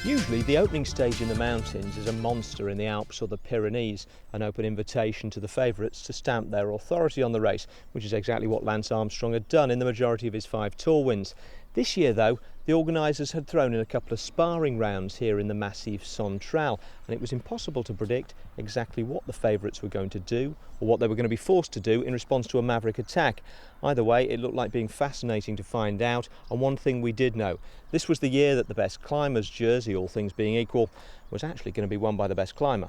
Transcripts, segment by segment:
Usually the opening stage in the mountains is a monster in the Alps or the Pyrenees, an open invitation to the favourites to stamp their authority on the race, which is exactly what Lance Armstrong had done in the majority of his 5 Tour wins. This year though, the organisers had thrown in a couple of sparring rounds here in the Massif Central, and it was impossible to predict exactly what the favourites were going to do or what they were going to be forced to do in response to a maverick attack. Either way, it looked like being fascinating to find out, and one thing we did know: this was the year that the best climber's jersey, all things being equal, was actually going to be won by the best climber.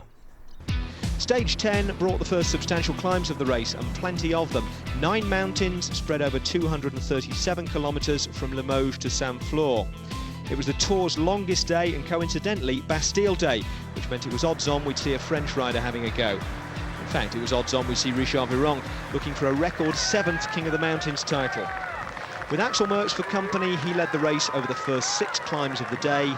Stage 10 brought the first substantial climbs of the race, and plenty of them. 9 mountains spread over 237 kilometres from Limoges to Saint-Flour. It was the Tour's longest day and coincidentally Bastille Day, which meant it was odds on we'd see a French rider having a go. In fact, it was odds on we'd see Richard Virenque looking for a record 7th King of the Mountains title. With Axel Merckx for company, he led the race over the first 6 climbs of the day,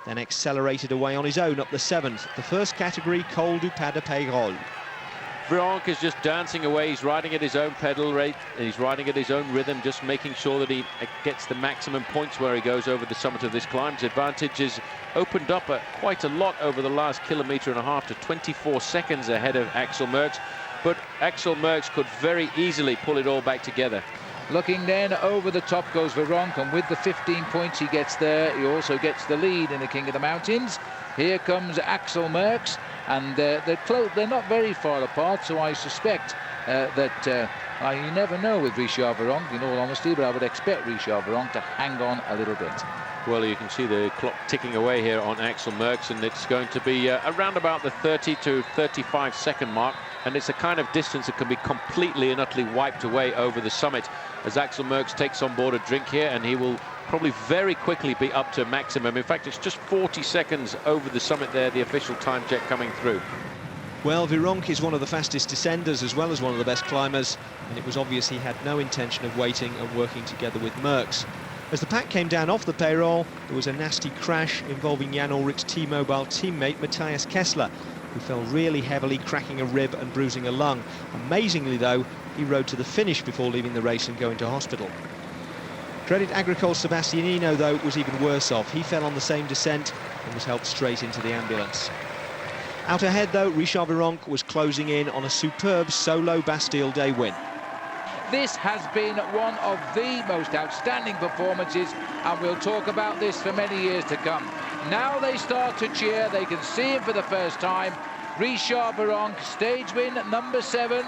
then accelerated away on his own up the 7th, the first category, Col du Pas de Peyrolle. Virenque is just dancing away. He's riding at his own pedal rate, he's riding at his own rhythm, just making sure that he gets the maximum points where he goes over the summit of this climb. His advantage is opened up quite a lot over the last kilometre and a half to 24 seconds ahead of Axel Merckx, but Axel Merckx could very easily pull it all back together. Looking then, over the top goes Virenque, and with the 15 points he gets there, he also gets the lead in the King of the Mountains. Here comes Axel Merckx, and they're not very far apart, so I suspect you never know with Richard Virenque, in all honesty, but I would expect Richard Virenque to hang on a little bit. Well, you can see the clock ticking away here on Axel Merckx, and it's going to be around about the 30 to 35 second mark, and it's a kind of distance that can be completely and utterly wiped away over the summit as Axel Merckx takes on board a drink here, and he will probably very quickly be up to maximum. In fact, it's just 40 seconds over the summit there, the official time check coming through. Well, Virenque is one of the fastest descenders as well as one of the best climbers, and it was obvious he had no intention of waiting and working together with Merckx. As the pack came down off the Peyrolle, there was a nasty crash involving Jan Ullrich's T-Mobile teammate Matthias Kessler, who fell really heavily, cracking a rib and bruising a lung. Amazingly though, he rode to the finish before leaving the race and going to hospital. Credit Agricole's Sebastianino though was even worse off. He fell on the same descent and was helped straight into the ambulance. Out ahead though, Richard Virenque was closing in on a superb solo Bastille Day win. This has been one of the most outstanding performances, and we'll talk about this for many years to come. Now they start to cheer, they can see him for the first time. Richard Virenque, stage win number 7,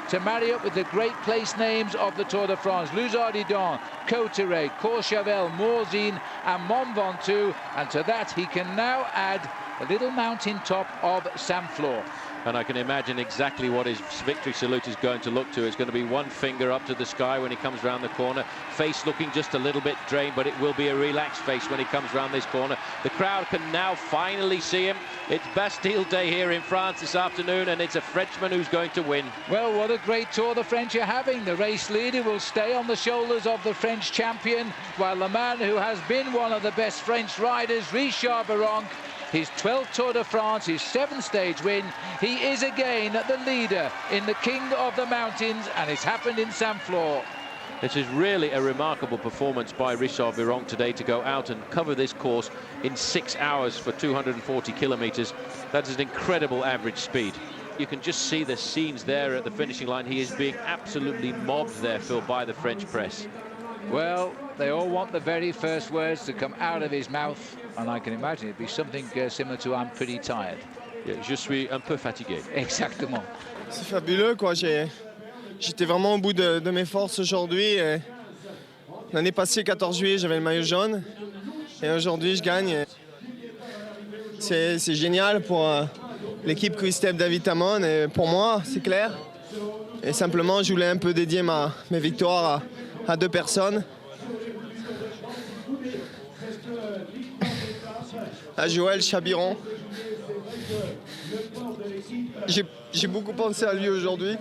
to marry up with the great place names of the Tour de France: Luzardidon, Cauterets, Courchevel, Morzine and Mont Ventoux, and to that he can now add the little mountain top of Saint-Flour. And I can imagine exactly what his victory salute is going to look to. It's going to be one finger up to the sky when he comes round the corner. Face looking just a little bit drained, but it will be a relaxed face when he comes round this corner. The crowd can now finally see him. It's Bastille Day here in France this afternoon, and it's a Frenchman who's going to win. Well, what a great tour the French are having. The race leader will stay on the shoulders of the French champion, while the man who has been one of the best French riders, Richard Virenque, his 12th Tour de France, his 7th stage win, he is again the leader in the King of the Mountains, and it's happened in Saint-Flour. This is really a remarkable performance by Richard Virenque today, to go out and cover this course in 6 hours for 240 kilometres. That is an incredible average speed. You can just see the scenes there at the finishing line. He is being absolutely mobbed there, Phil, by the French press. Well, they all want the very first words to come out of his mouth, and I can imagine it'd be something similar to "I'm pretty tired." Yeah, je suis un peu fatigué. Exactement. C'est fabuleux, quoi. J'étais vraiment au bout de mes forces aujourd'hui. L'année passée, 14 juillet, j'avais le maillot jaune, et aujourd'hui, je gagne. C'est génial pour l'équipe Quick-Step David Tamon, et pour moi, c'est clair. Et simplement, je voulais un peu dédier mes victoires à 2 personnes. À Joël Chabiron. J'ai beaucoup pensé à lui aujourd'hui,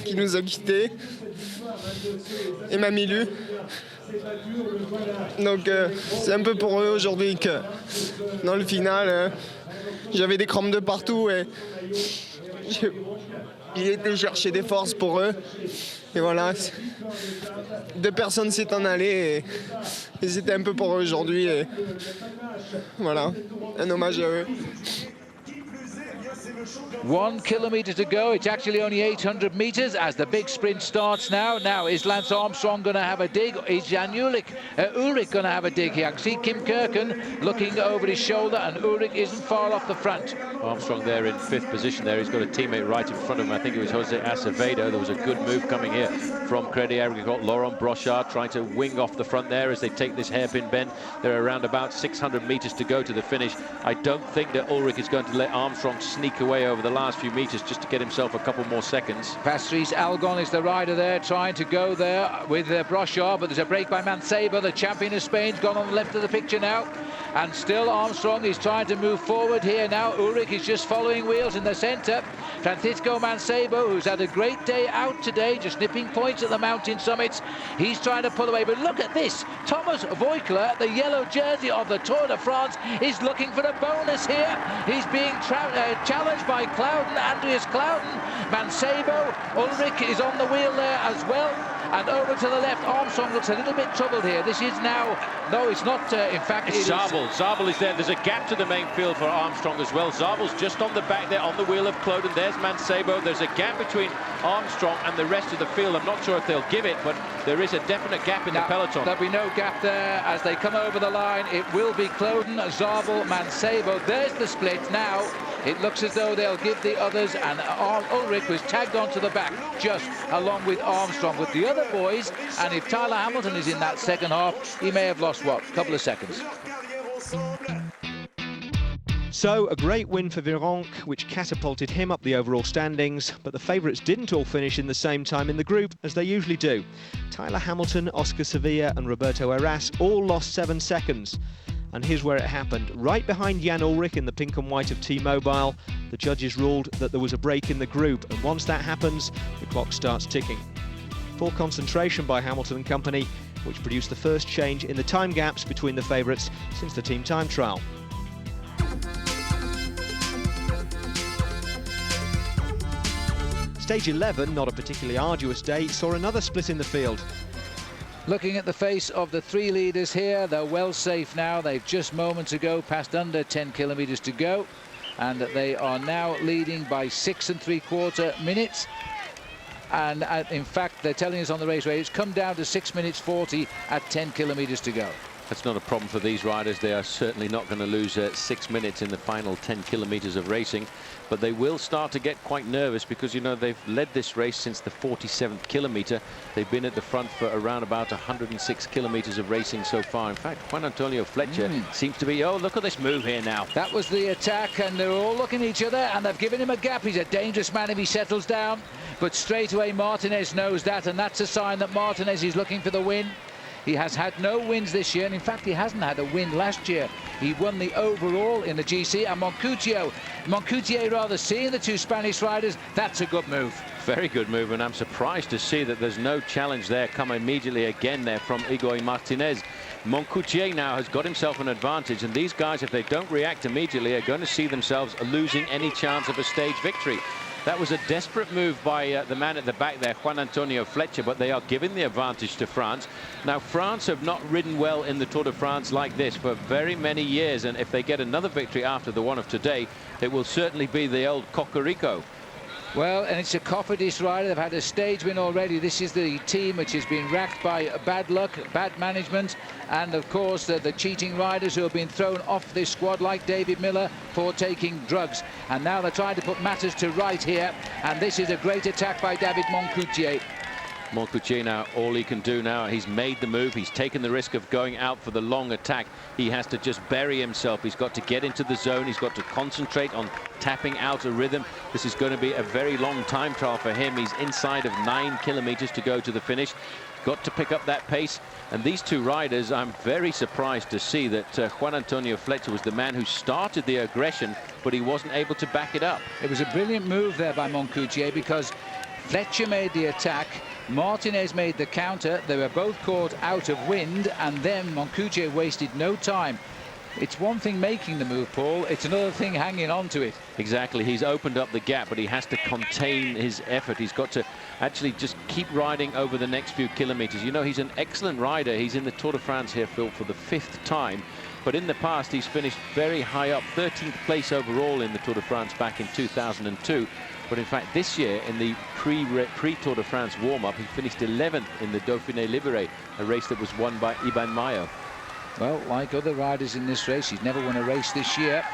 qui nous a quittés, et m'a mis lu. Donc c'est un peu pour eux aujourd'hui que dans le final, j'avais des crampes de partout et j'ai été chercher des forces pour eux. Et voilà, deux personnes s'étant allées et c'était un peu pour eux aujourd'hui. Et voilà, un hommage à eux. 1 kilometre to go. It's actually only 800 meters as the big sprint starts now. Now, is Lance Armstrong going to have a dig? Is Jan Ullrich going to have a dig here? I can see Kim Kirken looking over his shoulder, and Ullrich isn't far off the front. Armstrong there in 5th position there. He's got a teammate right in front of him. I think it was Jose Acevedo. There was a good move coming here from Crédit Agricole. Laurent Brochard trying to wing off the front there as they take this hairpin bend. There are around about 600 meters to go to the finish. I don't think that Ullrich is going to let Armstrong sneak away over the last few meters just to get himself a couple more seconds. Patrice Algon is the rider there, trying to go there with Brochard, but there's a break by Mancebo. The champion of Spain's gone on the left of the picture now, and still Armstrong is trying to move forward here now. Ullrich is just following wheels in the centre. Francisco Mancebo, who's had a great day out today, just nipping points at the mountain summits, he's trying to pull away. But look at this, Thomas Voeckler, the yellow jersey of the Tour de France, is looking for a bonus here. He's being challenged by Clouden, Andreas Clouden. Mancebo, Ullrich is on the wheel there as well. And over to the left, Armstrong looks a little bit troubled here. This is now, no, it's not, in fact, it's Zabel. Zabel is there. There's a gap to the main field for Armstrong as well. Zabel's just on the back there, on the wheel of Cloden. There's Mancebo. There's a gap between Armstrong and the rest of the field. I'm not sure if they'll give it, but there is a definite gap in the peloton. There'll be no gap there as they come over the line. It will be Cloden, Zabel, Mancebo. There's the split now. It looks as though they'll give the others, and Ullrich was tagged onto the back just along with Armstrong. But the other boys, and if Tyler Hamilton is in that second half, he may have lost, what, a couple of seconds. So, a great win for Virenque, which catapulted him up the overall standings, but the favourites didn't all finish in the same time in the group, as they usually do. Tyler Hamilton, Oscar Sevilla and Roberto Heras all lost 7 seconds. And here's where it happened. Right behind Jan Ullrich in the pink and white of T-Mobile, the judges ruled that there was a break in the group, and once that happens, the clock starts ticking. Full concentration by Hamilton and company, which produced the first change in the time gaps between the favourites since the team time trial. Stage 11, not a particularly arduous day, saw another split in the field. Looking at the face of the three leaders here, they're well safe now. They've just moments ago passed under 10 kilometres to go, and they are now leading by 6 3/4 minutes. And in fact, they're telling us on the raceway it's come down to 6 minutes 40 at 10 kilometres to go. That's not a problem for these riders. They are certainly not going to lose 6 minutes in the final 10 kilometres of racing, but they will start to get quite nervous because, you know, they've led this race since the 47th kilometre. They've been at the front for around about 106 kilometres of racing so far. In fact, Juan Antonio Fletcher seems to be, oh, look at this move here now. That was the attack, and they're all looking at each other, and they've given him a gap. He's a dangerous man if he settles down, but straight away Martinez knows that, and that's a sign that Martinez is looking for the win. He has had no wins this year, and in fact he hasn't had a win last year. He won the overall in the GC, and Moncoutier rather, seeing the two Spanish riders, that's a good move. Very good move, and I'm surprised to see that there's no challenge there come immediately again there from Igor Martinez. Moncoutier now has got himself an advantage, and these guys, if they don't react immediately, are going to see themselves losing any chance of a stage victory. That was a desperate move by the man at the back there, Juan Antonio Fletcher, but they are giving the advantage to France. Now, France have not ridden well in the Tour de France like this for very many years, and if they get another victory after the one of today, it will certainly be the old Cocorico. Well, and it's a Cofidis rider. They've had a stage win already. This is the team which has been racked by bad luck, bad management, and of course the cheating riders who have been thrown off this squad, like David Miller, for taking drugs. And now they're trying to put matters to right here, and this is a great attack by David Moncoutier. Moncoutier now, all he can do now, he's made the move, he's taken the risk of going out for the long attack. He has to just bury himself. He's got to get into the zone, he's got to concentrate on tapping out a rhythm. This is going to be a very long time trial for him. He's inside of 9 kilometres to go to the finish. Got to pick up that pace, and these two riders, I'm very surprised to see that Juan Antonio Fletcher was the man who started the aggression, but he wasn't able to back it up. It was a brilliant move there by Moncoutier, because Fletcher made the attack, Martinez made the counter. They were both caught out of wind, and then Moncoutier wasted no time. It's one thing making the move, Paul, it's another thing hanging on to it. Exactly, he's opened up the gap, but he has to contain his effort. He's got to actually just keep riding over the next few kilometers. You know, he's an excellent rider. He's in the Tour de France here, Phil, for the 5th time. But in the past, he's finished very high up, 13th place overall in the Tour de France back in 2002. But in fact, this year, in the pre-Tour de France warm-up, he finished 11th in the Dauphiné Libéré, a race that was won by Iban Mayo. Well, like other riders in this race, he's never won a race this year.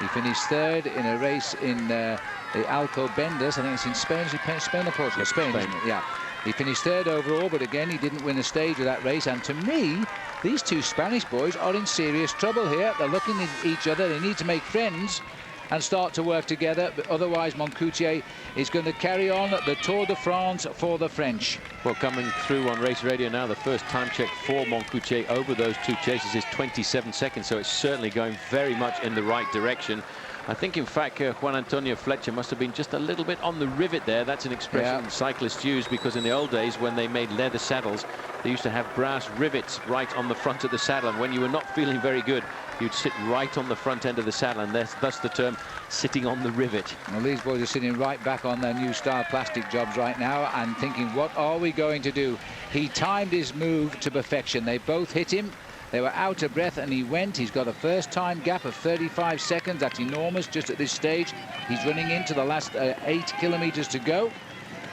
He finished 3rd in a race in the Alcobendas. I think it's in Spain. Is it Spain or Portugal? Spain, isn't it? Yeah. He finished 3rd overall, but again, he didn't win a stage of that race. And to me, these two Spanish boys are in serious trouble here. They're looking at each other. They need to make friends and start to work together, but otherwise Moncoutier is going to carry on the Tour de France for the French. Well, coming through on race radio now, the first time check for Moncoutier over those two chases is 27 seconds, so it's certainly going very much in the right direction. I think, in fact, Juan Antonio Fletcher must have been just a little bit on the rivet there. That's an expression cyclists use, because in the old days, when they made leather saddles, they used to have brass rivets right on the front of the saddle, and when you were not feeling very good, you'd sit right on the front end of the saddle, and thus the term sitting on the rivet. Well, these boys are sitting right back on their new style plastic jobs right now and thinking, what are we going to do? He timed his move to perfection. They both hit him. They were out of breath, and he went. He's got a first-time gap of 35 seconds. That's enormous just at this stage. He's running into the last 8 kilometers to go.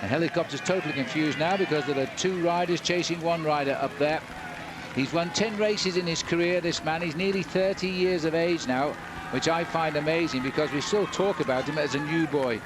The helicopter's totally confused now because there are 2 riders chasing 1 rider up there. He's won 10 races in his career, this man. He's nearly 30 years of age now, which I find amazing because we still talk about him as a new boy.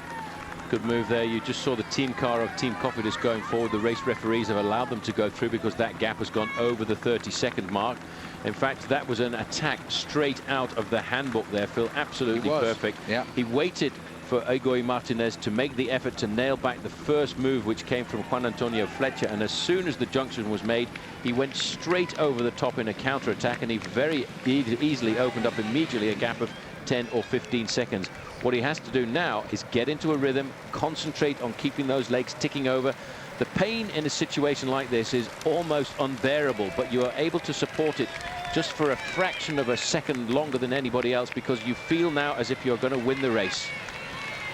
Good move there. You just saw the team car of Team Cofidis going forward. The race referees have allowed them to go through because that gap has gone over the 30-second mark. In fact, that was an attack straight out of the handbook there, Phil. Absolutely perfect. Yeah. He waited for Egoy Martinez to make the effort to nail back the first move, which came from Juan Antonio Fletcher, and as soon as the junction was made, he went straight over the top in a counter-attack, and he very easily opened up immediately a gap of 10 or 15 seconds. What he has to do now is get into a rhythm, concentrate on keeping those legs ticking over. The pain in a situation like this is almost unbearable, but you are able to support it just for a fraction of a second longer than anybody else, because you feel now as if you're going to win the race.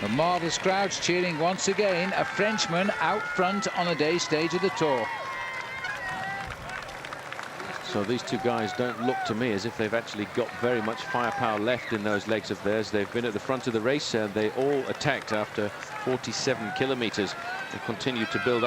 The marvellous crowds cheering once again. A Frenchman out front on a day stage of the Tour. So these two guys don't look to me as if they've actually got very much firepower left in those legs of theirs. They've been at the front of the race, and they all attacked after 47 kilometers. They continue to build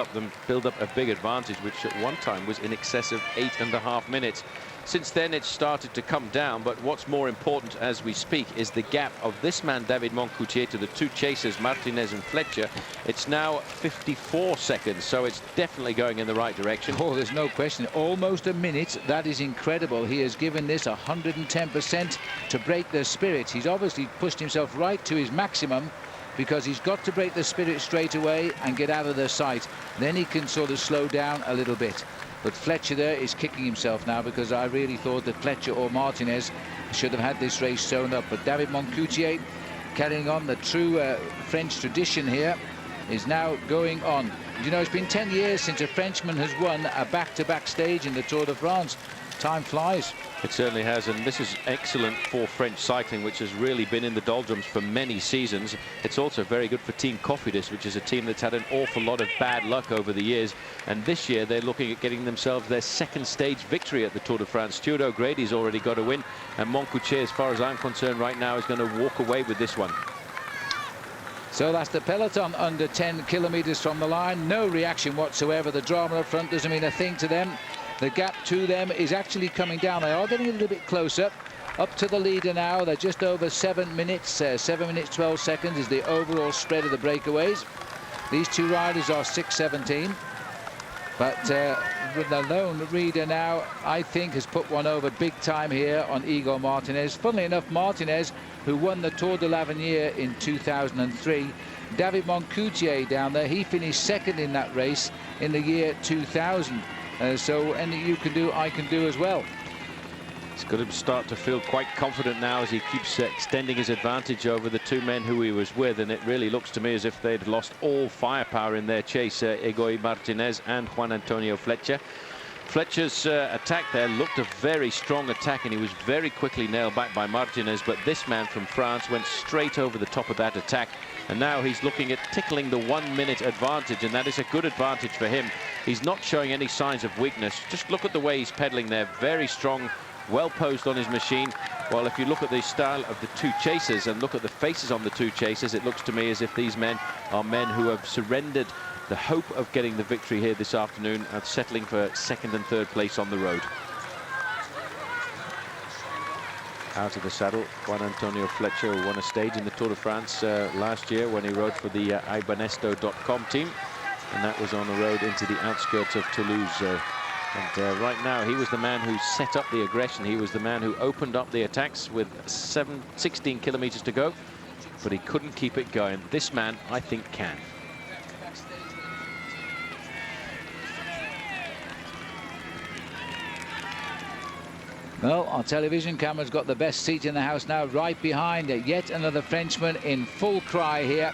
up a big advantage, which at one time was in excess of 8.5 minutes. Since then, it's started to come down, but what's more important as we speak is the gap of this man, David Moncoutier, to the 2 chasers, Martinez and Fletcher. It's now 54 seconds, so it's definitely going in the right direction. Oh, there's no question. Almost a minute. That is incredible. He has given this 110% to break their spirit. He's obviously pushed himself right to his maximum, because he's got to break the spirit straight away and get out of their sight. Then he can sort of slow down a little bit. But Fletcher there is kicking himself now, because I really thought that Fletcher or Martinez should have had this race sewn up. But David Moncoutier, carrying on the true French tradition here, is now going on. You know, it's been 10 years since a Frenchman has won a back-to-back stage in the Tour de France. Time flies. It certainly has, and this is excellent for French cycling, which has really been in the doldrums for many seasons. It's also very good for Team Cofidis, which is a team that's had an awful lot of bad luck over the years, and this year they're looking at getting themselves their 2nd stage victory at the Tour de France. Stuart O'Grady's already got a win, and Moncoutier, as far as I'm concerned right now, is going to walk away with this one. So that's the peloton under 10 kilometers from the line. No reaction whatsoever. The drama up front doesn't mean a thing to them. The gap to them is actually coming down. They are getting a little bit closer. Up to the leader now. They're just over 7 minutes. 7 minutes 12 seconds is the overall spread of the breakaways. These 2 riders are 6:17. But the lone reader now, I think, has put one over big time here on Igor Martinez. Funnily enough, Martinez, who won the Tour de l'Avenir in 2003. David Moncoutier down there, he finished 2nd in that race in the year 2000. So anything you can do, I can do as well. He's got to start to feel quite confident now as he keeps extending his advantage over the 2 men who he was with, and it really looks to me as if they'd lost all firepower in their chase, Egoy Martinez and Juan Antonio Fletcher. Fletcher's attack there looked a very strong attack, and he was very quickly nailed back by Martinez, but this man from France went straight over the top of that attack, and now he's looking at tickling the 1 minute advantage, and that is a good advantage for him. He's not showing any signs of weakness. Just look at the way he's pedaling there, very strong, well posed on his machine. Well, if you look at the style of the two chasers and look at the faces on the two chasers, it looks to me as if these men are men who have surrendered the hope of getting the victory here this afternoon and settling for second and third place on the road. Out of the saddle, Juan Antonio Fletcher, who won a stage in the Tour de France last year when he rode for the Ibanesto.com team, and that was on the road into the outskirts of Toulouse. And right now, he was the man who set up the aggression. He was the man who opened up the attacks with 16 kilometers to go, but he couldn't keep it going. This man, I think, can. Well, our television camera's got the best seat in the house now, right behind yet another Frenchman in full cry here.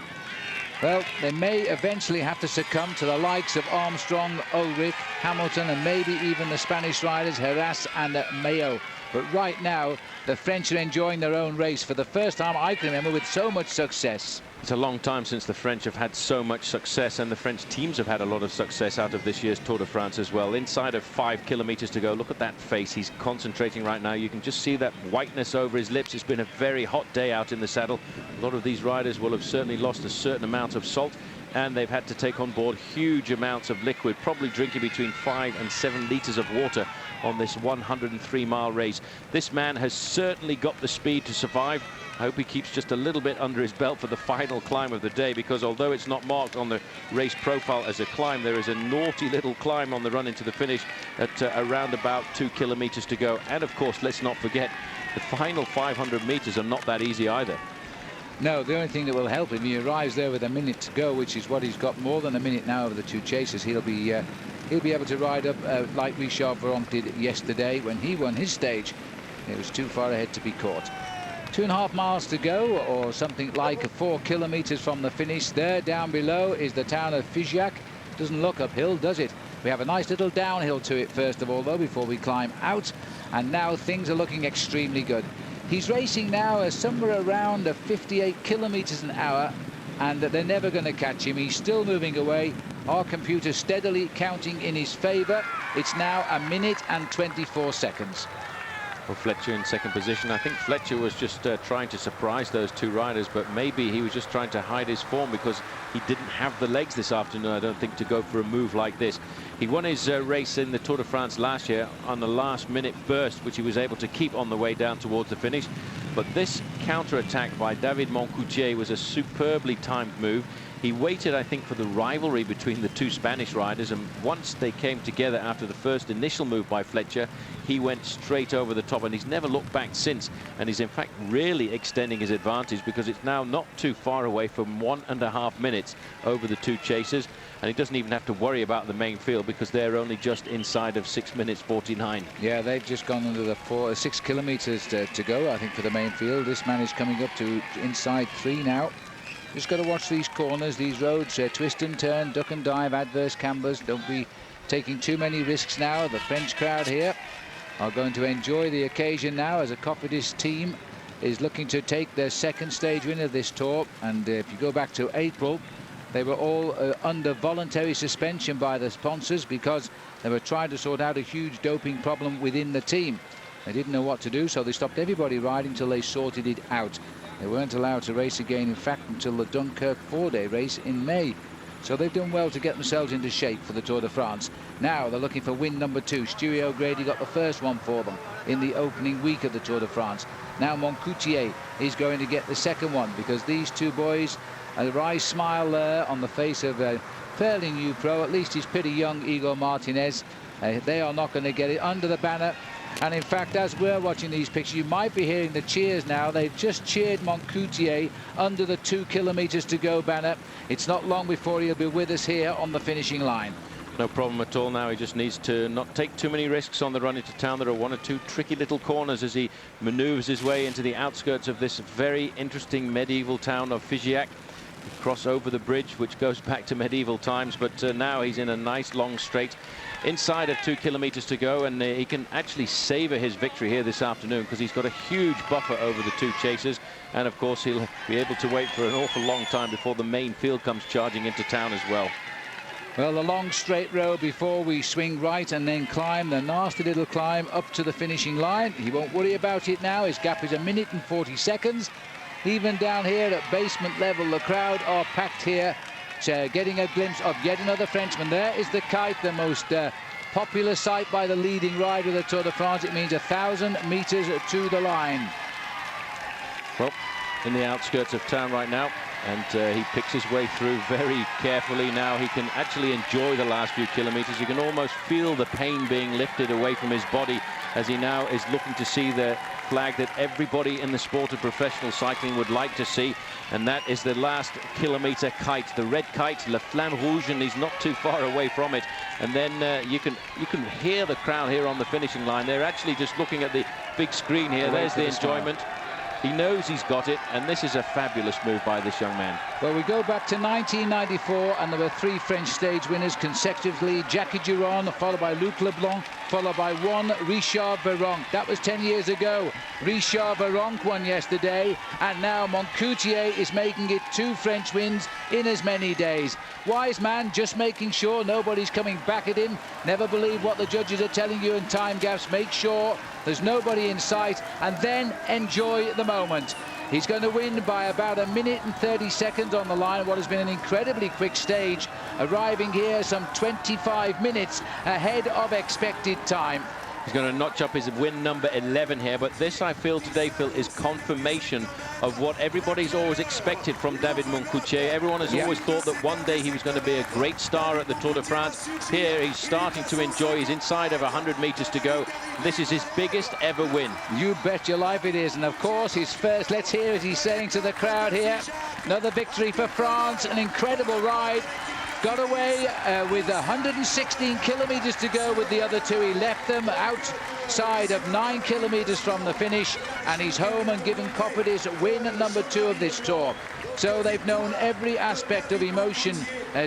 Well, they may eventually have to succumb to the likes of Armstrong, Ullrich, Hamilton, and maybe even the Spanish riders, Heras and Mayo. But right now, the French are enjoying their own race for the first time I can remember with so much success. It's a long time since the French have had so much success, and the French teams have had a lot of success out of this year's Tour de France as well. Inside of 5 kilometers to go, look at that face. He's concentrating right now. You can just see that whiteness over his lips. It's been a very hot day out in the saddle. A lot of these riders will have certainly lost a certain amount of salt, and they've had to take on board huge amounts of liquid, probably drinking between 5 and 7 liters of water on this 103-mile race. This man has certainly got the speed to survive. I hope he keeps just a little bit under his belt for the final climb of the day, because although it's not marked on the race profile as a climb, there is a naughty little climb on the run into the finish at around about 2 kilometers to go. And of course, let's not forget, the final 500 meters are not that easy either. No, the only thing that will help him, he arrives there with a minute to go, which is what he's got, more than a minute now over the two chasers. He'll be able to ride up like Richard Virenque did yesterday when he won his stage. It was too far ahead to be caught. 2.5 miles to go, or something like 4 kilometers from the finish. There down below is the town of Figeac. Doesn't look uphill, does it? We have a nice little downhill to it first of all, though, before we climb out, and now things are looking extremely good. He's racing now somewhere around 58 kilometers an hour, and they're never going to catch him. He's still moving away. Our computer steadily counting in his favor. It's now 1 minute and 24 seconds. Well, Fletcher in second position. I think Fletcher was just trying to surprise those two riders, but maybe he was just trying to hide his form because he didn't have the legs this afternoon, I don't think, to go for a move like this. He won his race in the Tour de France last year on the last-minute burst, which he was able to keep on the way down towards the finish. But this counter-attack by David Moncoutier was a superbly timed move. He waited, I think, for the rivalry between the two Spanish riders, and once they came together after the first initial move by Fletcher, he went straight over the top, and he's never looked back since. And he's in fact really extending his advantage, because it's now not too far away from 1.5 minutes over the two chasers, and he doesn't even have to worry about the main field because they're only just inside of 6 minutes 49. Yeah, they've just gone under the 6 kilometers to go, I think, for the main field. This man is coming up to inside 3 now. Just got to watch these corners, these roads, twist and turn, duck and dive, adverse cambers. Don't be taking too many risks now. The French crowd here are going to enjoy the occasion now, as a Cofidis team is looking to take their second stage win of this tour. And if you go back to April, they were all under voluntary suspension by the sponsors because they were trying to sort out a huge doping problem within the team. They didn't know what to do, so they stopped everybody riding till they sorted it out. They weren't allowed to race again, in fact, until the Dunkirk 4-day race in May. So they've done well to get themselves into shape for the Tour de France. Now they're looking for win number 2. Stewie O'Grady got the first one for them in the opening week of the Tour de France. Now Moncoutier is going to get the second one, because these two boys, a wry smile there on the face of a fairly new pro, at least he's pretty young, Igor Martinez. They are not going to get it under the banner. And in fact, as we're watching these pictures, you might be hearing the cheers now. They've just cheered Moncoutier under the 2 kilometers to go banner. It's not long before he'll be with us here on the finishing line. No problem at all now. He just needs to not take too many risks on the run into town. There are 1 or 2 tricky little corners as he maneuvers his way into the outskirts of this very interesting medieval town of Figeac. Cross over the bridge, which goes back to medieval times, but now he's in a nice long straight. inside of 2 kilometers to go, and he can actually savor his victory here this afternoon because he's got a huge buffer over the 2 chasers, and of course he'll be able to wait for an awful long time before the main field comes charging into town as well. Well, the long straight road before we swing right and then climb the nasty little climb up to the finishing line. He won't worry about it now. His gap is 1 minute and 40 seconds. Even down here at basement level, the crowd are packed here, getting a glimpse of yet another Frenchman. There is the kite, the most popular sight by the leading rider of the Tour de France. It means 1,000 meters to the line. Well, in the outskirts of town right now, and he picks his way through very carefully. Now he can actually enjoy the last few kilometers. You can almost feel the pain being lifted away from his body as he now is looking to see the flag that everybody in the sport of professional cycling would like to see, and that is the last kilometer kite, the red kite, Le Flamme Rouge, and he's not too far away from it. And then you can hear the crowd here on the finishing line. They're actually just looking at the big screen here. There's the enjoyment. He knows he's got it, and this is a fabulous move by this young man. Well, we go back to 1994, and there were 3 French stage winners consecutively. Jacques Duron, followed by Luc Leblanc, followed by one Richard Virenque. That was 10 years ago. Richard Virenque won yesterday, and now Moncoutier is making it 2 French wins in as many days. Wise man, just making sure nobody's coming back at him. Never believe what the judges are telling you in time gaps. Make sure there's nobody in sight, and then enjoy the moment. He's going to win by about 1 minute and 30 seconds on the line, what has been an incredibly quick stage, arriving here some 25 minutes ahead of expected time. He's going to notch up his win number 11 here, but this, I feel today, Phil, is confirmation of what everybody's always expected from David Moncoutier. Everyone has always thought that one day he was going to be a great star at the Tour de France. Here he's starting to enjoy. He's inside of 100 meters to go. This is his biggest ever win. You bet your life it is. And of course his first, let's hear what he's saying to the crowd here. Another victory for France, an incredible ride. Got away with 116 kilometers to go with the other 2. He left them outside of 9 kilometers from the finish, and he's home and given Cofidis win number 2 of this Tour. So they've known every aspect of emotion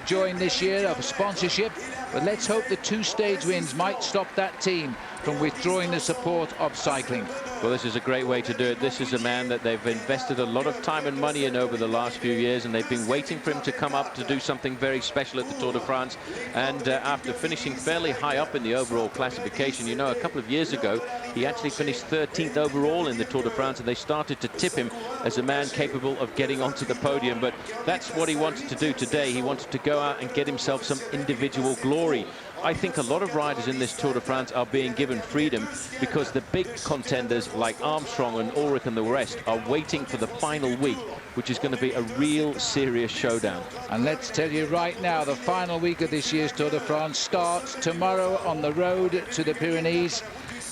during this year of sponsorship, but let's hope the 2 stage wins might stop that team from withdrawing the support of cycling. Well, this is a great way to do it. This is a man that they've invested a lot of time and money in over the last few years, and they've been waiting for him to come up to do something very special at the Tour de France. And after finishing fairly high up in the overall classification, you know, a couple of years ago, he actually finished 13th overall in the Tour de France, and they started to tip him as a man capable of getting onto the podium. But that's what he wanted to do today. He wanted to go out and get himself some individual glory. I think a lot of riders in this Tour de France are being given freedom because the big contenders like Armstrong and Ullrich and the rest are waiting for the final week, which is going to be a real serious showdown. And let's tell you right now, the final week of this year's Tour de France starts tomorrow on the road to the Pyrenees.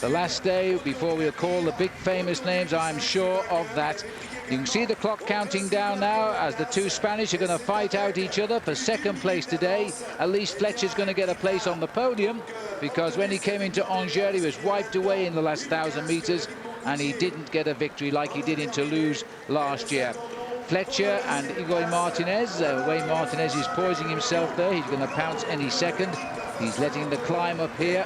The last day before we'll call the big famous names, I'm sure of that. You can see the clock counting down now as the 2 Spanish are going to fight out each other for second place today. At least Fletcher's going to get a place on the podium, because when he came into Angers, he was wiped away in the last 1,000 meters, and he didn't get a victory like he did in Toulouse last year. Fletcher and Wayne Martinez. Wayne Martinez is poising himself there. He's going to pounce any second. He's letting the climb up here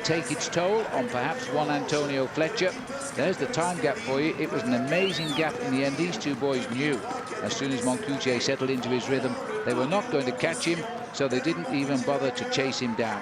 take its toll on perhaps one Antonio Fletcher. There's the time gap for you. It was an amazing gap in the end. These 2 boys knew as soon as Moncoutier settled into his rhythm, they were not going to catch him, so they didn't even bother to chase him down.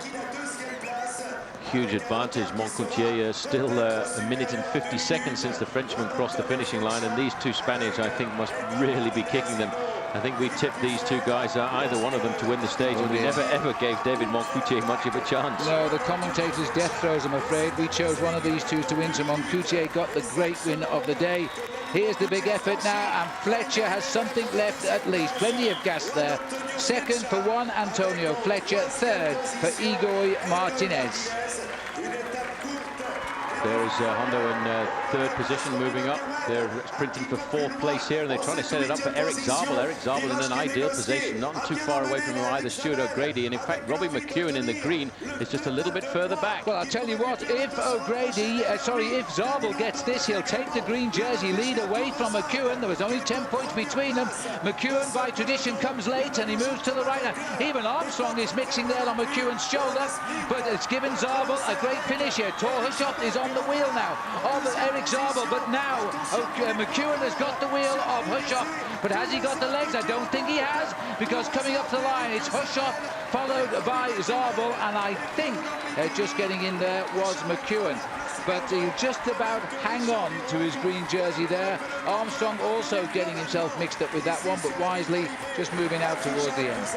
Huge advantage. Moncoutier still 1 minute and 50 seconds since the Frenchman crossed the finishing line, and these 2 Spaniards, I think, must really be kicking them. I think we tipped these 2 guys, either one of them, to win the stage, and we never ever gave David Moncoutier much of a chance. No, the commentators' death throes, I'm afraid. We chose one of these 2 to win, so Moncoutier got the great win of the day. Here's the big effort now, and Fletcher has something left at least. Plenty of gas there. Second for one Antonio Fletcher, third for Igor Martinez. There is Hondo in third position, moving up. They're sprinting for fourth place here, and they're trying to set it up for Eric Zabel. Eric Zabel in an ideal position, not too far away from either Stuart O'Grady. And in fact, Robbie McEwen in the green is just a little bit further back. Well, I'll tell you what, if if Zabel gets this, he'll take the green jersey lead away from McEwen. There was only 10 points between them. McEwen, by tradition, comes late, and he moves to the right. Even Armstrong is mixing there on McEwen's shoulder, but it's given Zabel a great finish here. Thor Hushoff is on the wheel now of Eric Zabel, but now McEwen has got the wheel of Hushoff, but has he got the legs? I don't think he has, because coming up the line it's Hushoff followed by Zabel, and I think just getting in there was McEwen, but he just about hang on to his green jersey there. Armstrong also getting himself mixed up with that one, but wisely just moving out towards the end.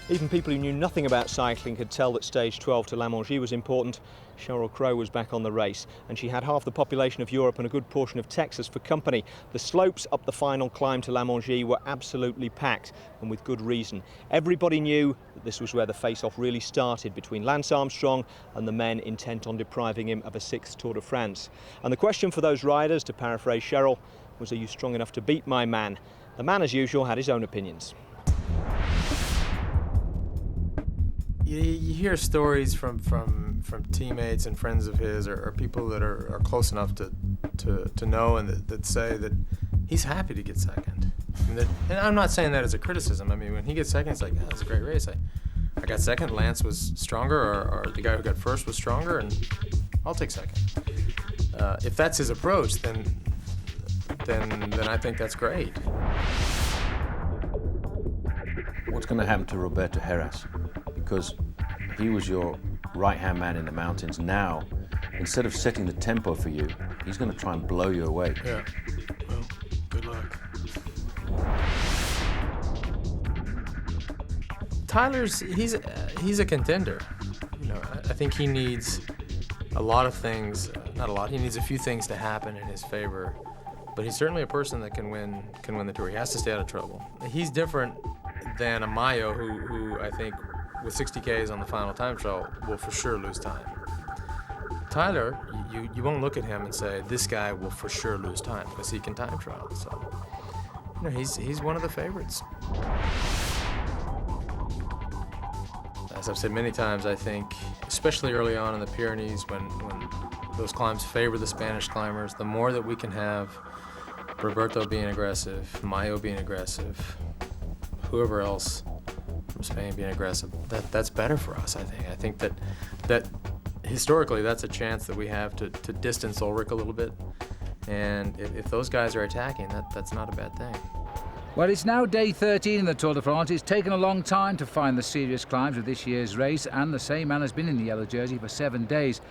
Even people who knew nothing about cycling could tell that stage 12 to La Mongie was important. Sheryl Crow was back on the race, and she had half the population of Europe and a good portion of Texas for company. The slopes up the final climb to La Mongie were absolutely packed, and with good reason. Everybody knew that this was where the face-off really started between Lance Armstrong and the men intent on depriving him of a 6th Tour de France. And the question for those riders, to paraphrase Sheryl, was, are you strong enough to beat my man? The man, as usual, had his own opinions. You hear stories from teammates and friends of his, or people that are close enough to know, and that say that he's happy to get second. And I'm not saying that as a criticism. I mean, when he gets second, it's like, oh, that's a great race. I got second, Lance was stronger, or the guy who got first was stronger, and I'll take second. If that's his approach, then I think that's great. What's going to happen to Roberto Heras? Because he was your right-hand man in the mountains. Now, instead of setting the tempo for you, he's going to try and blow you away. Yeah. Well, good luck. He's a contender. You know, I think he needs a lot of things. Not a lot. He needs a few things to happen in his favor. But he's certainly a person that can win the Tour. He has to stay out of trouble. He's different than a Mayo who I think, with 60 Ks on the final time trial, will for sure lose time. Tyler, you won't look at him and say, this guy will for sure lose time, because he can time trial. So, you know, he's one of the favorites. As I've said many times, I think, especially early on in the Pyrenees, when those climbs favor the Spanish climbers, the more that we can have Roberto being aggressive, Mayo being aggressive, whoever else from Spain being aggressive, that's better for us, I think. I think that historically that's a chance that we have to distance Ullrich a little bit. And if those guys are attacking, that's not a bad thing. Well, it's now day 13 in the Tour de France. It's taken a long time to find the serious climbs of this year's race, and the same man has been in the yellow jersey for 7 days.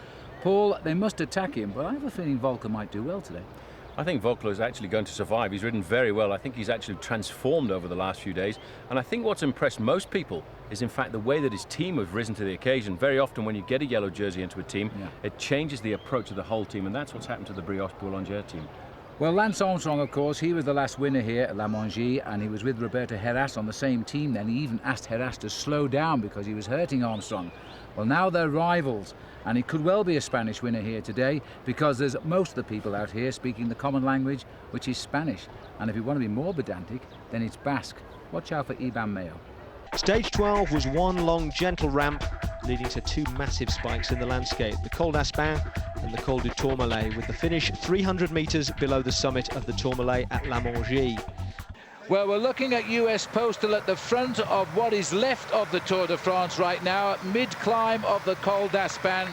Paul, they must attack him, but I have a feeling Voeckler might do well today. I think Voeckler is actually going to survive. He's ridden very well. I think he's actually transformed over the last few days. And I think what's impressed most people is, in fact, the way that his team have risen to the occasion. Very often when you get a yellow jersey into a team, it changes the approach of the whole team, and that's what's happened to the Brioche Boulanger team. Well, Lance Armstrong, of course, he was the last winner here at La Mongie, and he was with Roberto Heras on the same team then. He even asked Heras to slow down because he was hurting Armstrong. Well, now they're rivals, and it could well be a Spanish winner here today, because there's most of the people out here speaking the common language, which is Spanish. And if you want to be more pedantic, then it's Basque. Watch out for Iban Mayo. Stage 12 was one long gentle ramp leading to 2 massive spikes in the landscape, the Col d'Aspin and the Col du Tourmalet, with the finish 300 metres below the summit of the Tourmalet at La Mongie. Well, we're looking at US Postal at the front of what is left of the Tour de France right now, mid-climb of the Col d'Aspin.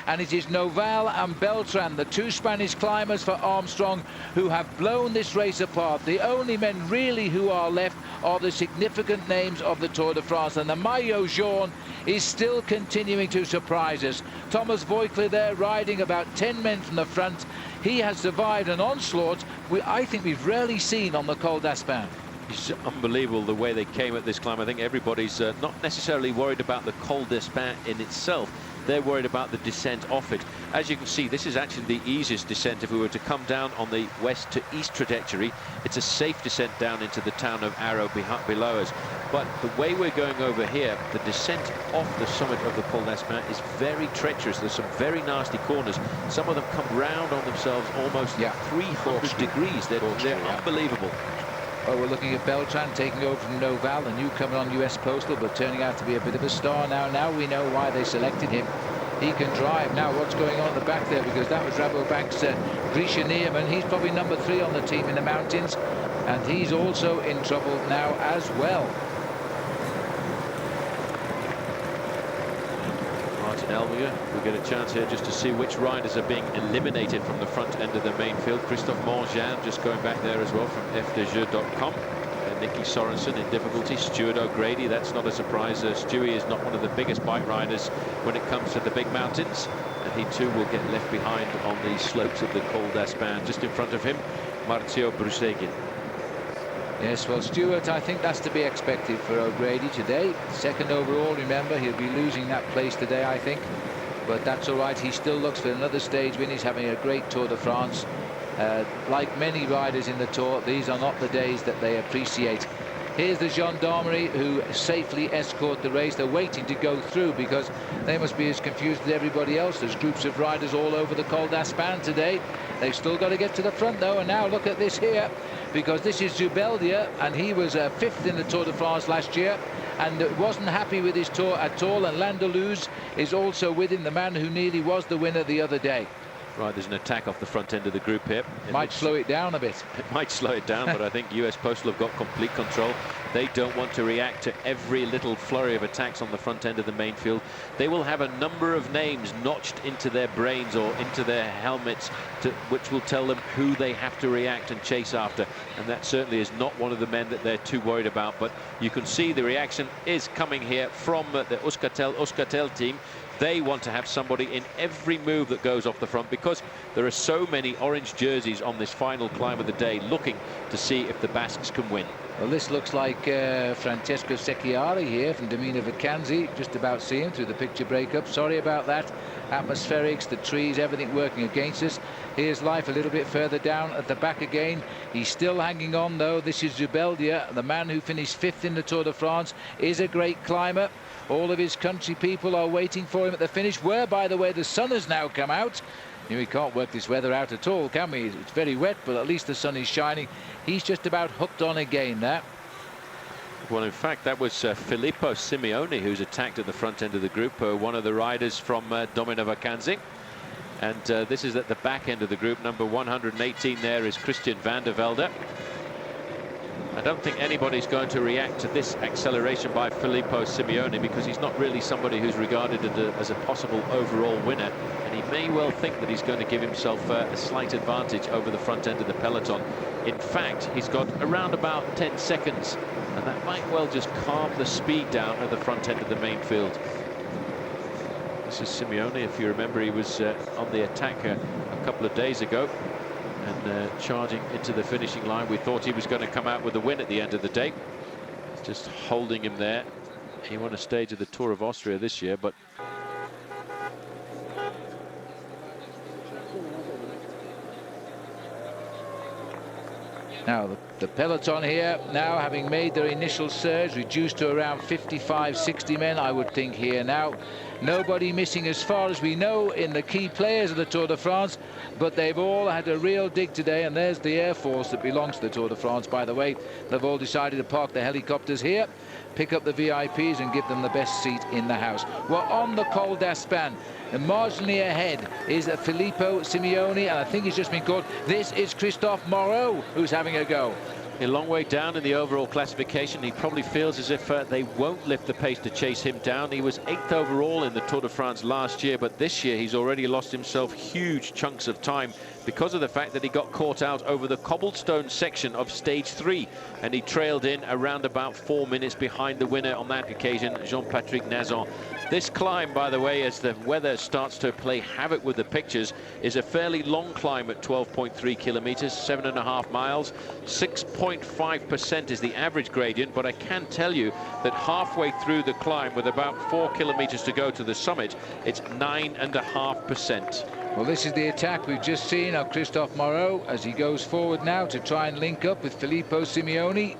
And it is Noval and Beltran, the 2 Spanish climbers for Armstrong, who have blown this race apart. The only men really who are left are the significant names of the Tour de France, and the maillot jaune is still continuing to surprise us. Thomas Voeckler there riding about 10 men from the front. He has survived an onslaught I think we've rarely seen on the Col d'Aspin. It's unbelievable the way they came at this climb. I think everybody's not necessarily worried about the Col d'Aspin in itself. They're worried about the descent off it. As you can see, this is actually the easiest descent if we were to come down on the west to east trajectory. It's a safe descent down into the town of Arrow below us. But the way we're going over here, the descent off the summit of the Col d'Aspin is very treacherous. There's some very nasty corners. Some of them come round on themselves almost 300 degrees. They're unbelievable. Well, we're looking at Beltran taking over from Noval, the newcomer on US Postal, but turning out to be a bit of a star now. Now we know why they selected him. He can drive. Now what's going on at the back there, because that was Rabobank's Grisha Neerman. He's probably number 3 on the team in the mountains, and he's also in trouble now as well. Elmiger, we get a chance here just to see which riders are being eliminated from the front end of the main field. Christophe Mongie just going back there as well from fdjeux.com. Nicky Sorensen in difficulty. Stuart O'Grady, that's not a surprise. Stewie is not one of the biggest bike riders when it comes to the big mountains, and he too will get left behind on the slopes of the Col d'Aspin. Just in front of him, Marzio Brusegin. Yes, well, Stuart, I think that's to be expected for O'Grady today. 2nd overall, remember, he'll be losing that place today, I think. But that's all right. He still looks for another stage win. He's having a great Tour de France. Like many riders in the Tour, these are not the days that they appreciate. Here's the gendarmerie who safely escort the race. They're waiting to go through because they must be as confused as everybody else. There's groups of riders all over the Col d'Aspin today. They've still got to get to the front, though. And now look at this here, because this is Zubeldia, and he was 5th in the Tour de France last year and wasn't happy with his tour at all. And Landeluz is also with him, the man who nearly was the winner the other day. Right, there's an attack off the front end of the group here. Might slow it down a bit. It might slow it down, but I think US Postal have got complete control. They don't want to react to every little flurry of attacks on the front end of the main field. They will have a number of names notched into their brains or into their helmets, which will tell them who they have to react and chase after. And that certainly is not one of the men that they're too worried about. But you can see the reaction is coming here from the Euskaltel team. They want to have somebody in every move that goes off the front, because there are so many orange jerseys on this final climb of the day looking to see if the Basques can win. Well, this looks like Francesco Secchiari here from Domina Vacanzi. Just about see him through the picture breakup. Sorry about that. Atmospherics, the trees, everything working against us. Here's Life a little bit further down at the back again. He's still hanging on, though. This is Zubeldia, the man who finished 5th in the Tour de France, is a great climber. All of his country people are waiting for him at the finish, where, by the way, the sun has now come out. We can't work this weather out at all, can we? It's very wet, but at least the sun is shining. He's just about hooked on again now. Well, in fact, that was Filippo Simeoni who's attacked at the front end of the group, one of the riders from Domina Vacanzi. And this is at the back end of the group. Number 118 there is Christian van der Velde. I don't think anybody's going to react to this acceleration by Filippo Simeoni, because he's not really somebody who's regarded as a possible overall winner, and he may well think that he's going to give himself a slight advantage over the front end of the peloton. In fact, he's got around about 10 seconds, and that might well just calm the speed down at the front end of the main field. This is Simeoni. If you remember, he was on the attack a couple of days ago, and charging into the finishing line. We thought he was going to come out with a win at the end of the day. Just holding him there. He won a stage of the Tour of Austria this year, but now the peloton here, now having made their initial surge, reduced to around 55-60 men, I would think, here now. Nobody missing as far as we know in the key players of the Tour de France, but they've all had a real dig today. And there's the Air Force that belongs to the Tour de France, by the way. They've all decided to park the helicopters here, pick up the VIPs and give them the best seat in the house. We're on the Col d'Aspin, and marginally ahead is Filippo Simeoni, and I think he's just been called. This is Christophe Moreau who's having a go. A long way down in the overall classification. He probably feels as if they won't lift the pace to chase him down. He was 8th overall in the Tour de France last year, but this year he's already lost himself huge chunks of time because of the fact that he got caught out over the cobblestone section of stage 3, and he trailed in around about 4 minutes behind the winner on that occasion, Jean-Patrick Nazon. This climb, by the way, as the weather starts to play havoc with the pictures, is a fairly long climb at 12.3 kilometers, 7.5 miles. 6.5% is the average gradient, but I can tell you that halfway through the climb, with about 4 kilometers to go to the summit, it's 9.5%. Well, this is the attack we've just seen of Christophe Moreau as he goes forward now to try and link up with Filippo Simeoni.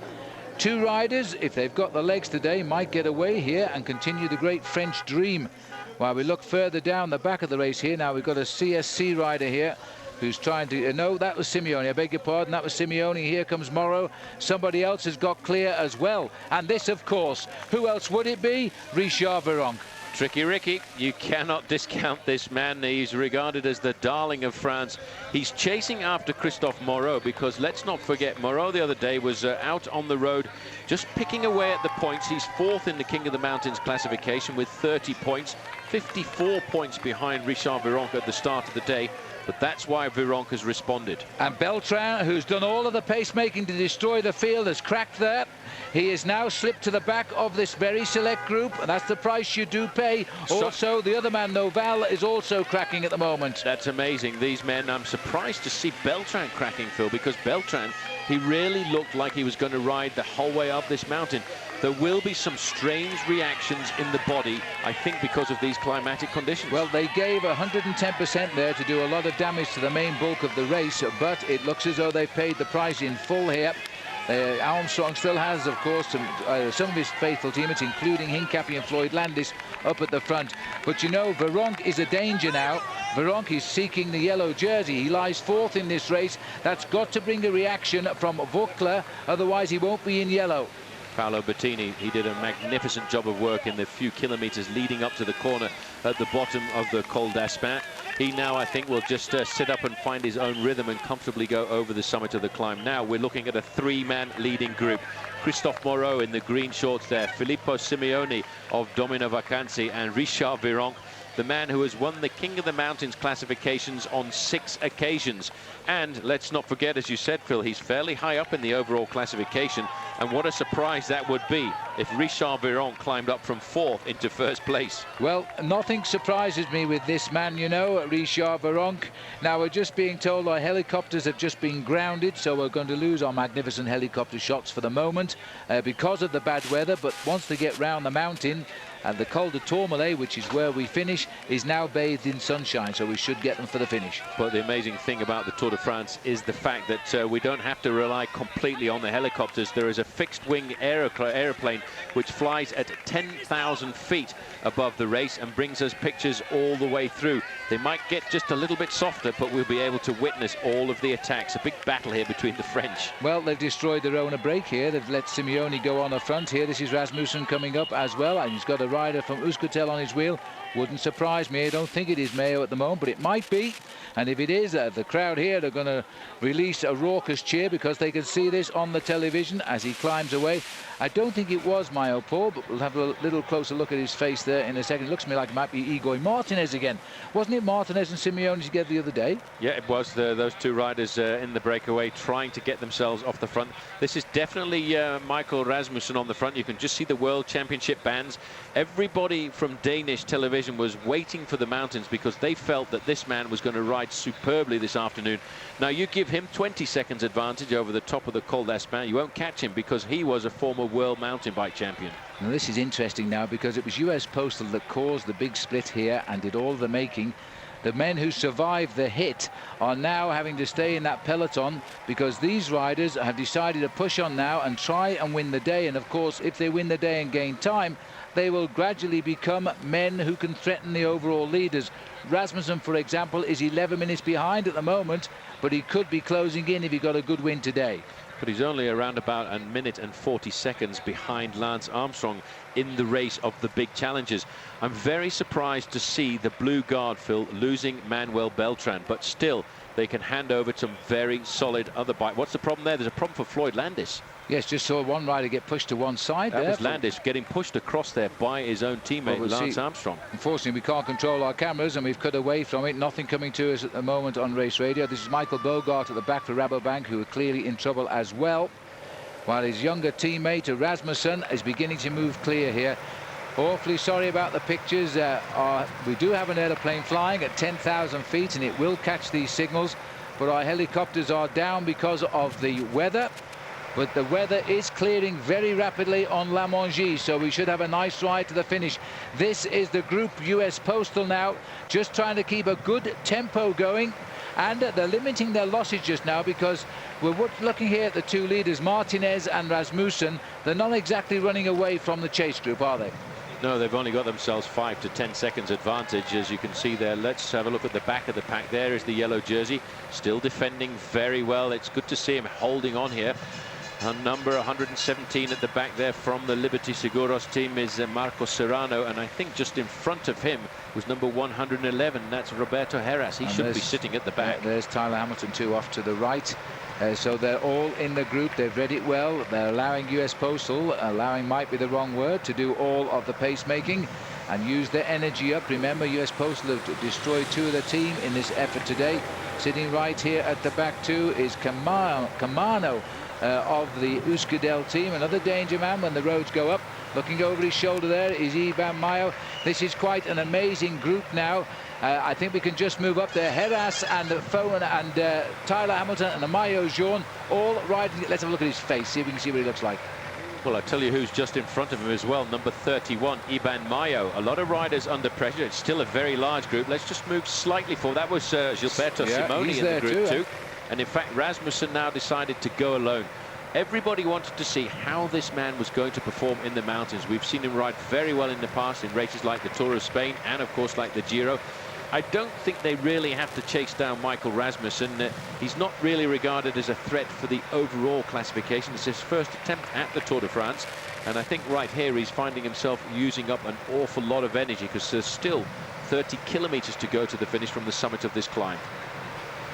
Two riders, if they've got the legs today, might get away here and continue the great French dream. While we look further down the back of the race here, now we've got a CSC rider here who's trying to, no, that was Simeone, I beg your pardon, that was Simeone. Here comes Morrow. Somebody else has got clear as well. And this, of course, who else would it be? Richard Virenque. Tricky Ricky, you cannot discount this man. He's regarded as the darling of France. He's chasing after Christophe Moreau, because let's not forget, Moreau the other day was out on the road just picking away at the points. He's fourth in the King of the Mountains classification with 30 points, 54 points behind Richard Virenque at the start of the day. But that's why Virenque has responded. And Beltran, who's done all of the pacemaking to destroy the field, has cracked that. He is now slipped to the back of this very select group, and that's the price you do pay. Also, the other man, Noval, is also cracking at the moment. That's amazing. These men, I'm surprised to see Beltran cracking, Phil, because Beltran, he really looked like he was going to ride the whole way up this mountain. There will be some strange reactions in the body, I think, because of these climatic conditions. Well, they gave 110% there to do a lot of damage to the main bulk of the race, but it looks as though they've paid the price in full here. Armstrong still has, of course, some of his faithful teammates, including Hincapie and Floyd Landis, up at the front. But you know, Virenque is a danger now. Virenque is seeking the yellow jersey. He lies fourth in this race. That's got to bring a reaction from Voeckler, otherwise he won't be in yellow. Paolo Bettini, he did a magnificent job of work in the few kilometers leading up to the corner at the bottom of the Col d'Aspin. He now, I think, will just sit up and find his own rhythm and comfortably go over the summit of the climb. Now we're looking at a three-man leading group. Christophe Moreau in the green shorts there, Filippo Simeone of Domino Vacanze, and Richard Virenque, the man who has won the King of the Mountains classifications on 6 occasions. And let's not forget, as you said, Phil, he's fairly high up in the overall classification. And what a surprise that would be if Richard Virenque climbed up from 4th into 1st place. Well, nothing surprises me with this man, you know, Richard Virenque. Now, we're just being told our helicopters have just been grounded, so we're going to lose our magnificent helicopter shots for the moment because of the bad weather. But once they get round the mountain, and the Col de Tourmalet, which is where we finish, is now bathed in sunshine, so we should get them for the finish. But the amazing thing about the Tour de France is the fact that we don't have to rely completely on the helicopters. There is a fixed-wing aeroplane which flies at 10,000 feet above the race and brings us pictures all the way through. They might get just a little bit softer, but we'll be able to witness all of the attacks. A big battle here between the French. Well, they've destroyed their own break here. They've let Simeone go on the front here. This is Rasmussen coming up as well, and he's got a rider from Euskaltel on his wheel. Wouldn't surprise me. I don't think it is Mayo at the moment, but it might be. And if it is, the crowd here are going to release a raucous cheer because they can see this on the television as he climbs away. I don't think it was Mayo, Paul, but we'll have a little closer look at his face there in a second. It looks to me like it might be Igor Martinez again. Wasn't it Martinez and Simeone together the other day? Yeah, it was. Those two riders in the breakaway trying to get themselves off the front. This is definitely Michael Rasmussen on the front. You can just see the World Championship bands. Everybody from Danish television was waiting for the mountains because they felt that this man was going to ride superbly this afternoon. Now, you give him 20 seconds advantage over the top of the Col d'Aspin, you won't catch him because he was a former world mountain bike champion. Now, this is interesting now because it was US Postal that caused the big split here and did all the making. The men who survived the hit are now having to stay in that peloton because these riders have decided to push on now and try and win the day. And of course, if they win the day and gain time, they will gradually become men who can threaten the overall leaders. Rasmussen, for example, is 11 minutes behind at the moment, but he could be closing in if he got a good win today. But he's only around about 1 minute and 40 seconds behind Lance Armstrong in the race of the big challenges. I'm very surprised to see the Blue Guard, Phil, losing Manuel Beltran, but still they can hand over some very solid other bike. What's the problem there? There's a problem for Floyd Landis. Yes, just saw one rider get pushed to one side. That was Landis getting pushed across there by his own teammate, Lance Armstrong. Unfortunately, we can't control our cameras and we've cut away from it. Nothing coming to us at the moment on race radio. This is Michael Bogart at the back for Rabobank, who are clearly in trouble as well. While his younger teammate, Rasmussen, is beginning to move clear here. Awfully sorry about the pictures. We do have an aeroplane flying at 10,000 feet and it will catch these signals. But our helicopters are down because of the weather. But the weather is clearing very rapidly on La Mongie, so we should have a nice ride to the finish. This is the group US Postal now, just trying to keep a good tempo going. And they're limiting their losses just now because we're looking here at the two leaders, Martinez and Rasmussen. they're not exactly running away from the chase group, are they? No, they've only got themselves 5 to 10 seconds advantage, as you can see there. Let's have a look at the back of the pack. There is the yellow jersey, still defending very well. It's good to see him holding on here. Number 117 at the back there from the Liberty Seguros team is Marco Serrano, and I think just in front of him was number 111. That's Roberto Heras. He should be sitting at the back. There's Tyler Hamilton too, off to the right. So they're all in the group. They've read it well. They're allowing US Postal, allowing might be the wrong word, to do all of the pacemaking and use their energy up. Remember, US Postal have destroyed 2 of the team in this effort today. Sitting right here at the back too is Camano of the Euskadel team, another danger man when the roads go up. Looking over his shoulder there is Iban Mayo. This is quite an amazing group now. I think we can just move up there. Heras and Fowen and Tyler Hamilton and the Mayo jaune all riding. Let's have a look at his face, see if we can see what he looks like. Well, I tell you who's just in front of him as well, number 31, Iban Mayo. A lot of riders under pressure. It's still a very large group. Let's just move slightly forward. That was Gilberto Simoni in the group too. And in fact, Rasmussen now decided to go alone. Everybody wanted to see how this man was going to perform in the mountains. We've seen him ride very well in the past in races like the Tour of Spain and, of course, like the Giro. I don't think they really have to chase down Michael Rasmussen. He's not really regarded as a threat for the overall classification. It's his first attempt at the Tour de France. And I think right here he's finding himself using up an awful lot of energy, because there's still 30 kilometers to go to the finish from the summit of this climb.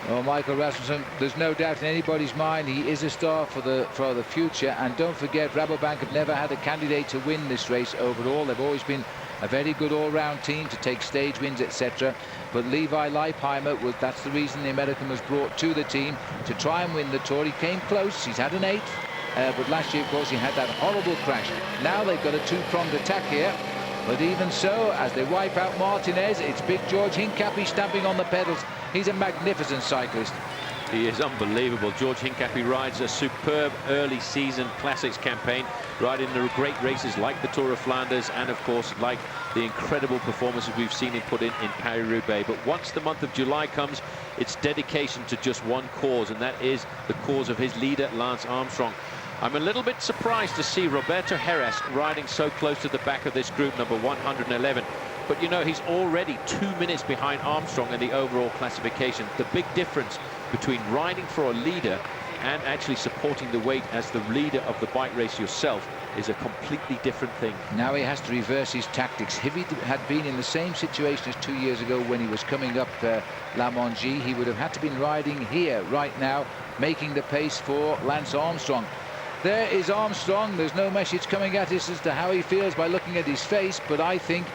Well, Michael Rasmussen, there's no doubt in anybody's mind he is a star for the future. And don't forget, Rabobank have never had a candidate to win this race overall. They've always been a very good all-round team to take stage wins, etc. But Levi Leipheimer, that's the reason the American was brought to the team, to try and win the Tour. He came close. He's had an 8th. But last year, of course, he had that horrible crash. Now they've got a 2-pronged attack here. But even so, as they wipe out Martinez, it's big George Hincapie stamping on the pedals. He's a magnificent cyclist. He is unbelievable. George Hincapie rides a superb early season classics campaign, riding the great races like the Tour of Flanders and, of course, like the incredible performances we've seen him put in Paris-Roubaix. But once the month of July comes, it's dedication to just one cause, and that is the cause of his leader, Lance Armstrong. I'm a little bit surprised to see Roberto Heras riding so close to the back of this group, number 111. But, you know, he's already 2 minutes behind Armstrong in the overall classification. The big difference between riding for a leader and actually supporting the weight as the leader of the bike race yourself is a completely different thing. Now he has to reverse his tactics. If he had been in the same situation as 2 years ago when he was coming up La Mongie, he would have had to been riding here right now, making the pace for Lance Armstrong. There is Armstrong. There's no message coming at us as to how he feels by looking at his face, but I think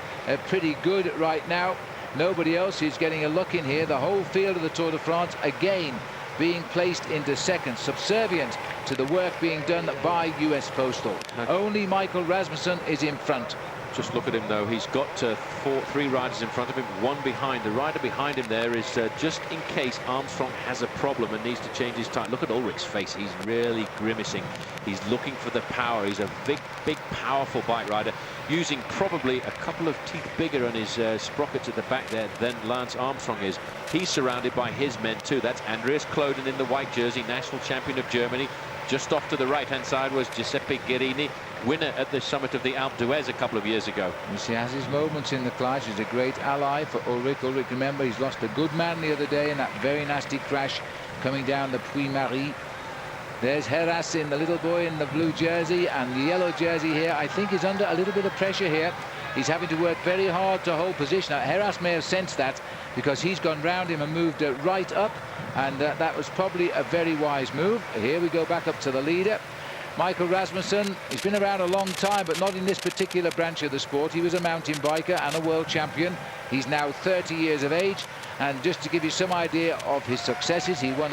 pretty good right now. Nobody else is getting a look in here. The whole field of the Tour de France again being placed into second, subservient to the work being done by US Postal. Only Michael Rasmussen is in front. Just look at him, though. He's got 3 riders in front of him, 1 behind. The rider behind him there is just in case Armstrong has a problem and needs to change his time. Look at Ullrich's face. He's really grimacing. He's looking for the power. He's a big, powerful bike rider, using probably a couple of teeth bigger on his sprockets at the back there than Lance Armstrong is. He's surrounded by his men, too. That's Andreas Kloden in the white jersey, national champion of Germany. Just off to the right-hand side was Giuseppe Guerini, winner at the summit of the Alpe d'Huez a couple of years ago. He has his moments in the clash. He's a great ally for Ullrich. Ullrich, remember, he's lost a good man the other day in that very nasty crash coming down the Puy-Marie. There's Heras in the little boy in the blue jersey, and the yellow jersey here, I think, is under a little bit of pressure here. He's having to work very hard to hold position. Now, Heras may have sensed that because he's gone round him and moved right up, and that was probably a very wise move. Here we go back up to the leader. Michael Rasmussen, he's been around a long time, but not in this particular branch of the sport. He was a mountain biker and a world champion. He's now 30 years of age, and just to give you some idea of his successes, he won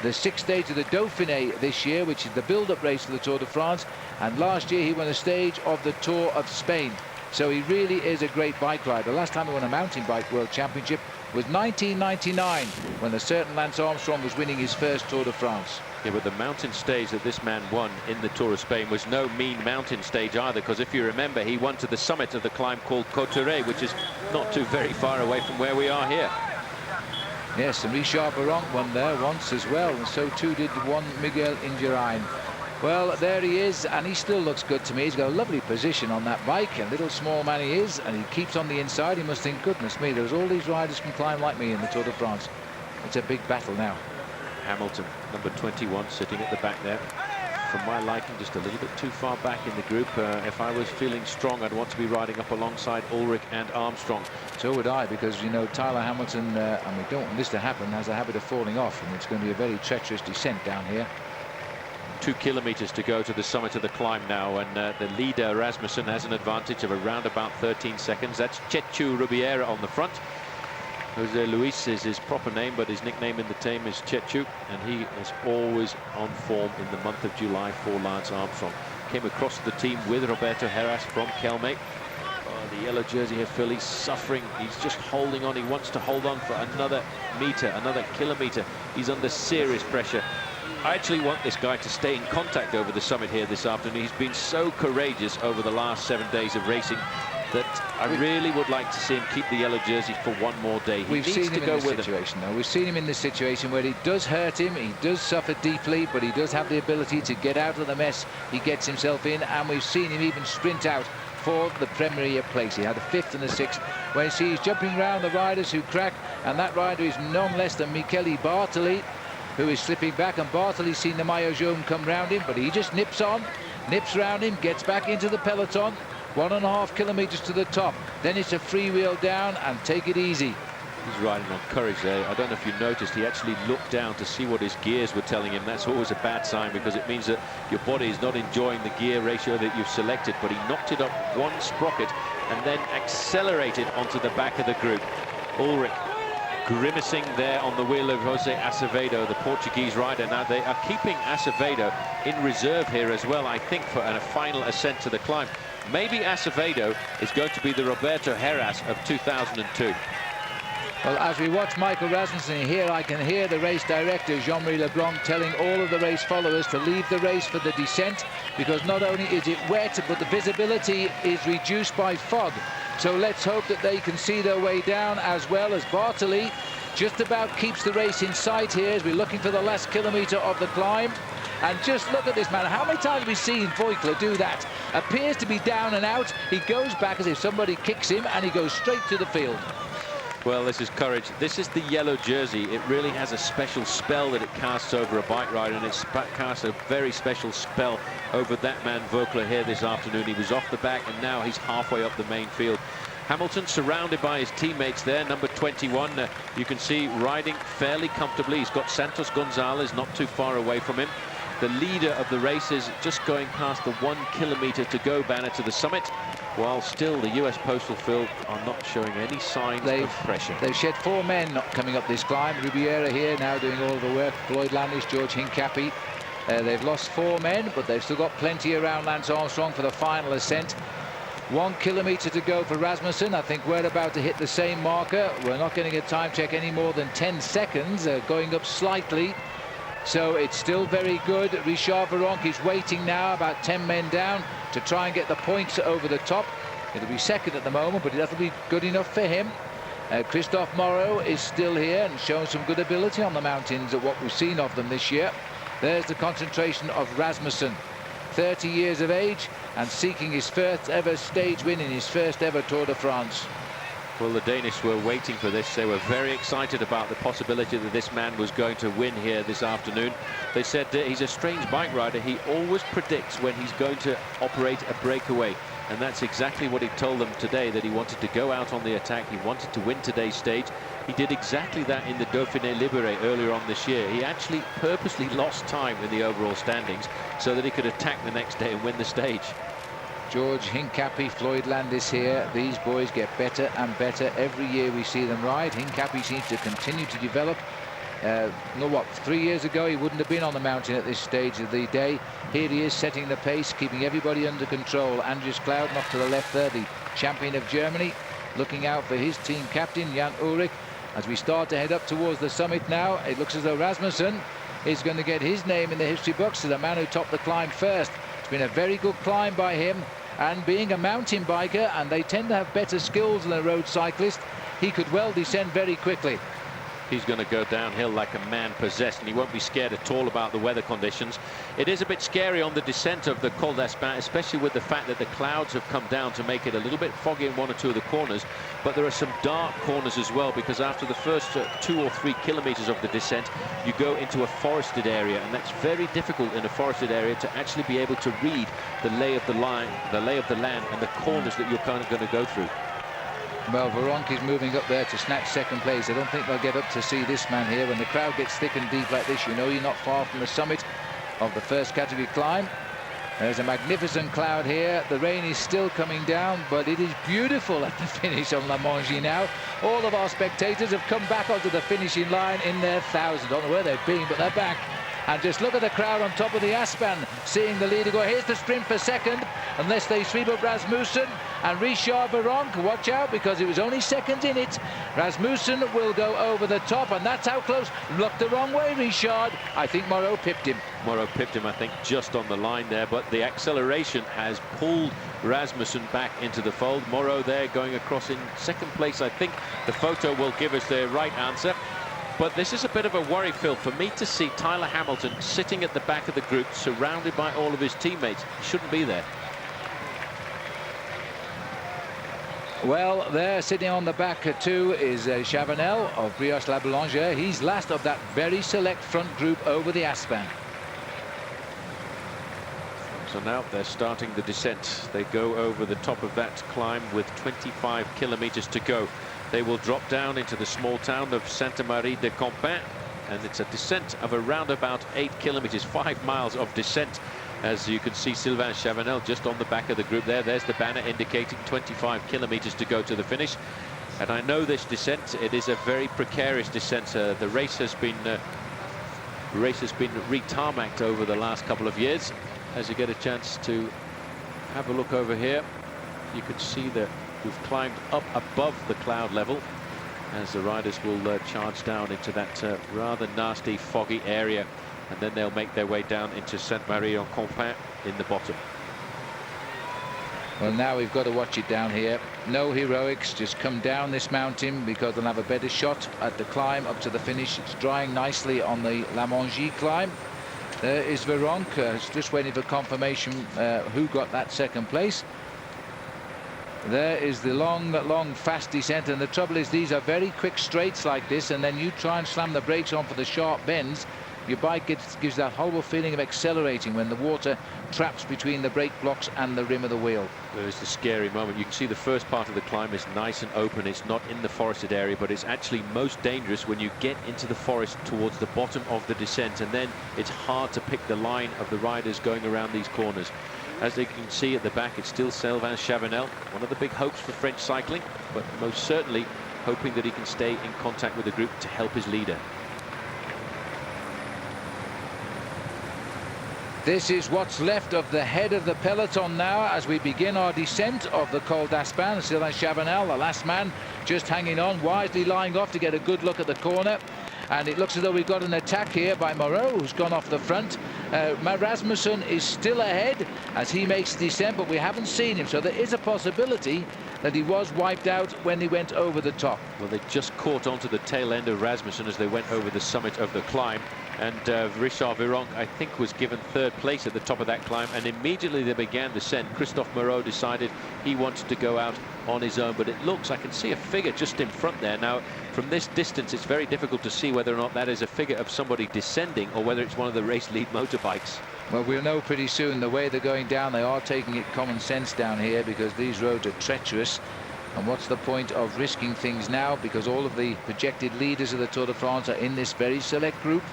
the 6th stage of the Dauphiné this year, which is the build-up race for the Tour de France, and last year he won a stage of the Tour of Spain. So he really is a great bike rider. The last time he won a mountain bike world championship was 1999, when a certain Lance Armstrong was winning his first Tour de France. Yeah, but the mountain stage that this man won in the Tour of Spain was no mean mountain stage either, because if you remember, he won to the summit of the climb called Cotteret, which is not too very far away from where we are here. Yes, and Richard Baron won there once as well, and so too did one Miguel Indurain. Well, there he is, and he still looks good to me. He's got a lovely position on that bike, a little small man he is, and he keeps on the inside. He must think, goodness me, there's all these riders can climb like me in the Tour de France. It's a big battle now. Hamilton, number 21, sitting at the back there. For my liking, just a little bit too far back in the group. If I was feeling strong, I'd want to be riding up alongside Ullrich and Armstrong. So would I, because, you know, Tyler Hamilton, and we don't want this to happen, has a habit of falling off, and it's going to be a very treacherous descent down here. 2 kilometers to go to the summit of the climb now, and the leader Rasmussen has an advantage of around about 13 seconds. That's Chechu Rubiera on the front. Jose Luis is his proper name, but his nickname in the team is Chechu, and he is always on form in the month of July for Lance Armstrong. Came across the team with Roberto Heras from Kelme. The yellow jersey here, Phil, he's suffering. He's just holding on. He wants to hold on for another meter, another kilometer. He's under serious pressure. I actually want this guy to stay in contact over the summit here this afternoon. He's been so courageous over the last 7 days of racing that I really would like to see him keep the yellow jersey for one more day. He needs to go with it. We've seen him in this situation where it does hurt him, he does suffer deeply, but he does have the ability to get out of the mess he gets himself in, and we've seen him even sprint out for the Premier place. He had a 5th and a 6th. When you see he's jumping around the riders who crack, and that rider is none less than Michele Bartoli, who is slipping back, and Bartoli's seen the maillot jaune come round him, but he just nips round him, gets back into the peloton. 1.5 kilometers to the top, then it's a freewheel down, and take it easy. He's riding on courage there. I don't know if you noticed, he actually looked down to see what his gears were telling him. That's always a bad sign, because it means that your body is not enjoying the gear ratio that you've selected. But he knocked it up one sprocket and then accelerated onto the back of the group. Ullrich grimacing there on the wheel of Jose Acevedo, the Portuguese rider. Now they are keeping Acevedo in reserve here as well, I think, for a final ascent to the climb. Maybe Acevedo is going to be the Roberto Heras of 2002. Well, as we watch Michael Rasmussen here, I can hear the race director, Jean-Marie Leblanc, telling all of the race followers to leave the race for the descent, because not only is it wet, but the visibility is reduced by fog. So let's hope that they can see their way down, as well as Bartoli just about keeps the race in sight here as we're looking for the last kilometre of the climb. And just look at this man. How many times have we seen Voeckler do that? Appears to be down and out. He goes back as if somebody kicks him, and he goes straight to the field. Well, this is courage. This is the yellow jersey. It really has a special spell that it casts over a bike rider, and it's cast a very special spell over that man Voeckler here this afternoon. He was off the back, and now he's halfway up the main field. Hamilton surrounded by his teammates there. Number 21, you can see riding fairly comfortably. He's got Santos Gonzalez not too far away from him. The leader of the race is just going past the 1 kilometer to go banner to the summit, while still the US Postal Field are not showing any signs of pressure. They've shed 4 men not coming up this climb. Rubiera here now doing all of the work. Floyd Landis, George Hincapie. They've lost 4 men, but they've still got plenty around Lance Armstrong for the final ascent. 1 kilometer to go for Rasmussen. I think we're about to hit the same marker. We're not getting a time check any more than 10 seconds, going up slightly. So it's still very good. Richard Virenque is waiting now, about 10 men down, to try and get the points over the top. It'll be second at the moment, but that'll be good enough for him. Christophe Moreau is still here and showing some good ability on the mountains at what we've seen of them this year. There's the concentration of Rasmussen, 30 years of age and seeking his first ever stage win in his first ever Tour de France. Well, the Danish were waiting for this. They were very excited about the possibility that this man was going to win here this afternoon. They said he's a strange bike rider. He always predicts when he's going to operate a breakaway. And that's exactly what he told them today, that he wanted to go out on the attack. He wanted to win today's stage. He did exactly that in the Dauphiné Libéré earlier on this year. He actually purposely lost time in the overall standings so that he could attack the next day and win the stage. George Hincapie, Floyd Landis here. These boys get better and better every year we see them ride. Hincapie seems to continue to develop. What, 3 years ago he wouldn't have been on the mountain at this stage of the day. Here he is setting the pace, keeping everybody under control. Andreas Clouden off to the left there, the champion of Germany, looking out for his team captain Jan Ullrich. As we start to head up towards the summit now, it looks as though Rasmussen is going to get his name in the history books as the man who topped the climb first. It's been a very good climb by him, and being a mountain biker, and they tend to have better skills than a road cyclist, he could well descend very quickly. He's going to go downhill like a man possessed, and he won't be scared at all about the weather conditions. It is a bit scary on the descent of the Col d'Aspin, especially with the fact that the clouds have come down to make it a little bit foggy in one or two of the corners. But there are some dark corners as well, because after the first 2 or 3 kilometers of the descent, you go into a forested area, and that's very difficult in a forested area to actually be able to read the lay of the line, the lay of the land, and the corners that you're kind of going to go through. Well, Veronk is moving up there to snatch second place. I don't think they'll get up to see this man here. When the crowd gets thick and deep like this, you know you're not far from the summit of the first category climb. There's a magnificent cloud here. The rain is still coming down, but it is beautiful at the finish on La Mongie now. All of our spectators have come back onto the finishing line in their thousands. I don't know where they've been, but they're back. And just look at the crowd on top of the Aspan, seeing the leader go. Here's the sprint for second, unless they sweep up Rasmussen and Richard Veronk. Watch out, because it was only seconds in it. Rasmussen will go over the top, and that's how close. Looked the wrong way, Richard. I think Moreau pipped him. Moreau pipped him, I think, just on the line there, but the acceleration has pulled Rasmussen back into the fold. Moreau there going across in second place. I think the photo will give us the right answer. But this is a bit of a worry, Phil, for me to see Tyler Hamilton sitting at the back of the group, surrounded by all of his teammates. He shouldn't be there. Well, there sitting on the back too is Chavanel of Brioche-la-Boulangère. He's last of that very select front group over the Aspan. So now they're starting the descent. They go over the top of that climb with 25 kilometers to go. They will drop down into the small town of Sainte-Marie-de-Campin, and it's a descent of around about 8 kilometers, 5 miles of descent. As you can see, Sylvain Chavanel just on the back of the group there. There's the banner indicating 25 kilometers to go to the finish. And I know this descent, it is a very precarious descent. The race has been re-tarmacked over the last couple of years. As you get a chance to have a look over here, you can see that we've climbed up above the cloud level as the riders will charge down into that rather nasty foggy area, and then they'll make their way down into Sainte-Marie-en-Campin in the bottom. Well, now we've got to watch it down here. No heroics, just come down this mountain, because they'll have a better shot at the climb up to the finish. It's drying nicely on the La Mongie climb. There is Veronk, just waiting for confirmation who got that second place. There is the long, fast descent, and the trouble is these are very quick straights like this, and then you try and slam the brakes on for the sharp bends. Your bike gives that horrible feeling of accelerating when the water traps between the brake blocks and the rim of the wheel. There's the scary moment. You can see the first part of the climb is nice and open. It's not in the forested area, but it's actually most dangerous when you get into the forest towards the bottom of the descent, and then it's hard to pick the line of the riders going around these corners. As they can see at the back, it's still Sylvain Chavanel, one of the big hopes for French cycling, but most certainly hoping that he can stay in contact with the group to help his leader. This is what's left of the head of the peloton now as we begin our descent of the Col d'Aspin. Sylvain Chavanel, the last man, just hanging on, wisely lying off to get a good look at the corner. And it looks as though we've got an attack here by Moreau, who's gone off the front. Rasmussen is still ahead as he makes the descent, but we haven't seen him. So there is a possibility that he was wiped out when he went over the top. Well, they just caught onto the tail end of Rasmussen as they went over the summit of the climb. And Richard Veronk, I think, was given third place at the top of that climb. And immediately they began descent. Christophe Moreau decided he wanted to go out on his own. But it looks, I can see a figure just in front there. Now, from this distance, it's very difficult to see whether or not that is a figure of somebody descending or whether it's one of the race lead motorbikes. Well, we'll know pretty soon. The way they're going down, they are taking it common sense down here, because these roads are treacherous. And what's the point of risking things now, because all of the projected leaders of the Tour de France are in this very select group.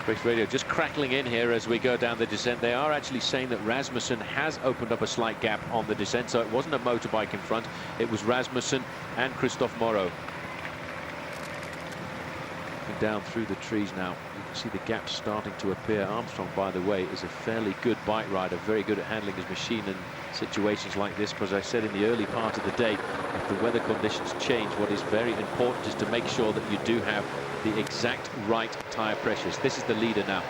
Race Radio just crackling in here as we go down the descent. They are actually saying that Rasmussen has opened up a slight gap on the descent, so it wasn't a motorbike in front, it was Rasmussen and Christophe Moreau. Down through the trees now, you can see the gaps starting to appear. Armstrong, by the way, is a fairly good bike rider, very good at handling his machine in situations like this. But as I said in the early part of the day, if the weather conditions change, what is very important is to make sure that you do have the exact right tyre pressures. This is the leader now.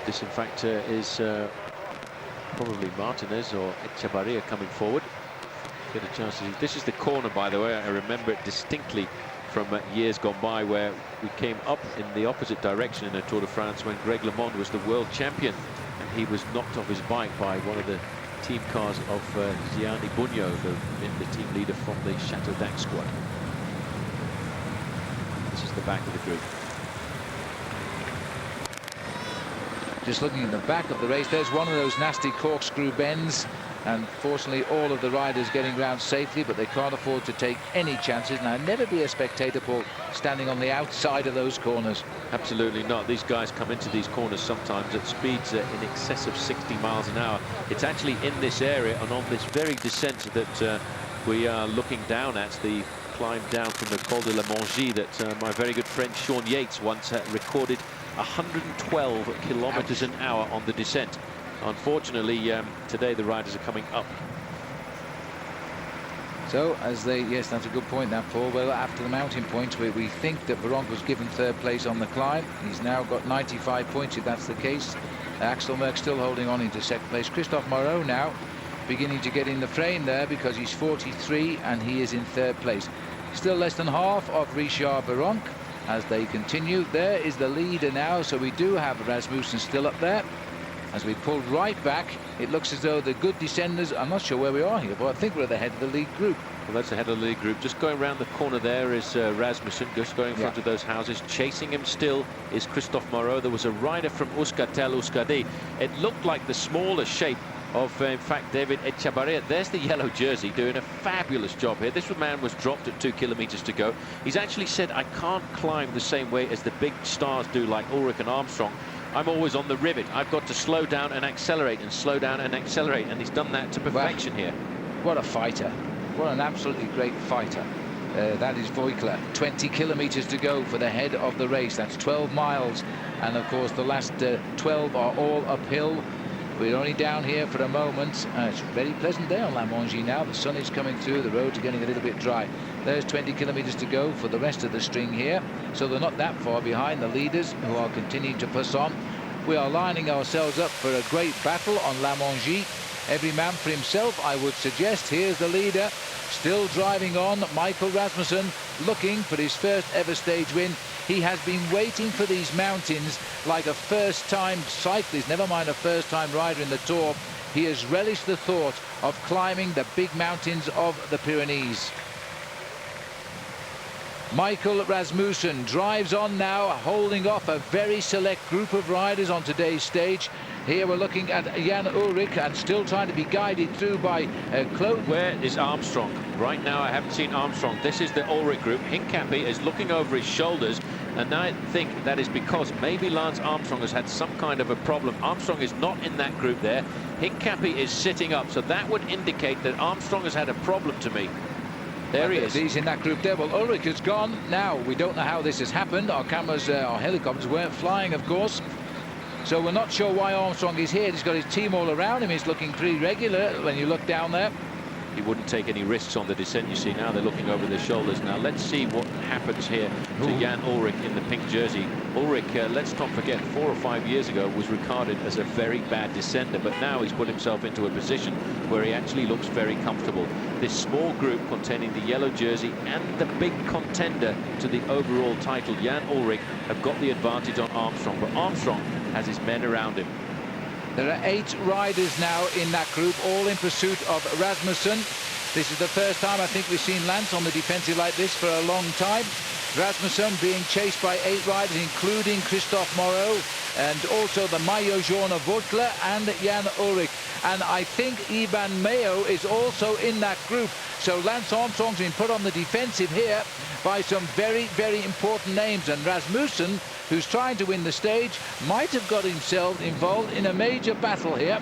This, in fact, is probably Martinez or Echevarria coming forward. get a chance to see. This is the corner, by the way. I remember it distinctly from years gone by, where we came up in the opposite direction in a Tour de France when Greg LeMond was the world champion, and he was knocked off his bike by one of the team cars of Gianni Bugno, the team leader from the Chateau d'Ax squad. This is the back of the group. Just looking at the back of the race, there's one of those nasty corkscrew bends, and fortunately all of the riders getting round safely, but they can't afford to take any chances. Now, never be a spectator, Paul, standing on the outside of those corners. Absolutely not. These guys come into these corners sometimes at speeds in excess of 60 miles an hour. It's actually in this area and on this very descent that we are looking down at, the climb down from the Col de la Mongie, that my very good friend Sean Yates once recorded 112 kilometers an hour on the descent. Unfortunately, today the riders are coming up. So as they, yes, that's a good point, that, Paul. Well, after the mountain points, we think that Veronk was given third place on the climb. He's now got 95 points, if that's the case. Axel Merckx still holding on into second place. Christophe Moreau now beginning to get in the frame there, because he's 43 and he is in third place. Still less than half of Richard Veronk as they continue. There is the leader now, so we do have Rasmussen still up there. As we pull right back, it looks as though the good descenders, I'm not sure where we are here, but I think we're at the head of the lead group. Well, that's the head of the lead group. Just going around the corner there is Rasmussen, just going in front of those houses. Chasing him still is Christophe Moreau. There was a rider from Euskaltel-Euskadi. It looked like the smaller shape of, in fact, David Echavarria. There's the yellow jersey doing a fabulous job here. This man was dropped at 2 kilometers to go. He's actually said, I can't climb the same way as the big stars do, like Ullrich and Armstrong. I'm always on the rivet. I've got to slow down and accelerate and slow down and accelerate, and he's done that to perfection here. What a fighter. What an absolutely great fighter. That is Voeckler. 20 kilometers to go for the head of the race. That's 12 miles. And of course, the last 12 are all uphill. We're only down here for a moment. It's a very pleasant day on La Mongie now. The sun is coming through. The roads are getting a little bit dry. There's 20 kilometers to go for the rest of the string here. So they're not that far behind the leaders, who are continuing to push on. We are lining ourselves up for a great battle on La Mongie. Every man for himself, I would suggest. Here's the leader, still driving on, Michael Rasmussen, looking for his first ever stage win. He has been waiting for these mountains like a first-time cyclist, never mind a first-time rider in the Tour. He has relished the thought of climbing the big mountains of the Pyrenees. Michael Rasmussen drives on now, holding off a very select group of riders on today's stage. Here we're looking at Jan Ullrich, and still trying to be guided through by Claude. Where is Armstrong? Right now I haven't seen Armstrong. This is the Ullrich group. Hincapie is looking over his shoulders, and I think that is because maybe Lance Armstrong has had some kind of a problem. Armstrong is not in that group there. Hincapie is sitting up, so that would indicate that Armstrong has had a problem to me. There he is. He's in that group there. Well, Ullrich has gone. Now, we don't know how this has happened. Our cameras, our helicopters weren't flying, of course. So we're not sure why Armstrong is here. He's got his team all around him. He's looking pretty regular when you look down there. He wouldn't take any risks on the descent. You see now they're looking over their shoulders. Now let's see what happens here to Jan Ullrich in the pink jersey. Ullrich, let's not forget, 4 or 5 years ago was regarded as a very bad descender, but now he's put himself into a position where he actually looks very comfortable. This small group containing the yellow jersey and the big contender to the overall title, Jan Ullrich, have got the advantage on Armstrong, but Armstrong has his men around him. There are 8 riders now in that group, all in pursuit of Rasmussen. This is the first time I think we've seen Lance on the defensive like this for a long time. Rasmussen being chased by 8 riders, including Christophe Moreau, and also the maillot jaune of Voeckler and Jan Ullrich. And I think Iban Mayo is also in that group. So Lance Armstrong's been put on the defensive here by some very, very important names. And Rasmussen, who's trying to win the stage, might have got himself involved in a major battle here.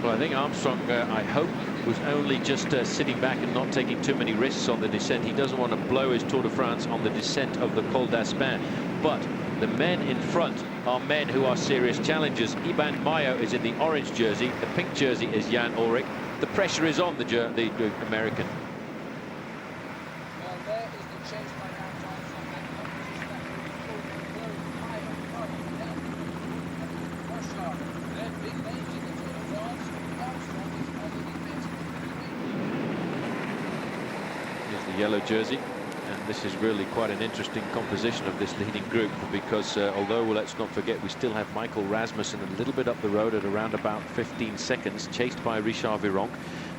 Well, I think Armstrong, I hope, was only just sitting back and not taking too many risks on the descent. He doesn't want to blow his Tour de France on the descent of the Col d'Aspin. But the men in front are men who are serious challengers. Iban Mayo is in the orange jersey. The pink jersey is Jan Ullrich. The pressure is on the American. Well, there is the chase by Lance Armstrong. They're big names in the Tour de France. Armstrong is on the defensive. Here's the yellow jersey. And this is really quite an interesting composition of this leading group, because although, well, let's not forget, we still have Michael Rasmussen a little bit up the road at around about 15 seconds, chased by Richard Virenque.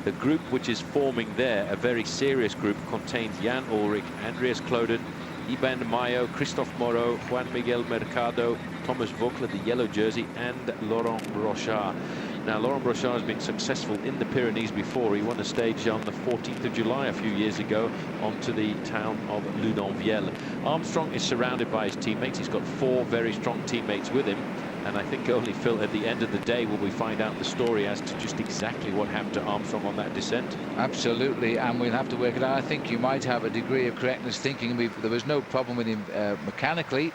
The group which is forming there, a very serious group, contains Jan Ullrich, Andreas Kloden, Iban Mayo, Christophe Moreau, Juan Miguel Mercado, Thomas Voeckler, the yellow jersey, and Laurent Brochard. Now, Laurent Brochard has been successful in the Pyrenees before. He won a stage on the 14th of July a few years ago onto the town of Ludonvielle. Armstrong is surrounded by his teammates. He's got 4 very strong teammates with him. And I think only, Phil, at the end of the day will we find out the story as to just exactly what happened to Armstrong on that descent. Absolutely, and we'll have to work it out. I think you might have a degree of correctness thinking there was no problem with him mechanically.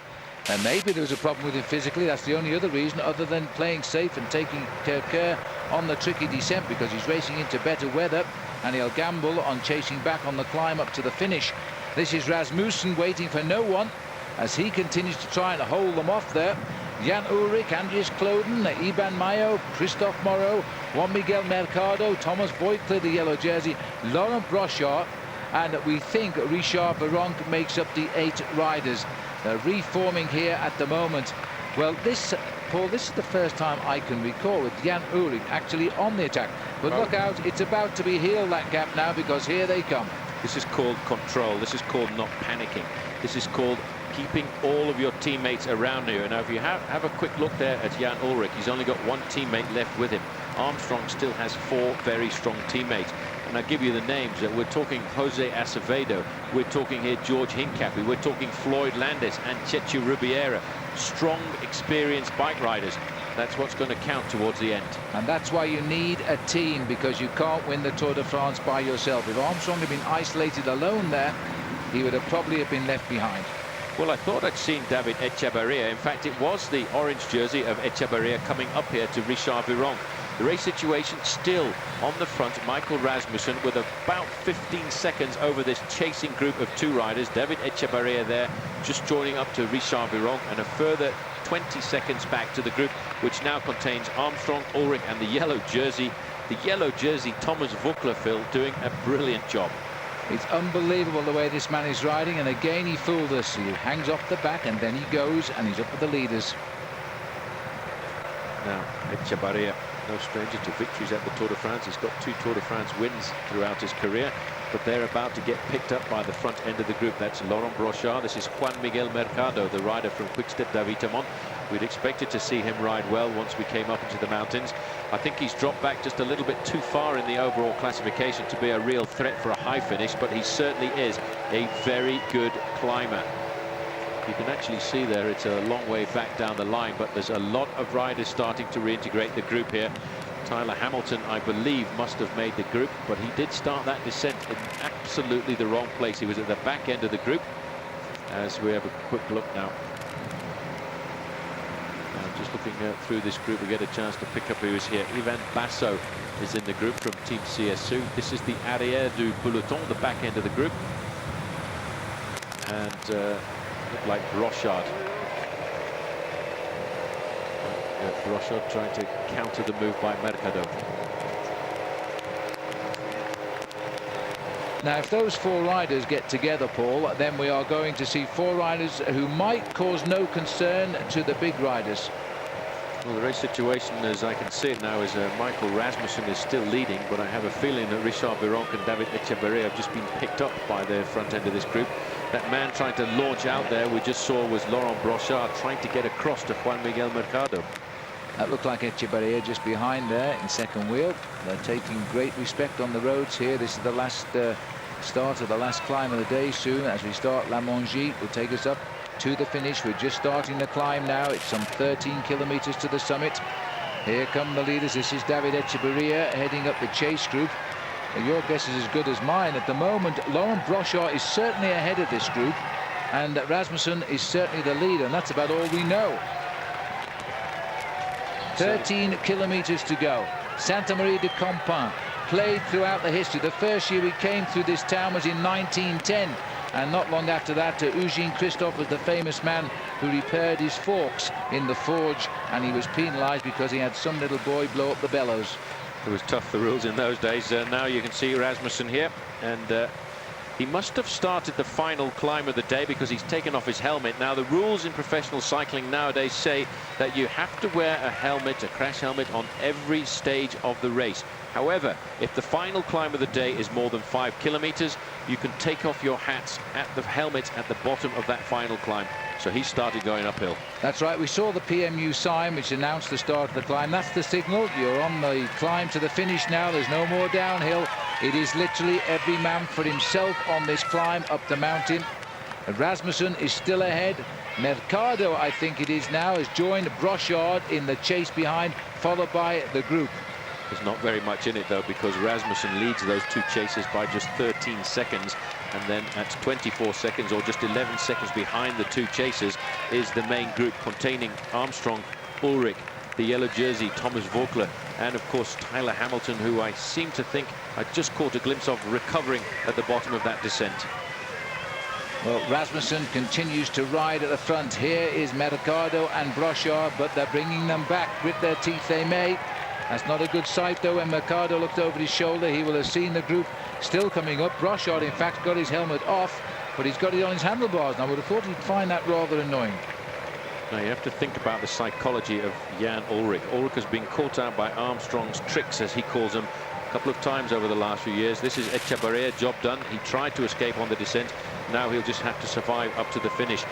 And maybe there was a problem with him physically. That's the only other reason, other than playing safe and taking care on the tricky descent, because he's racing into better weather and he'll gamble on chasing back on the climb up to the finish. This is Rasmussen waiting for no one as he continues to try and hold them off there. Jan Ullrich, Andreas Kloden, Iban Mayo, Christophe Moreau, Juan Miguel Mercado, Thomas Voeckler, the yellow jersey, Laurent Brochard, and we think Richard Virenque makes up the 8 riders. They're reforming here at the moment. Well, this, Paul, this is the first time I can recall with Jan Ullrich actually on the attack. But look out, it's about to be healed, that gap now, because here they come. This is called control. This is called not panicking. This is called keeping all of your teammates around you. And now if you have a quick look there at Jan Ullrich, he's only got 1 teammate left with him. Armstrong still has 4 very strong teammates. And I'll give you the names. We're talking Jose Acevedo. We're talking here George Hincapie. We're talking Floyd Landis and Chechu Rubiera. Strong, experienced bike riders. That's what's going to count towards the end. And that's why you need a team, because you can't win the Tour de France by yourself. If Armstrong had been isolated alone there, he would have probably been left behind. Well, I thought I'd seen David Echevarria. In fact, it was the orange jersey of Echevarria coming up here to Richard Virenque. The race situation still on the front. Michael Rasmussen with about 15 seconds over this chasing group of 2 riders. David Echevarria there just joining up to Richard Virenque, and a further 20 seconds back to the group which now contains Armstrong, Ullrich, and the yellow jersey. The yellow jersey, Thomas Voeckler, Phil, doing a brilliant job. It's unbelievable the way this man is riding, and again he fooled us. He hangs off the back and then he goes and he's up with the leaders. Now Echevarria, no stranger to victories at the Tour de France. He's got 2 Tour de France wins throughout his career, but they're about to get picked up by the front end of the group. That's Laurent Brochard. This is Juan Miguel Mercado, the rider from Quick-Step Davitamont. We'd expected to see him ride well once we came up into the mountains. I think he's dropped back just a little bit too far in the overall classification to be a real threat for a high finish, but he certainly is a very good climber. You can actually see there it's a long way back down the line, but there's a lot of riders starting to reintegrate the group here. Tyler Hamilton, I believe, must have made the group, but he did start that descent in absolutely the wrong place. He was at the back end of the group. As we have a quick look now. Just looking through this group, we get a chance to pick up who is here. Ivan Basso is in the group from Team CSU. This is the arrière du peloton, the back end of the group. And look like Brochard. Brochard trying to counter the move by Mercado. Now, if those 4 riders get together, Paul, then we are going to see 4 riders who might cause no concern to the big riders. Well, the race situation, as I can see it now, is Michael Rasmussen is still leading, but I have a feeling that Richard Virenque and David Echevarria have just been picked up by the front end of this group. That man trying to launch out there we just saw was Laurent Brochard trying to get across to Juan Miguel Mercado. That looked like Echevarria just behind there in second wheel. They're taking great respect on the roads here. This is the last start of the last climb of the day soon. As we start, La Mongie will take us up to the finish. We're just starting the climb now. It's some 13 kilometers to the summit. Here come the leaders. This is David Echevarria heading up the chase group. Your guess is as good as mine. At the moment, Laurent Brochard is certainly ahead of this group, and Rasmussen is certainly the leader, and that's about all we know. 13 kilometers to go. Santa Maria de Campin played throughout the history. The first year we came through this town was in 1910, and not long after that, Eugene Christophe was the famous man who repaired his forks in the forge, and he was penalized because he had some little boy blow up the bellows. It was tough, the rules in those days. Now you can see Rasmussen here, and He must have started the final climb of the day because he's taken off his helmet. Now, the rules in professional cycling nowadays say that you have to wear a helmet, a crash helmet, on every stage of the race. However, if the final climb of the day is more than 5 kilometers, you can take off your hats at the helmet at the bottom of that final climb. So he started going uphill. That's right. We saw the PMU sign which announced the start of the climb. That's the signal. You're on the climb to the finish now. There's no more downhill. It is literally every man for himself on this climb up the mountain. Rasmussen is still ahead. Mercado, I think it is now, has joined Brochard in the chase behind, followed by the group. There's not very much in it, though, because Rasmussen leads those two chasers by just 13 seconds. And then at 24 seconds, or just 11 seconds behind the two chasers, is the main group containing Armstrong, Ullrich, the yellow jersey, Thomas Voeckler, and of course Tyler Hamilton, who I seem to think I just caught a glimpse of recovering at the bottom of that descent. Well, Rasmussen continues to ride at the front. Here is Mercado and Brochard, but they're bringing them back. Grit their teeth they may. That's not a good sight, though. When Mercado looked over his shoulder, he will have seen the group still coming up. Brochard, in fact, got his helmet off, but he's got it on his handlebars. And I would have thought he'd find that rather annoying. Now, you have to think about the psychology of Jan Ullrich. Ullrich has been caught out by Armstrong's tricks, as he calls them, a couple of times over the last few years. This is Echevarria, job done. He tried to escape on the descent. Now he'll just have to survive up to the finish.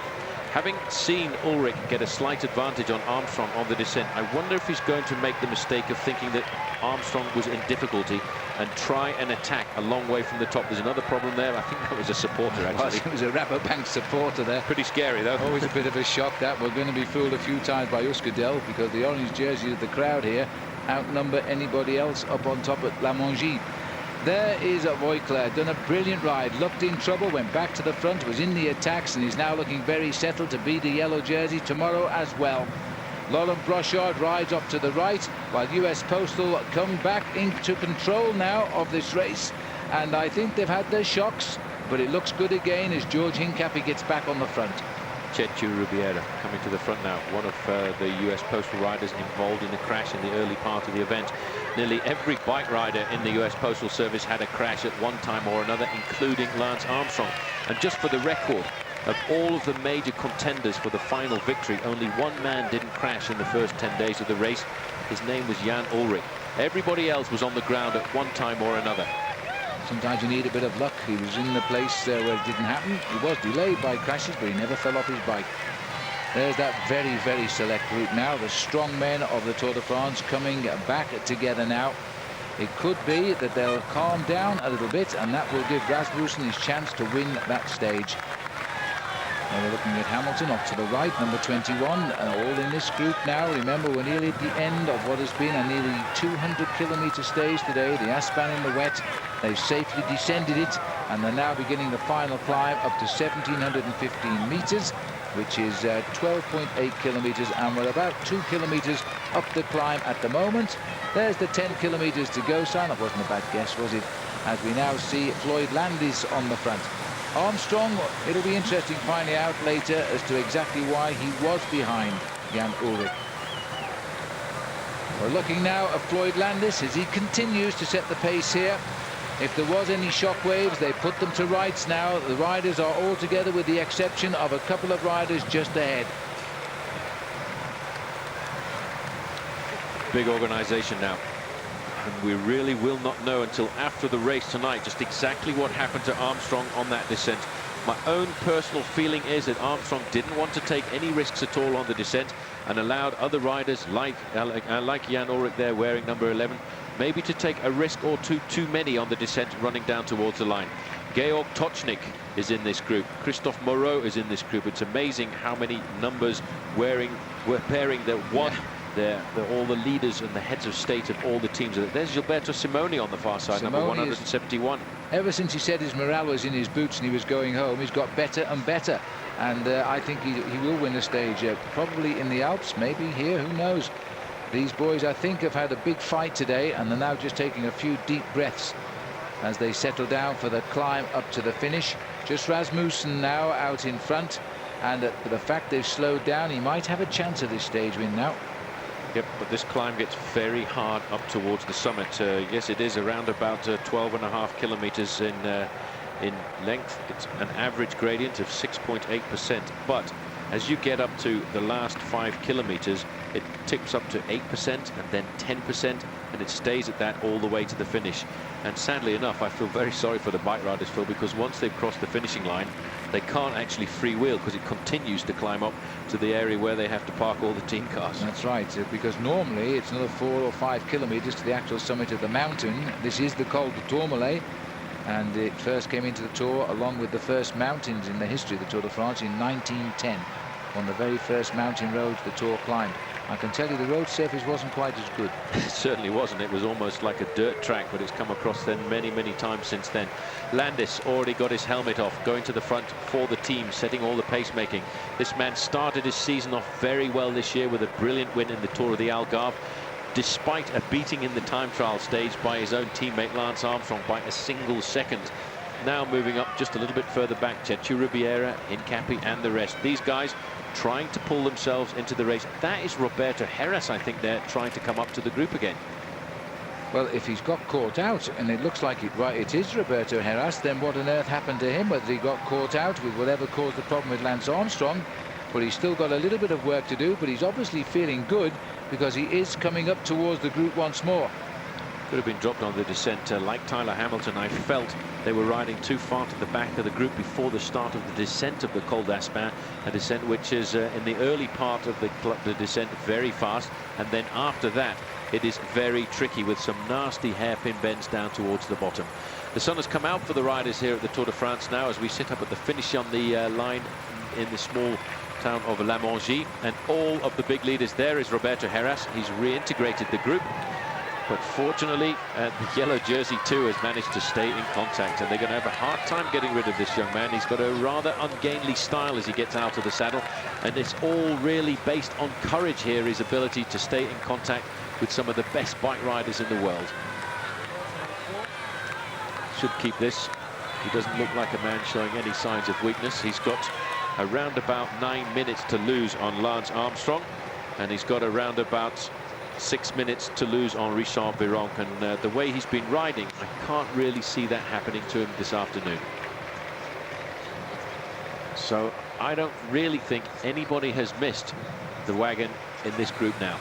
Having seen Ullrich get a slight advantage on Armstrong on the descent, I wonder if he's going to make the mistake of thinking that Armstrong was in difficulty and try and attack a long way from the top. There's another problem there. I think that was a supporter, actually. It was a Rabobank supporter there. Pretty scary, though. Always a bit of a shock that. We're going to be fooled a few times by Euskadel, because the orange jersey of the crowd here outnumber anybody else up on top at La Mongie. There is Voeckler, done a brilliant ride, looked in trouble, went back to the front, was in the attacks, and is now looking very settled to be the yellow jersey tomorrow as well. Laurent Brochard rides up to the right, while US Postal come back into control now of this race. And I think they've had their shocks, but it looks good again as George Hincapie gets back on the front. Chechu Rubiera coming to the front now, one of the US Postal riders involved in the crash in the early part of the event. Nearly every bike rider in the US Postal Service had a crash at one time or another, including Lance Armstrong. And just for the record, of all of the major contenders for the final victory, only one man didn't crash in the first 10 days of the race. His name was Jan Ullrich. Everybody else was on the ground at one time or another. Sometimes you need a bit of luck. He was in the place where it didn't happen. He was delayed by crashes, but he never fell off his bike. There's that very, very select group now. The strong men of the Tour de France coming back together now. It could be that they'll calm down a little bit, and that will give Rasmussen his chance to win that stage. Now we're looking at Hamilton off to the right, number 21, all in this group now. Remember, we're nearly at the end of what has been a nearly 200-kilometer stage today. The Aspan in the wet. They've safely descended it, and they're now beginning the final climb up to 1,715 meters, which is 12.8 kilometers, and we're about 2 kilometers up the climb at the moment. There's the 10 kilometers to go sign. That wasn't a bad guess, was it? As we now see Floyd Landis on the front. Armstrong, it'll be interesting finding out later as to exactly why he was behind Jan Ullrich. We're looking now at Floyd Landis as he continues to set the pace here. If there was any shockwaves, they put them to rights now. The riders are all together with the exception of a couple of riders just ahead. Big organization now. And we really will not know until after the race tonight just exactly what happened to Armstrong on that descent. My own personal feeling is that Armstrong didn't want to take any risks at all on the descent and allowed other riders like Jan Ullrich there wearing number 11 maybe to take a risk or two too many on the descent running down towards the line. Georg Tocznik is in this group. Christophe Moreau is in this group. It's amazing how many numbers were pairing the one. They're all the leaders and the heads of state of all the teams. There's Gilberto Simoni on the far side, number 171. Ever since he said his morale was in his boots and he was going home, he's got better and better. And I think he will win the stage, probably in the Alps, maybe here, who knows. These boys, I think, have had a big fight today, and they're now just taking a few deep breaths as they settle down for the climb up to the finish. Just Rasmussen now out in front, and the fact they've slowed down, he might have a chance at this stage win now. Yep, but this climb gets very hard up towards the summit. Yes, it is around about 12.5 kilometers in length. It's an average gradient of 6.8%, but as you get up to the last 5 kilometers, it tips up to 8% and then 10%, and it stays at that all the way to the finish. And sadly enough, I feel very sorry for the bike riders, Phil, because once they've crossed the finishing line, they can't actually freewheel because it continues to climb up to the area where they have to park all the team cars. That's right, because normally it's another 4 or 5 kilometers to the actual summit of the mountain. This is the Col de Tourmalet, and it first came into the Tour along with the first mountains in the history of the Tour de France in 1910, on the very first mountain roads the Tour climbed. I can tell you the road surface wasn't quite as good. It certainly wasn't. It was almost like a dirt track, but it's come across then many times since then. Landis already got his helmet off, going to the front for the team, setting all the pacemaking. This man started his season off very well this year with a brilliant win in the Tour of the Algarve, despite a beating in the time trial stage by his own teammate Lance Armstrong by a single second. Now moving up just a little bit further back, Chechu Ribiera, Hincapie and the rest. These guys trying to pull themselves into the race. That is Roberto Heras, I think, they're trying to come up to the group again. Well, if he's got caught out, and it looks like it is Roberto Heras, then what on earth happened to him? Whether he got caught out with whatever caused the problem with Lance Armstrong, but he's still got a little bit of work to do, but he's obviously feeling good because he is coming up towards the group once more. Could have been dropped on the descent. Like Tyler Hamilton, I felt they were riding too far to the back of the group before the start of the descent of the Col d'Aspin, a descent which is in the early part of the descent very fast, and then after that it is very tricky with some nasty hairpin bends down towards the bottom. The sun has come out for the riders here at the Tour de France now as we sit up at the finish on the line in the small town of La Mongie, and all of the big leaders. There is Roberto Heras. He's reintegrated the group. But fortunately, the yellow jersey too has managed to stay in contact, and they're going to have a hard time getting rid of this young man. He's got a rather ungainly style as he gets out of the saddle, and it's all really based on courage here, his ability to stay in contact with some of the best bike riders in the world. Should keep this. He doesn't look like a man showing any signs of weakness. He's got around about 9 minutes to lose on Lance Armstrong, and he's got around about 6 minutes to lose on Richard Virenque, and the way he's been riding, I can't really see that happening to him this afternoon. So I don't really think anybody has missed the wagon in this group now.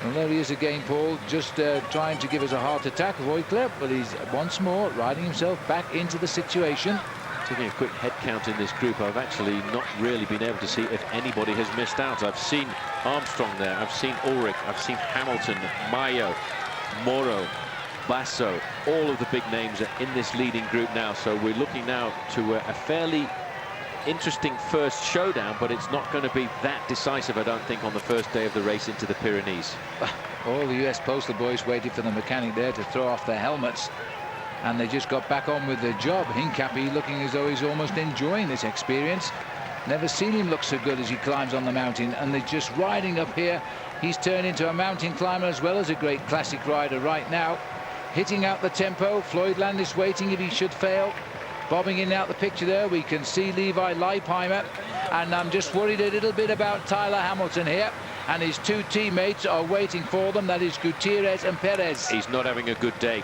And there he is again, Paul, just trying to give us a heart attack, Voeckler, but he's once more riding himself back into the situation. Taking a quick head count in this group, I've actually not really been able to see if anybody has missed out. I've seen Armstrong there, I've seen Ullrich, I've seen Hamilton, Mayo, Moro, Basso. All of the big names are in this leading group now, so we're looking now to a fairly interesting first showdown, but it's not going to be that decisive, I don't think, on the first day of the race into the Pyrenees. All the US postal boys waited for the mechanic there to throw off their helmets, and they just got back on with the job. Hincapie looking as though he's almost enjoying this experience. Never seen him look so good as he climbs on the mountain, and they're just riding up here. He's turned into a mountain climber as well as a great classic rider right now, hitting out the tempo. Floyd Landis waiting if he should fail. Bobbing in and out the picture there, we can see Levi Leipheimer, and I'm just worried a little bit about Tyler Hamilton here, and his two teammates are waiting for them. That is Gutierrez and Perez. He's not having a good day.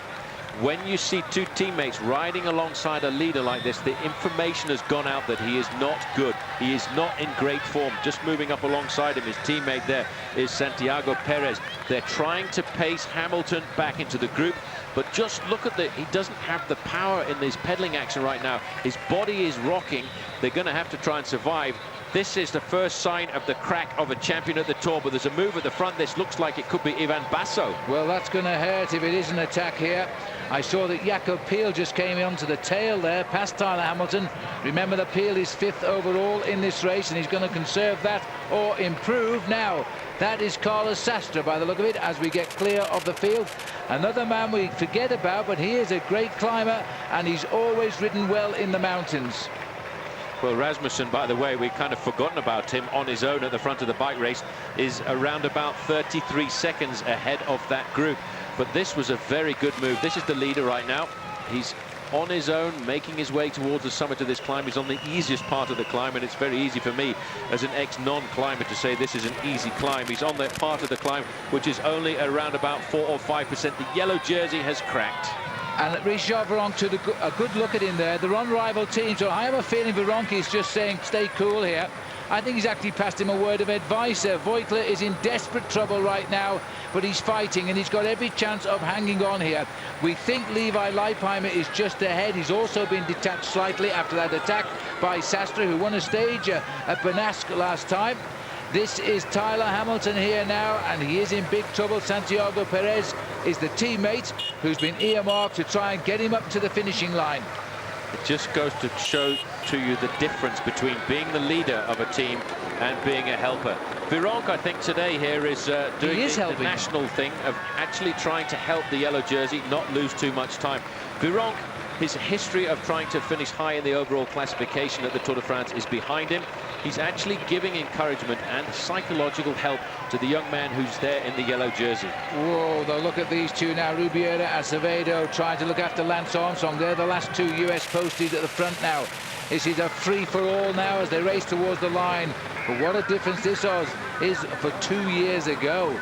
When you see two teammates riding alongside a leader like this, the information has gone out that he is not good. He is not in great form. Just moving up alongside him, his teammate there is Santiago Perez. They're trying to pace Hamilton back into the group, but just look at he doesn't have the power in his pedaling action right now. His body is rocking. They're going to have to try and survive. This is the first sign of the crack of a champion at the Tour, but there's a move at the front. This looks like it could be Iban Basso. Well, that's going to hurt if it is an attack here. I saw that Jakob Peel just came onto the tail there, past Tyler Hamilton. Remember that Peel is 5th overall in this race, and he's going to conserve that or improve now. That is Carlos Sastre, by the look of it, as we get clear of the field. Another man we forget about, but he is a great climber, and he's always ridden well in the mountains. Well, Rasmussen, by the way, we've kind of forgotten about him on his own at the front of the bike race, is around about 33 seconds ahead of that group. But this was a very good move. This is the leader right now. He's on his own, making his way towards the summit of this climb. He's on the easiest part of the climb, and it's very easy for me as an ex-non-climber to say this is an easy climb. He's on that part of the climb which is only around about 4 or 5%. The yellow jersey has cracked. And Richard Vironk took a good look at him there. They're on rival teams, so I have a feeling Vironk is just saying, stay cool here. I think he's actually passed him a word of advice. Voeckler is in desperate trouble right now, but he's fighting and he's got every chance of hanging on here. We think Levi Leipheimer is just ahead. He's also been detached slightly after that attack by Sastre, who won a stage at Benasque last time. This is Tyler Hamilton here now, and he is in big trouble. Santiago Perez is the teammate who's been earmarked to try and get him up to the finishing line. It just goes to show to you the difference between being the leader of a team and being a helper. Vironk, I think, today here is doing the national thing of actually trying to help the yellow jersey, not lose too much time. Vironk, his history of trying to finish high in the overall classification at the Tour de France is behind him. He's actually giving encouragement and psychological help to the young man who's there in the yellow jersey. Whoa, they'll look at these two now. Rubiera and Acevedo trying to look after Lance Armstrong. They're the last two US posties at the front now. This is a free-for-all now as they race towards the line. But what a difference this is for 2 years ago.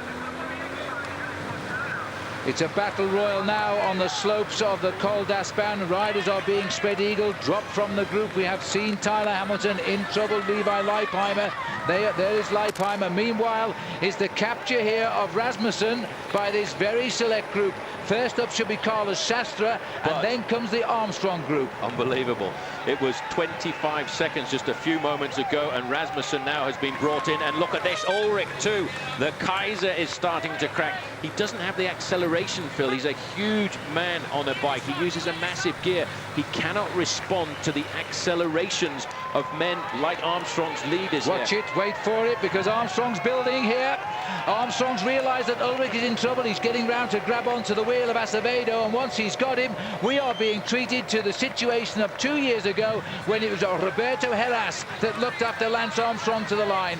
It's a battle royal now on the slopes of the Col d'Aspin. Riders are being spread eagle, dropped from the group. We have seen Tyler Hamilton in trouble, Levi Leipheimer. There is Leipheimer. Meanwhile, is the capture here of Rasmussen by this very select group. First up should be Carlos Sastre, and then comes the Armstrong group. Unbelievable. It was 25 seconds just a few moments ago, and Rasmussen now has been brought in. And look at this, Ullrich too. The Kaiser is starting to crack. He doesn't have the acceleration, Phil. He's a huge man on a bike. He uses a massive gear. He cannot respond to the accelerations of men like Armstrong's leaders. Watch it, wait for it, because Armstrong's building here. Armstrong's realised that Ullrich is in trouble. He's getting round to grab onto the wheel of Acevedo, and once he's got him, we are being treated to the situation of 2 years ago when it was Roberto Heras that looked after Lance Armstrong to the line.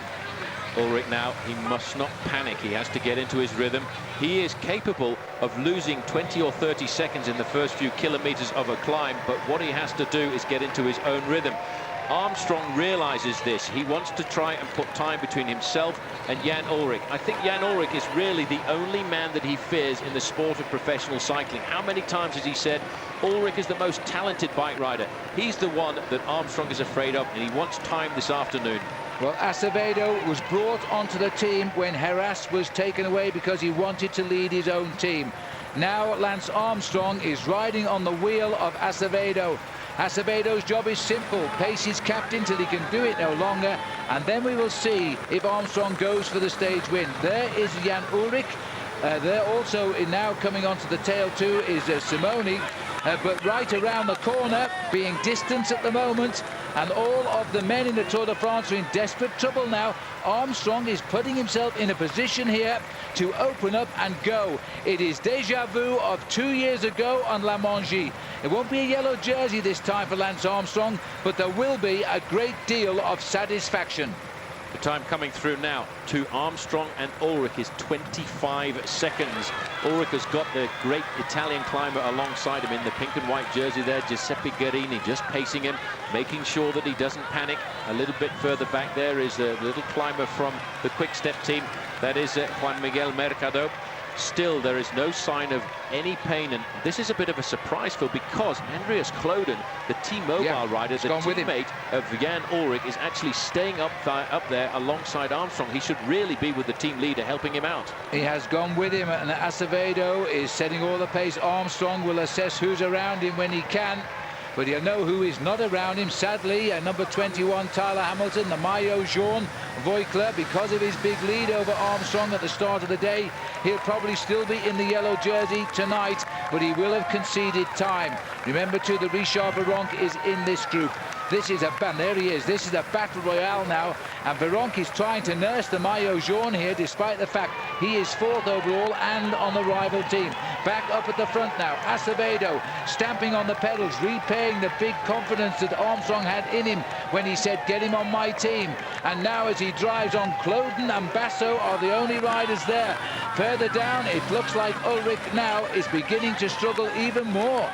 Ullrich now, he must not panic. He has to get into his rhythm. He is capable of losing 20 or 30 seconds in the first few kilometers of a climb, but what he has to do is get into his own rhythm. Armstrong realizes this. He wants to try and put time between himself and Jan Ullrich. I think Jan Ullrich is really the only man that he fears in the sport of professional cycling. How many times has he said Ullrich is the most talented bike rider? He's the one that Armstrong is afraid of, and he wants time this afternoon. Well, Acevedo was brought onto the team when Heras was taken away because he wanted to lead his own team. Now Lance Armstrong is riding on the wheel of Acevedo. Acevedo's job is simple: pace his captain till he can do it no longer, and then we will see if Armstrong goes for the stage win. There is Jan Ullrich. There also now coming onto the tail too is Simoni, but right around the corner, being distanced at the moment, and all of the men in the Tour de France are in desperate trouble now. Armstrong is putting himself in a position here to open up and go. It is déjà vu of 2 years ago on La Mongie. It won't be a yellow jersey this time for Lance Armstrong, but there will be a great deal of satisfaction. The time coming through now to Armstrong and Ullrich is 25 seconds. Ullrich has got the great Italian climber alongside him in the pink and white jersey there, Giuseppe Guerini, just pacing him, making sure that he doesn't panic. A little bit further back there is a little climber from the Quick Step team. That is Juan Miguel Mercado. Still, there is no sign of any pain, and this is a bit of a surprise, Phil, because Andreas Kloden, the T-Mobile rider, the teammate of Jan Ullrich, is actually staying up there alongside Armstrong. He should really be with the team leader, helping him out. He has gone with him, and Acevedo is setting all the pace. Armstrong will assess who's around him when he can, but he'll know who is not around him. Sadly, number 21, Tyler Hamilton, the Mayo jaune, Voeckler, because of his big lead over Armstrong at the start of the day, he'll probably still be in the yellow jersey tonight, but he will have conceded time. Remember too, the Richard Vironk is in this group. This is there he is. This is a battle royale now, and Vironk is trying to nurse the Mayo jaune here, despite the fact he is 4th overall and on the rival team. Back up at the front now, Acevedo stamping on the pedals, repaying the big confidence that Armstrong had in him when he said, get him on my team. And now as he drives on, Kloden and Basso are the only riders there. Further down, it looks like Ullrich now is beginning to struggle even more.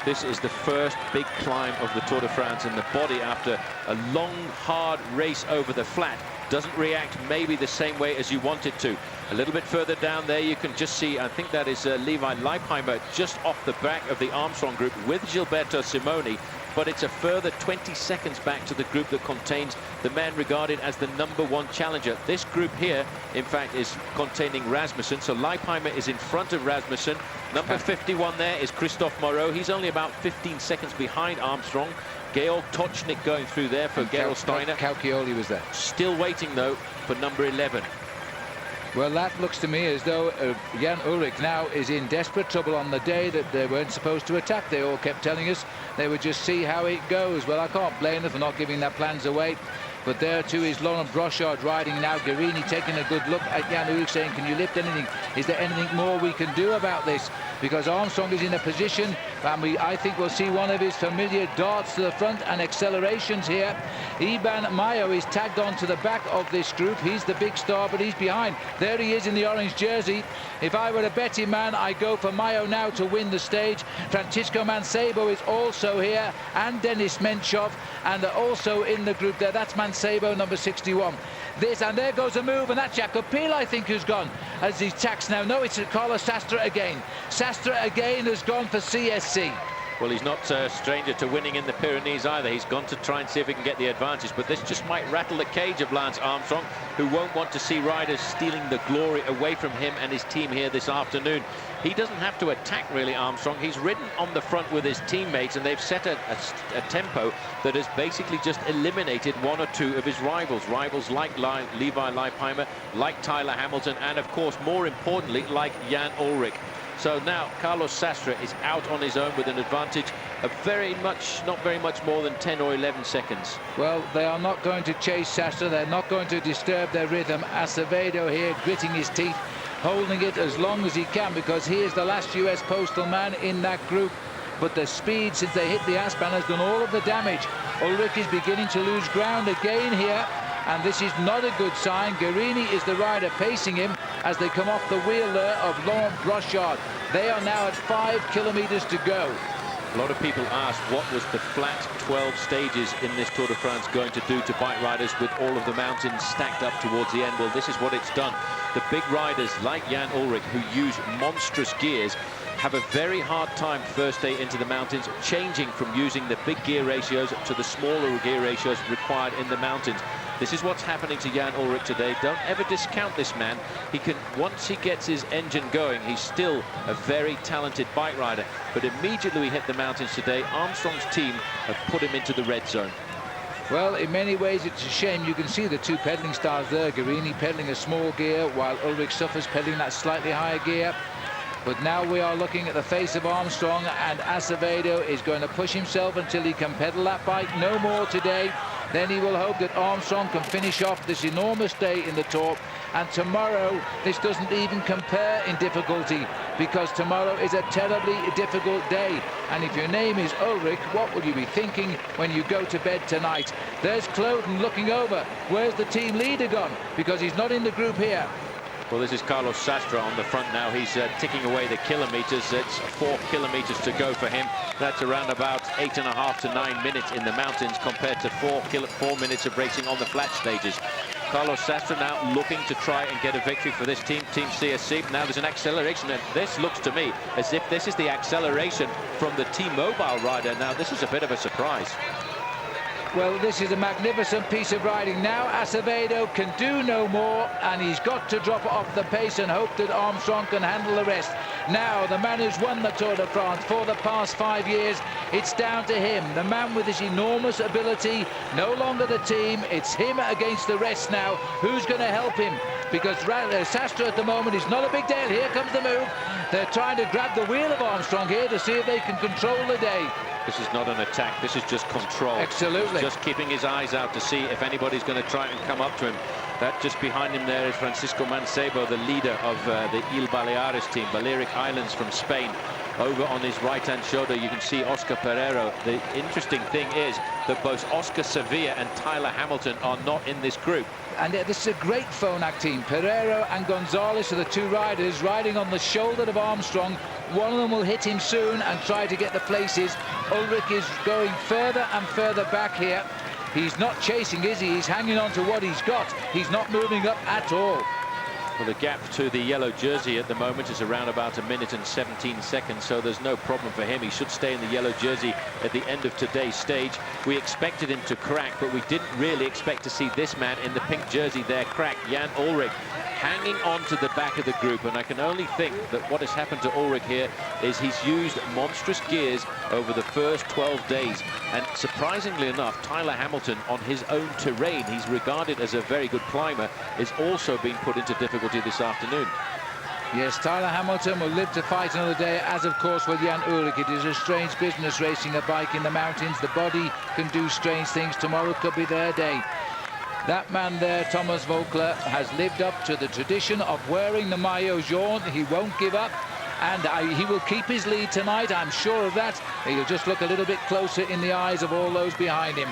This is the first big climb of the Tour de France, and the body, after a long, hard race over the flat, doesn't react maybe the same way as you want it to. A little bit further down there, you can just see, I think that is Levi Leipheimer just off the back of the Armstrong group with Gilberto Simoni. But it's a further 20 seconds back to the group that contains the man regarded as the #1 challenger. This group here, in fact, is containing Rasmussen. So Leipheimer is in front of Rasmussen. Number 51 there is Christophe Moreau. He's only about 15 seconds behind Armstrong. Georg Tocznik going through there for Gerald Steiner. Cauchioli was there. Still waiting, though, for number 11. Well, that looks to me as though Jan Ullrich now is in desperate trouble on the day that they weren't supposed to attack. They all kept telling us they would just see how it goes. Well, I can't blame them for not giving their plans away. But there too is Laurent Brochard riding now. Guerini taking a good look at Jan Ullrich, saying, can you lift anything? Is there anything more we can do about this? Because Armstrong is in a position, and I think we'll see one of his familiar darts to the front and accelerations here. Iban Mayo is tagged on to the back of this group. He's the big star, but he's behind. There he is in the orange jersey. If I were a betting man, I'd go for Mayo now to win the stage. Francisco Mancebo is also here, and Denis Menchov, and also in the group there. That's Mancebo, number 61. And there goes a move, and that's Jakob Peel, I think, who's gone as he's taxed now. No, it's Carlos Sastre again. Sastre again has gone for CSC. Well, he's not a stranger to winning in the Pyrenees either. He's gone to try and see if he can get the advantage, but this just might rattle the cage of Lance Armstrong, who won't want to see riders stealing the glory away from him and his team here this afternoon. He doesn't have to attack, really, Armstrong. He's ridden on the front with his teammates, and they've set a tempo that has basically just eliminated one or two of his rivals. Rivals like Levi Leipheimer, like Tyler Hamilton, and, of course, more importantly, like Jan Ullrich. So now Carlos Sastre is out on his own with an advantage of not very much more than 10 or 11 seconds. Well, they are not going to chase Sastre. They're not going to disturb their rhythm. Acevedo here gritting his teeth, holding it as long as he can, because he is the last US postal man in that group. But the speed since they hit the Aspan has done all of the damage. Ullrich is beginning to lose ground again here, and this is not a good sign. Guerini is the rider pacing him as they come off the wheel there of Laurent Brochard. They are now at 5 kilometers to go. A lot of people ask, what was the flat 12 stages in this Tour de France going to do to bike riders with all of the mountains stacked up towards the end? Well, this is what it's done. The big riders like Jan Ullrich, who use monstrous gears, have a very hard time first day into the mountains, changing from using the big gear ratios to the smaller gear ratios required in the mountains. This is what's happening to Jan Ullrich today. Don't ever discount this man. He can, once he gets his engine going, he's still a very talented bike rider. But immediately we hit the mountains today, Armstrong's team have put him into the red zone. Well, in many ways, it's a shame. You can see the two pedaling styles there. Guerini pedaling a small gear, while Ullrich suffers pedaling that slightly higher gear. But now we are looking at the face of Armstrong, and Acevedo is going to push himself until he can pedal that bike no more today. Then he will hope that Armstrong can finish off this enormous day in the Tour. And tomorrow, this doesn't even compare in difficulty, because tomorrow is a terribly difficult day. And if your name is Ullrich, what will you be thinking when you go to bed tonight? There's Cloden looking over. Where's the team leader gone? Because he's not in the group here. Well, this is Carlos Sastre on the front now. He's ticking away the kilometers. It's 4 kilometers to go for him. That's around about 8.5 to 9 minutes in the mountains compared to 4 minutes of racing on the flat stages. Carlos Sastre now looking to try and get a victory for this team, Team CSC. Now there's an acceleration, and this looks to me as if this is the acceleration from the T-Mobile rider. Now, this is a bit of a surprise. Well, this is a magnificent piece of riding. Now Acevedo can do no more, and he's got to drop off the pace and hope that Armstrong can handle the rest. Now, the man who's won the Tour de France for the past 5 years, it's down to him. The man with his enormous ability, no longer the team. It's him against the rest now. Who's going to help him? Because Sastre at the moment is not a big deal. Here comes the move. They're trying to grab the wheel of Armstrong here to see if they can control the day. This is not an attack, this is just control. Absolutely. He's just keeping his eyes out to see if anybody's going to try and come up to him. That just behind him there is Francisco Mancebo, the leader of the Il Baleares team, Balearic Islands from Spain. Over on his right-hand shoulder, you can see Oscar Pereiro. The interesting thing is that both Oscar Sevilla and Tyler Hamilton are not in this group. And this is a great Phonak team. Pereiro and Gonzalez are the two riders riding on the shoulder of Armstrong. One of them will hit him soon and try to get the places. Ullrich is going further and further back here. He's not chasing, is he? He's hanging on to what he's got. He's not moving up at all. Well, the gap to the yellow jersey at the moment is around about 1 minute and 17 seconds, so there's no problem for him. He should stay in the yellow jersey at the end of today's stage. We expected him to crack, but we didn't really expect to see this man in the pink jersey there crack. Jan Ullrich hanging on to the back of the group, and I can only think that what has happened to Ullrich here is he's used monstrous gears over the first 12 days, and surprisingly enough, Tyler Hamilton, on his own terrain, he's regarded as a very good climber, is also being put into difficulty this afternoon. Yes, Tyler Hamilton will live to fight another day, as of course with Jan Ullrich. It is a strange business racing a bike in the mountains. The body can do strange things. Tomorrow could be their day. That man there, Thomas Voeckler, has lived up to the tradition of wearing the maillot jaune. He won't give up, and he will keep his lead tonight, I'm sure of that. He'll just look a little bit closer in the eyes of all those behind him.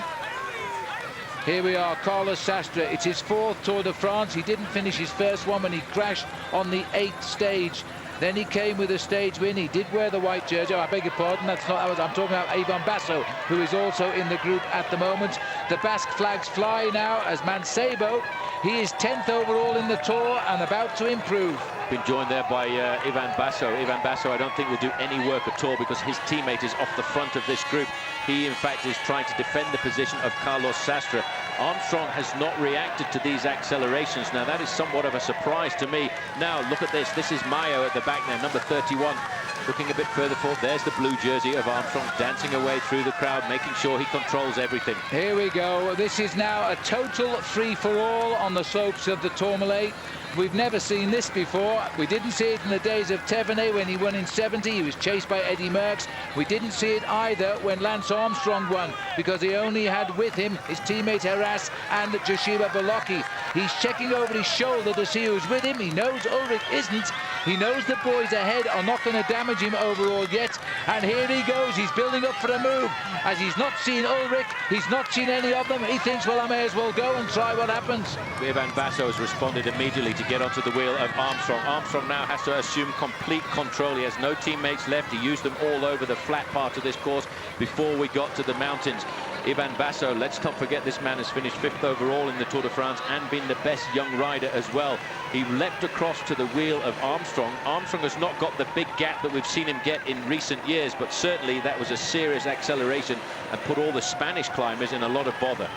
Here we are, Carlos Sastre. It's his 4th Tour de France. He didn't finish his first one when he crashed on the 8th stage. Then he came with a stage win. He did wear the white jersey. Oh, I beg your pardon. I'm talking about Iban Basso, who is also in the group at the moment. The Basque flags fly now as Mancebo. He is 10th overall in the Tour and about to improve. Been joined there by Iban Basso. Iban Basso, I don't think will do any work at all because his teammate is off the front of this group. He, in fact, is trying to defend the position of Carlos Sastre. Armstrong has not reacted to these accelerations. Now, that is somewhat of a surprise to me. Now, look at this. This is Mayo at the back now, number 31. Looking a bit further forward. There's the blue jersey of Armstrong dancing away through the crowd, making sure he controls everything. Here we go. This is now a total free-for-all on the slopes of the Tourmalet. We've never seen this before. We didn't see it in the days of Thévenet when he won in 70. He was chased by Eddy Merckx. We didn't see it either when Lance Armstrong won, because he only had with him his teammate Heras and Joshiba Bolocki. He's checking over his shoulder to see who's with him. He knows Ullrich isn't. He knows the boys ahead are not going to damage him overall yet. And here he goes. He's building up for a move. As he's not seen Ullrich, he's not seen any of them. He thinks, well, I may as well go and try what happens. Iban Basso has responded immediately to get onto the wheel of Armstrong. Armstrong now has to assume complete control. He has no teammates left. He used them all over the flat part of this course before we got to the mountains. Iban Basso, let's not forget this man has finished 5th overall in the Tour de France and been the best young rider as well. He leapt across to the wheel of Armstrong. Armstrong has not got the big gap that we've seen him get in recent years, but certainly that was a serious acceleration and put all the Spanish climbers in a lot of bother.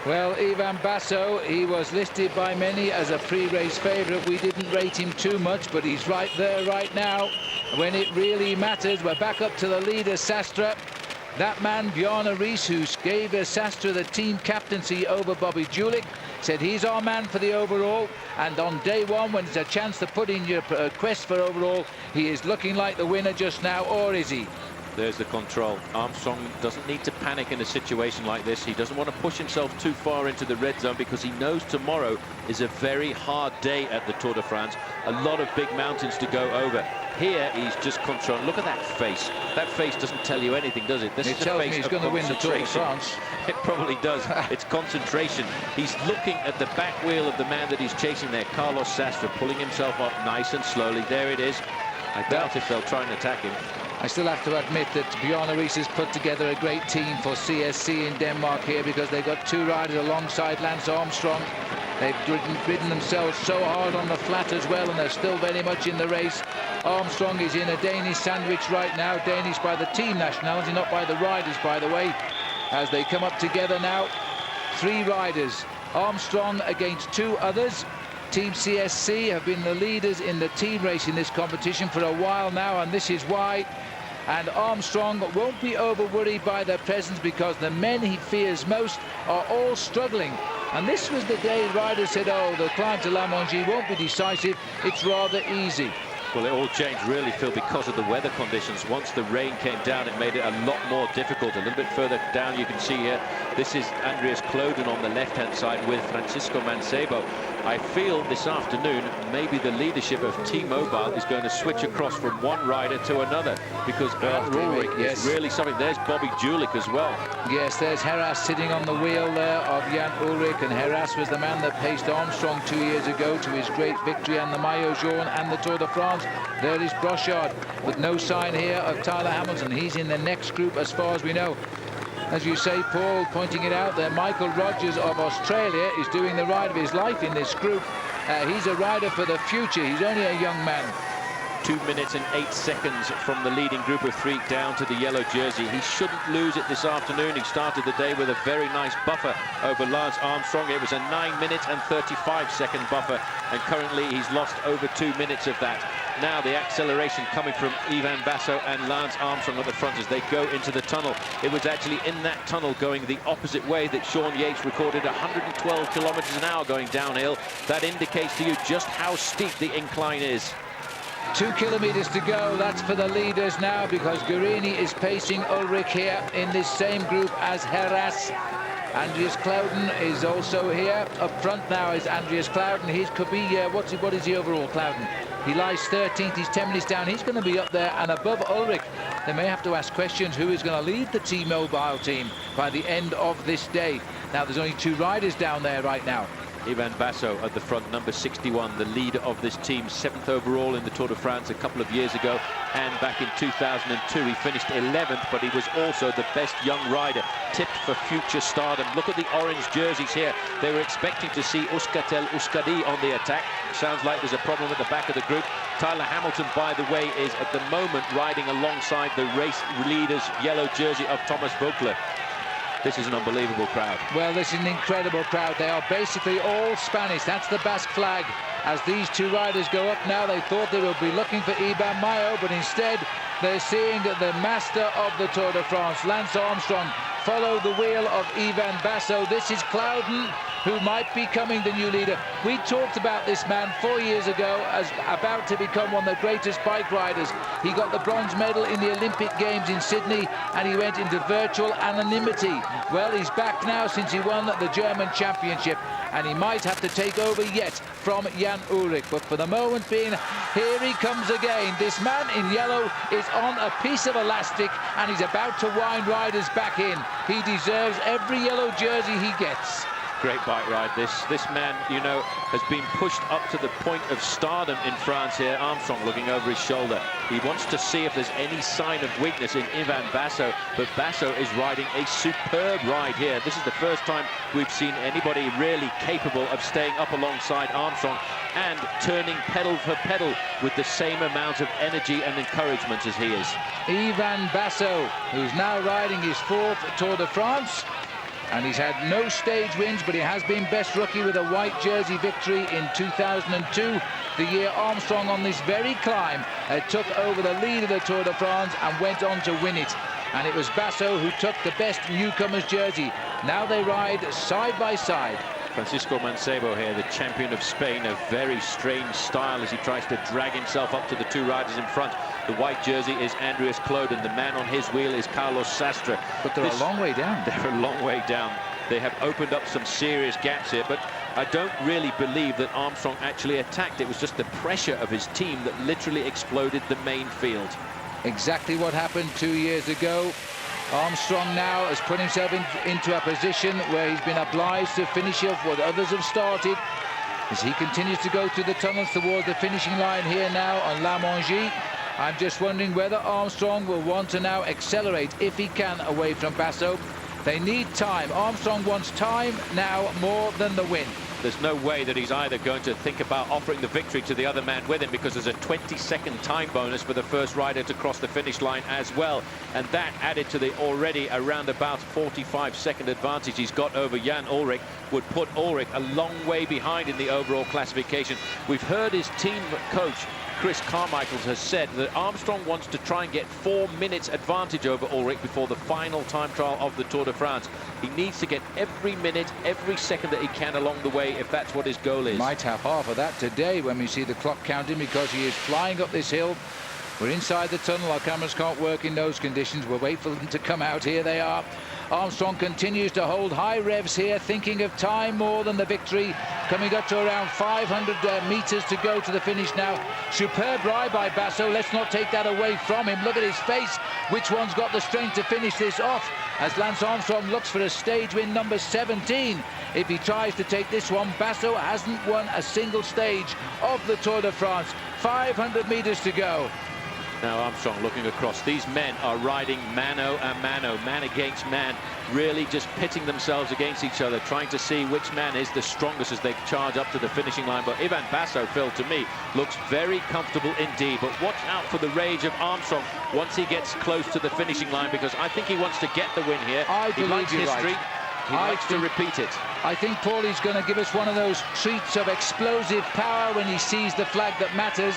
Well, Iban Basso, he was listed by many as a pre-race favourite. We didn't rate him too much, but he's right there right now when it really matters. We're back up to the leader, Sastre. That man, Bjarne Riis, who gave Sastre the team captaincy over Bobby Julich, said he's our man for the overall. And on day one, when it's a chance to put in your quest for overall, he is looking like the winner just now, or is he? There's the control. Armstrong doesn't need to panic in a situation like this. He doesn't want to push himself too far into the red zone because he knows tomorrow is a very hard day at the Tour de France. A lot of big mountains to go over. Here he's just controlling. Look at that face. That face doesn't tell you anything, does it? This is a face he's of going to win the Tour de concentration. France. It probably does. It's concentration. He's looking at the back wheel of the man that he's chasing there, Carlos Sastre, pulling himself up nice and slowly. There it is. I doubt if they'll try and attack him. I still have to admit that Bjarne Riis has put together a great team for CSC in Denmark here, because they've got 2 riders alongside Lance Armstrong. They've ridden themselves so hard on the flat as well, and they're still very much in the race. Armstrong is in a Danish sandwich right now, Danish by the team nationality, not by the riders, by the way, as they come up together now. 3 riders, Armstrong against 2 others. Team CSC have been the leaders in the team race in this competition for a while now, and this is why. And Armstrong won't be over-worried by their presence, because the men he fears most are all struggling. And this was the day riders said, oh, the climb to La Mongie won't be decisive, it's rather easy. Well, it all changed really, Phil, because of the weather conditions. Once the rain came down, it made it a lot more difficult. A little bit further down, you can see here, this is Andreas Kloden on the left-hand side with Francisco Mancebo. I feel this afternoon maybe the leadership of T-Mobile is going to switch across from one rider to another, because Ullrich is really something. There's Bobby Julich as well. Yes, there's Heras sitting on the wheel there of Jan Ullrich, and Heras was the man that paced Armstrong 2 years ago to his great victory on the Mayo jaune and the Tour de France. There is Brochard, with no sign here of Tyler Hamilton. He's in the next group as far as we know. As you say, Paul, pointing it out there, Michael Rogers of Australia is doing the ride of his life in this group. He's a rider for the future. He's only a young man. 2 minutes and 8 seconds from the leading group of 3 down to the yellow jersey. He shouldn't lose it this afternoon. He started the day with a very nice buffer over Lance Armstrong. It was a 9 minute and 35-second buffer, and currently he's lost over 2 minutes of that. Now the acceleration coming from Iban Basso and Lance Armstrong at the front as they go into the tunnel. It was actually in that tunnel going the opposite way that Sean Yates recorded 112 kilometers an hour going downhill. That indicates to you just how steep the incline is. 2 kilometers to go. That's for the leaders now, because Guerini is pacing Ullrich here in this same group as Heras. Andreas Clouden is also here. Up front now is Andreas Clouden. He could be, what is the overall, Clouden? He lies 13th, he's 10 minutes down. He's going to be up there and above Ullrich. They may have to ask questions who is going to lead the T-Mobile team by the end of this day. Now, there's only 2 riders down there right now. Iban Basso at the front, number 61, the leader of this team, 7th overall in the Tour de France a couple of years ago, and back in 2002 he finished 11th, but he was also the best young rider, tipped for future stardom. Look at the orange jerseys here. They were expecting to see Euskaltel Euskadi on the attack. Sounds like there's a problem at the back of the group. Tyler Hamilton, by the way, is at the moment riding alongside the race leader's yellow jersey of Thomas Voeckler. This is an unbelievable crowd. Well, this is an incredible crowd. They are basically all Spanish. That's the Basque flag. As these 2 riders go up now, they thought they would be looking for Iban Mayo, but instead they're seeing the master of the Tour de France, Lance Armstrong, follow the wheel of Iban Basso. This is Clouden, who might be becoming the new leader. We talked about this man 4 years ago as about to become one of the greatest bike riders. He got the bronze medal in the Olympic Games in Sydney, and he went into virtual anonymity. Well, he's back now since he won the German championship, and he might have to take over yet from Jan Ullrich. But for the moment being, here he comes again. This man in yellow is on a piece of elastic, and he's about to wind riders back in. He deserves every yellow jersey he gets. Great bike ride. This man, you know, has been pushed up to the point of stardom in France here. Armstrong looking over his shoulder. He wants to see if there's any sign of weakness in Iban Basso, but Basso is riding a superb ride here. This is the first time we've seen anybody really capable of staying up alongside Armstrong and turning pedal for pedal with the same amount of energy and encouragement as he is. Iban Basso, who's now riding his 4th Tour de France. And he's had no stage wins, but he has been best rookie with a white jersey victory in 2002, the year Armstrong on this very climb took over the lead of the Tour de France and went on to win it. And it was Basso who took the best newcomer's jersey. Now they ride side by side. Francisco Mancebo here, the champion of Spain, a very strange style as he tries to drag himself up to the 2 riders in front. The white jersey is Andreas Clouden. The man on his wheel is Carlos Sastre. But they're a long way down. They're a long way down. They have opened up some serious gaps here, but I don't really believe that Armstrong actually attacked. It was just the pressure of his team that literally exploded the main field. Exactly what happened 2 years ago. Armstrong now has put himself into a position where he's been obliged to finish off what others have started. As he continues to go through the tunnels towards the finishing line here now on La Mongie. I'm just wondering whether Armstrong will want to now accelerate, if he can, away from Basso. They need time. Armstrong wants time now more than the win. There's no way that he's either going to think about offering the victory to the other man with him, because there's a 20-second time bonus for the first rider to cross the finish line as well. And that, added to the already around about 45-second advantage he's got over Jan Ullrich, would put Ullrich a long way behind in the overall classification. We've heard his team coach, Chris Carmichael, has said that Armstrong wants to try and get 4 minutes advantage over Ullrich before the final time trial of the Tour de France. He needs to get every minute, every second that he can along the way, if that's what his goal is. Might have half of that today when we see the clock counting, because he is flying up this hill. We're inside the tunnel. Our cameras can't work in those conditions. We'll wait for them to come out. Here they are. Armstrong continues to hold high revs here, thinking of time more than the victory. Coming up to around 500 meters to go to the finish now. Superb ride by Basso. Let's not take that away from him. Look at his face. Which one's got the strength to finish this off? As Lance Armstrong looks for a stage win number 17. If he tries to take this one, Basso hasn't won a single stage of the Tour de France. 500 meters to go. Now Armstrong looking across. These men are riding mano a mano, man against man, really just pitting themselves against each other, trying to see which man is the strongest as they charge up to the finishing line. But Iban Basso, Phil, to me, looks very comfortable indeed. But watch out for the rage of Armstrong once he gets close to the finishing line, because I think he wants to get the win here. He likes history. He likes to repeat it. I think Paulie's going to give us one of those treats of explosive power when he sees the flag that matters.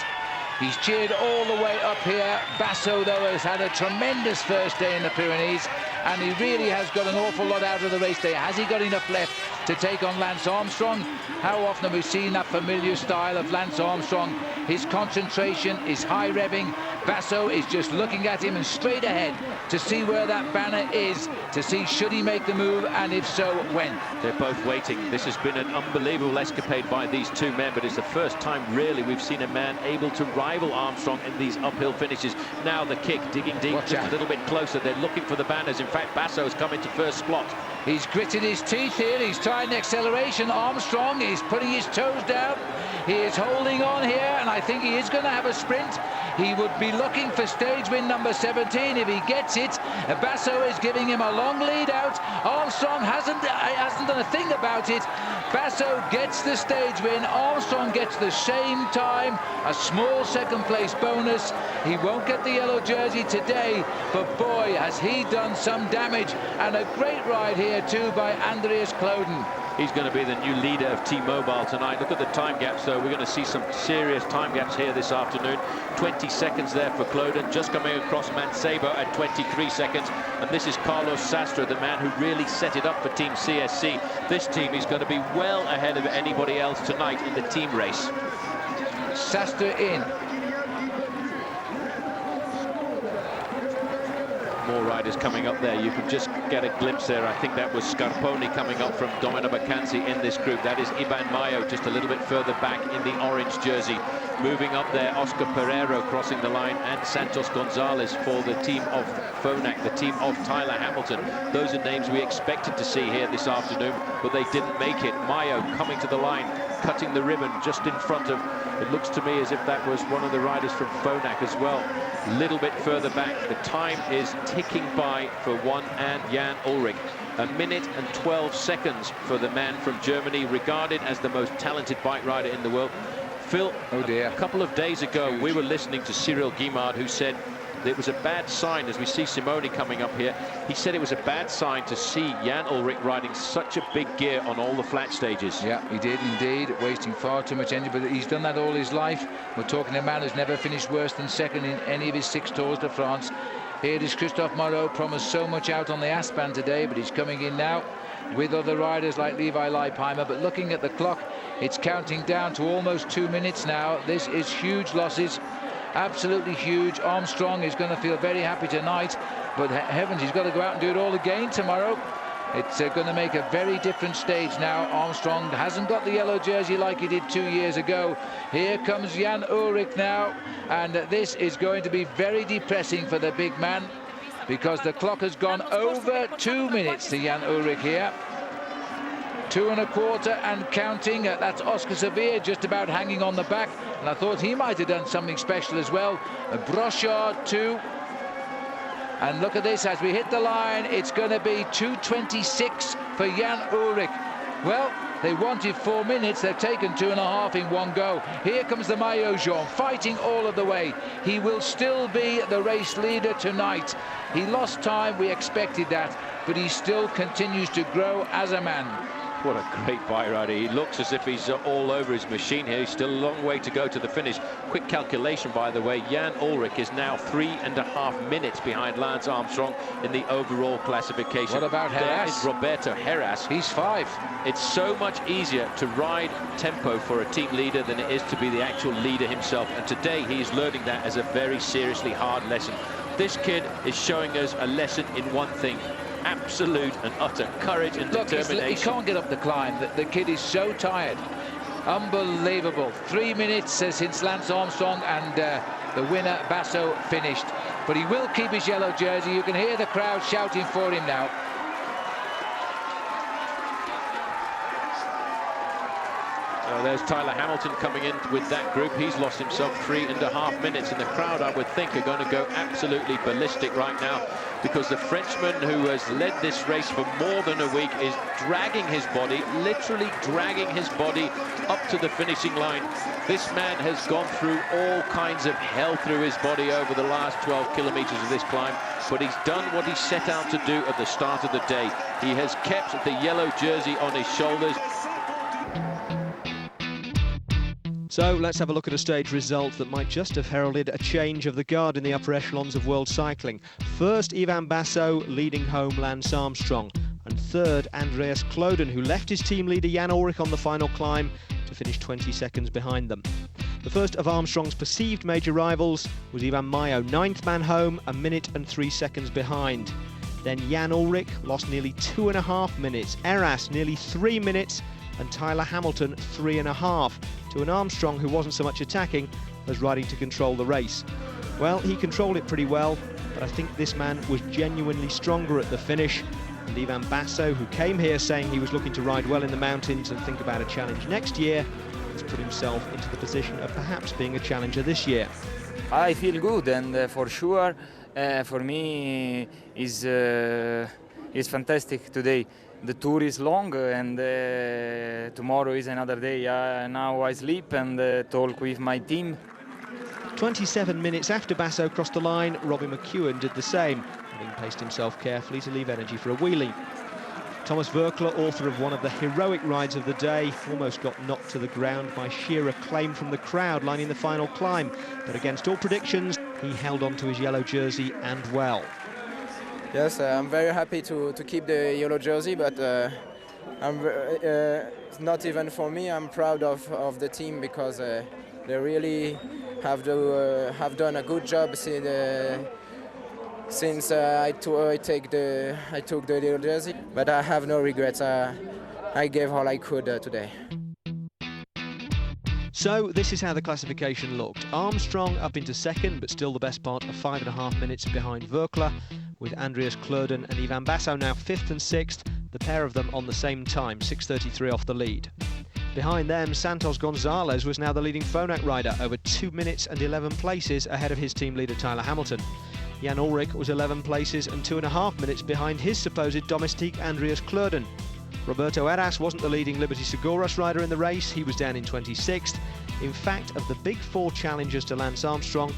He's cheered all the way up here. Basso, though, has had a tremendous first day in the Pyrenees, and he really has got an awful lot out of the race day. Has he got enough left to take on Lance Armstrong? How often have we seen that familiar style of Lance Armstrong? His concentration is high revving. Basso is just looking at him and straight ahead to see where that banner is, to see should he make the move, and if so, when. They're both waiting. This has been an unbelievable escapade by these two men, but it's the first time really we've seen a man able to rival Armstrong in these uphill finishes. Now the kick, digging deep, just a little bit closer. They're looking for the banners. In fact, Basso's come into first spot. He's gritted his teeth here. He's trying acceleration. Armstrong is putting his toes down. He is holding on here, and I think he is going to have a sprint. He would be looking for stage win number 17 if he gets it. Basso is giving him a long lead out. Armstrong hasn't done a thing about it. Basso gets the stage win. Armstrong gets the same time, a small second place bonus. He won't get the yellow jersey today, but boy, has he done some damage. And a great ride here too by Andreas Kloden. He's going to be the new leader of T-Mobile tonight. Look at the time gaps, though. We're going to see some serious time gaps here this afternoon. 20 seconds there for Kloden, just coming across Mancebo at 23 seconds. And this is Carlos Sastre, the man who really set it up for Team CSC. This team is going to be well ahead of anybody else tonight in the team race. Sastre in. More riders coming up there. You can just get a glimpse there. I think that was Scarponi coming up from Domino Bacanzi in this group. That is Iban Mayo just a little bit further back in the orange jersey. Moving up there, Oscar Pereiro crossing the line, and Santos Gonzalez for the team of Phonak, the team of Tyler Hamilton. Those are names we expected to see here this afternoon, but they didn't make it. Mayo coming to the line, cutting the ribbon just in front of, it looks to me as if that was one of the riders from Phonak as well. Little bit further back. The time is ticking by for one and Jan Ullrich. 1 minute and 12 seconds for the man from Germany, regarded as the most talented bike rider in the world. Phil, a couple of days ago, we were listening to Cyril Guimard, who said it was a bad sign, as we see Simone coming up here. He said it was a bad sign to see Jan Ullrich riding such a big gear on all the flat stages. Yeah, he did indeed, wasting far too much energy, but he's done that all his life. We're talking a man who's never finished worse than second in any of his 6 Tours de France. Here is Christophe Moreau, promised so much out on the Aspan today, but he's coming in now with other riders like Levi Leipheimer. But looking at the clock, it's counting down to almost 2 minutes now. This is huge losses. Absolutely huge. Armstrong is going to feel very happy tonight, but heavens, he's got to go out and do it all again tomorrow. It's going to make a very different stage now. Armstrong hasn't got the yellow jersey like he did 2 years ago. Here comes Jan Ullrich now, and this is going to be very depressing for the big man, because the clock has gone over 2 minutes to Jan Ullrich here. 2 1/4 and counting. That's Oscar Sevilla just about hanging on the back, and I thought he might have done something special as well. Brochard too. And look at this, as we hit the line, it's going to be 2:26 for Jan Ullrich. Well, they wanted 4 minutes, they've taken 2.5 in one go. Here comes the maillot jaune, fighting all of the way. He will still be the race leader tonight. He lost time, we expected that, but he still continues to grow as a man. What a great bike rider. He looks as if he's all over his machine here. He's still a long way to go to the finish. Quick calculation, by the way, Jan Ullrich is now 3.5 minutes behind Lance Armstrong in the overall classification. What about Heras? There is Roberto Heras. He's 5. It's so much easier to ride tempo for a team leader than it is to be the actual leader himself. And today he is learning that as a very seriously hard lesson. This kid is showing us a lesson in one thing: absolute and utter courage and determination. He can't get up the climb. The kid is so tired. Unbelievable. 3 minutes since Lance Armstrong and the winner Basso finished. But he will keep his yellow jersey. You can hear the crowd shouting for him now. So there's Tyler Hamilton coming in with that group. He's lost himself 3.5 minutes, and the crowd, I would think, are going to go absolutely ballistic right now, because the Frenchman who has led this race for more than a week is dragging his body, literally dragging his body up to the finishing line. This man has gone through all kinds of hell through his body over the last 12 kilometers of this climb, but he's done what he set out to do at the start of the day. He has kept the yellow jersey on his shoulders. So let's have a look at a stage result that might just have heralded a change of the guard in the upper echelons of world cycling. First, Iban Basso leading home Lance Armstrong, and third, Andreas Kloden, who left his team leader Jan Ullrich on the final climb to finish 20 seconds behind them. The first of Armstrong's perceived major rivals was Iban Mayo, 9th man home, 1 minute and 3 seconds behind. Then Jan Ullrich lost nearly 2.5 minutes, Heras nearly 3 minutes, and Tyler Hamilton 3.5, to an Armstrong who wasn't so much attacking as riding to control the race. Well, he controlled it pretty well, but I think this man was genuinely stronger at the finish. And Iban Basso, who came here saying he was looking to ride well in the mountains and think about a challenge next year, has put himself into the position of perhaps being a challenger this year. I feel good, and for sure, for me, is fantastic today. The tour is long, and tomorrow is another day. Now I sleep and talk with my team. 27 minutes after Basso crossed the line, Robbie McEwen did the same, having paced himself carefully to leave energy for a wheelie. Thomas Voeckler, author of one of the heroic rides of the day, almost got knocked to the ground by sheer acclaim from the crowd lining the final climb. But against all predictions, he held on to his yellow jersey and well. Yes, I'm very happy to keep the yellow jersey, but it's not even for me. I'm proud of the team, because they really have done a good job since I took the yellow jersey. But I have no regrets. I gave all I could today. So this is how the classification looked. Armstrong up into second, but still the best part of 5.5 minutes behind Voeckler, with Andreas Kloden and Iban Basso now 5th and 6th, the pair of them on the same time, 6:33 off the lead. Behind them, Santos Gonzalez was now the leading Phonak rider, over 2 minutes and 11 places ahead of his team leader Tyler Hamilton. Jan Ullrich was 11 places and 2.5 minutes behind his supposed domestique Andreas Kloden. Roberto Heras wasn't the leading Liberty Seguros rider in the race, he was down in 26th. In fact, of the big 4 challengers to Lance Armstrong,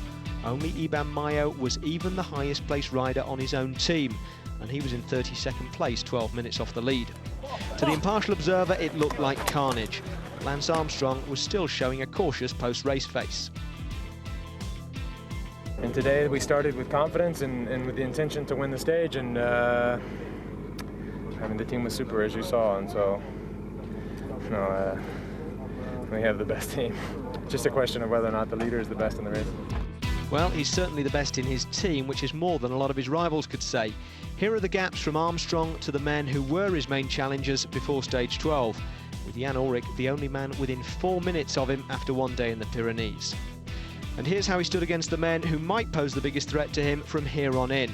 only Iban Mayo was even the highest placed rider on his own team, and he was in 32nd place, 12 minutes off the lead. To the impartial observer, it looked like carnage. Lance Armstrong was still showing a cautious post-race face. And today we started with confidence and with the intention to win the stage, and I mean, the team was super, as you saw, and so we have the best team. Just a question of whether or not the leader is the best in the race. Well, he's certainly the best in his team, which is more than a lot of his rivals could say. Here are the gaps from Armstrong to the men who were his main challengers before stage 12, with Jan Ullrich the only man within 4 minutes of him after one day in the Pyrenees. And here's how he stood against the men who might pose the biggest threat to him from here on in.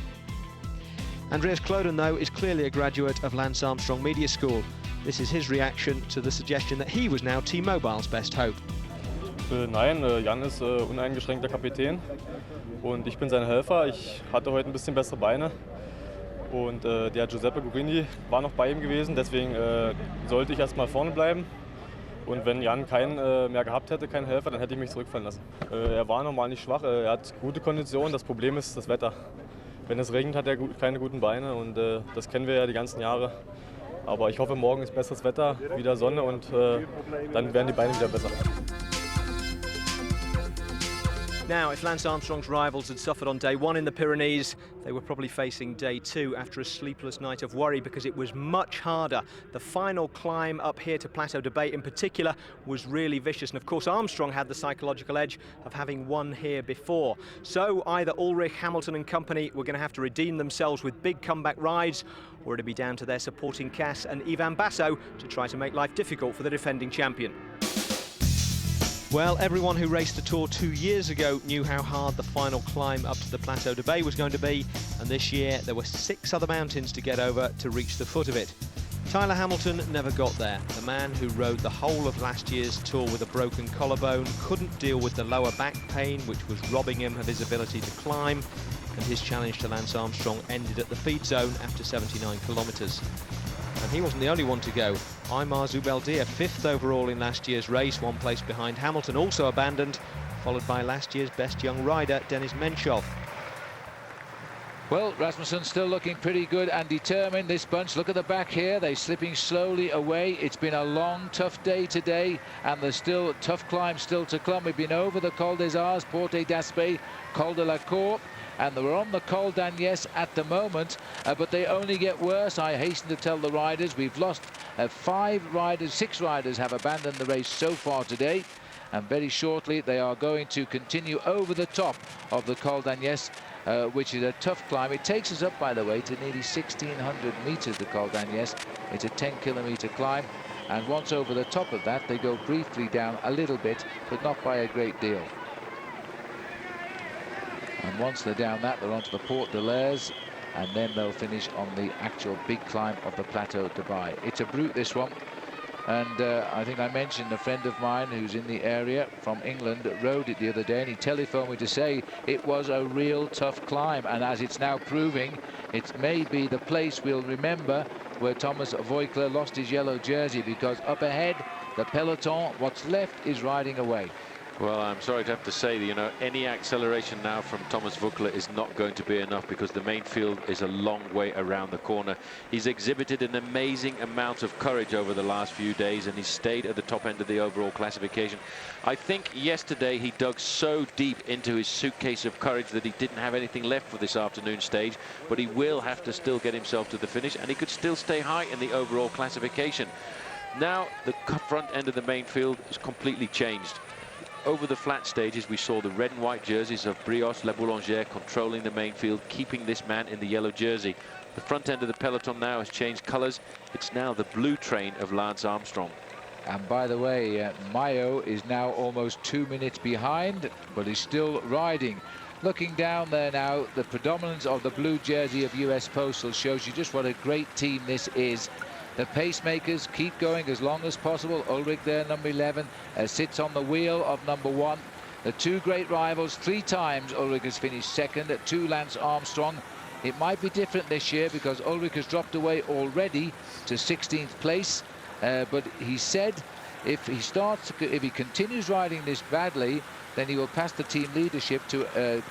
Andreas Kloden, though, is clearly a graduate of Lance Armstrong Media School. This is his reaction to the suggestion that he was now T-Mobile's best hope. Nein, Jan ist uneingeschränkter Kapitän und ich bin sein Helfer. Ich hatte heute ein bisschen bessere Beine und der Giuseppe Gurini war noch bei ihm gewesen, deswegen sollte ich erstmal vorne bleiben. Und wenn Jan keinen mehr gehabt hätte, keinen Helfer, dann hätte ich mich zurückfallen lassen. Er war normal nicht schwach, er hat gute Konditionen, das Problem ist das Wetter. Wenn es regnet, hat er keine guten Beine, und das kennen wir ja die ganzen Jahre. Aber ich hoffe, morgen ist besseres Wetter, wieder Sonne, und dann werden die Beine wieder besser. Now, if Lance Armstrong's rivals had suffered on day 1 in the Pyrenees, they were probably facing day 2 after a sleepless night of worry, because it was much harder. The final climb up here to Plateau de Bay in particular was really vicious, and of course Armstrong had the psychological edge of having won here before. So either Ullrich, Hamilton and company were going to have to redeem themselves with big comeback rides, or it'd be down to their supporting cast and Iban Basso to try to make life difficult for the defending champion. Well, everyone who raced the Tour 2 years ago knew how hard the final climb up to the Plateau de Bay was going to be, and this year there were 6 other mountains to get over to reach the foot of it. Tyler Hamilton never got there. The man who rode the whole of last year's Tour with a broken collarbone couldn't deal with the lower back pain, which was robbing him of his ability to climb, and his challenge to Lance Armstrong ended at the feed zone after 79 kilometres. And he wasn't the only one to go. Aimar Zubeldia, 5th overall in last year's race, 1 place behind Hamilton, also abandoned, followed by last year's best young rider, Denis Menchov. Well, Rasmussen still looking pretty good and determined, this bunch. Look at the back here, they're slipping slowly away. It's been a long, tough day today, and there's still tough climbs still to come. We've been over the Col des Arts, Porte d'Aspet, Col de la Cour, and we're on the Col d'Agnès at the moment, but they only get worse. I hasten to tell the riders we've lost 6 riders have abandoned the race so far today, and very shortly they are going to continue over the top of the Col d'Agnès, which is a tough climb. It takes us up, by the way, to nearly 1,600 meters, the Col d'Agnès. It's a 10-kilometer climb, and once over the top of that, they go briefly down a little bit, but not by a great deal. And once they're down that, they're onto the Porte de l'Aise, and then they'll finish on the actual big climb of the Plateau de Baille. It's a brute, this one. And I think I mentioned a friend of mine who's in the area from England rode it the other day, and he telephoned me to say it was a real tough climb. And as it's now proving, it may be the place we'll remember where Thomas Voeckler lost his yellow jersey, because up ahead, the peloton, what's left, is riding away. Well, I'm sorry to have to say that, you know, any acceleration now from Thomas Voeckler is not going to be enough, because the main field is a long way around the corner. He's exhibited an amazing amount of courage over the last few days, and he's stayed at the top end of the overall classification. I think yesterday he dug so deep into his suitcase of courage that he didn't have anything left for this afternoon stage, but he will have to still get himself to the finish, and he could still stay high in the overall classification. Now the front end of the main field is completely changed. Over the flat stages, we saw the red and white jerseys of Brioche Le Boulanger controlling the main field, keeping this man in the yellow jersey. The front end of the peloton now has changed colours. It's now the blue train of Lance Armstrong. And by the way, Mayo is now almost 2 minutes behind, but he's still riding. Looking down there now, the predominance of the blue jersey of US Postal shows you just what a great team this is. The pacemakers keep going as long as possible. Ullrich there, number 11, sits on the wheel of number 1. The 2 great rivals, 3 times Ullrich has finished second, 2 Lance Armstrong. It might be different this year because Ullrich has dropped away already to 16th place. But he said if he continues riding this badly, then he will pass the team leadership to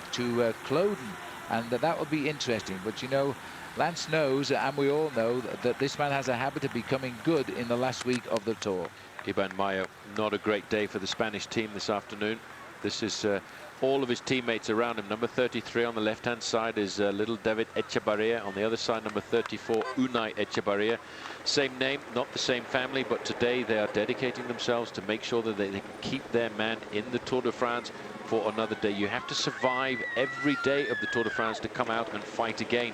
Cloden, and that will be interesting. But you know, Lance knows, and we all know, that this man has a habit of becoming good in the last week of the Tour. Iban Mayo, not a great day for the Spanish team this afternoon. This is all of his teammates around him. Number 33 on the left-hand side is little David Echevarria. On the other side, number 34, Unai Echevarria. Same name, not the same family, but today they are dedicating themselves to make sure that they can keep their man in the Tour de France for another day. You have to survive every day of the Tour de France to come out and fight again.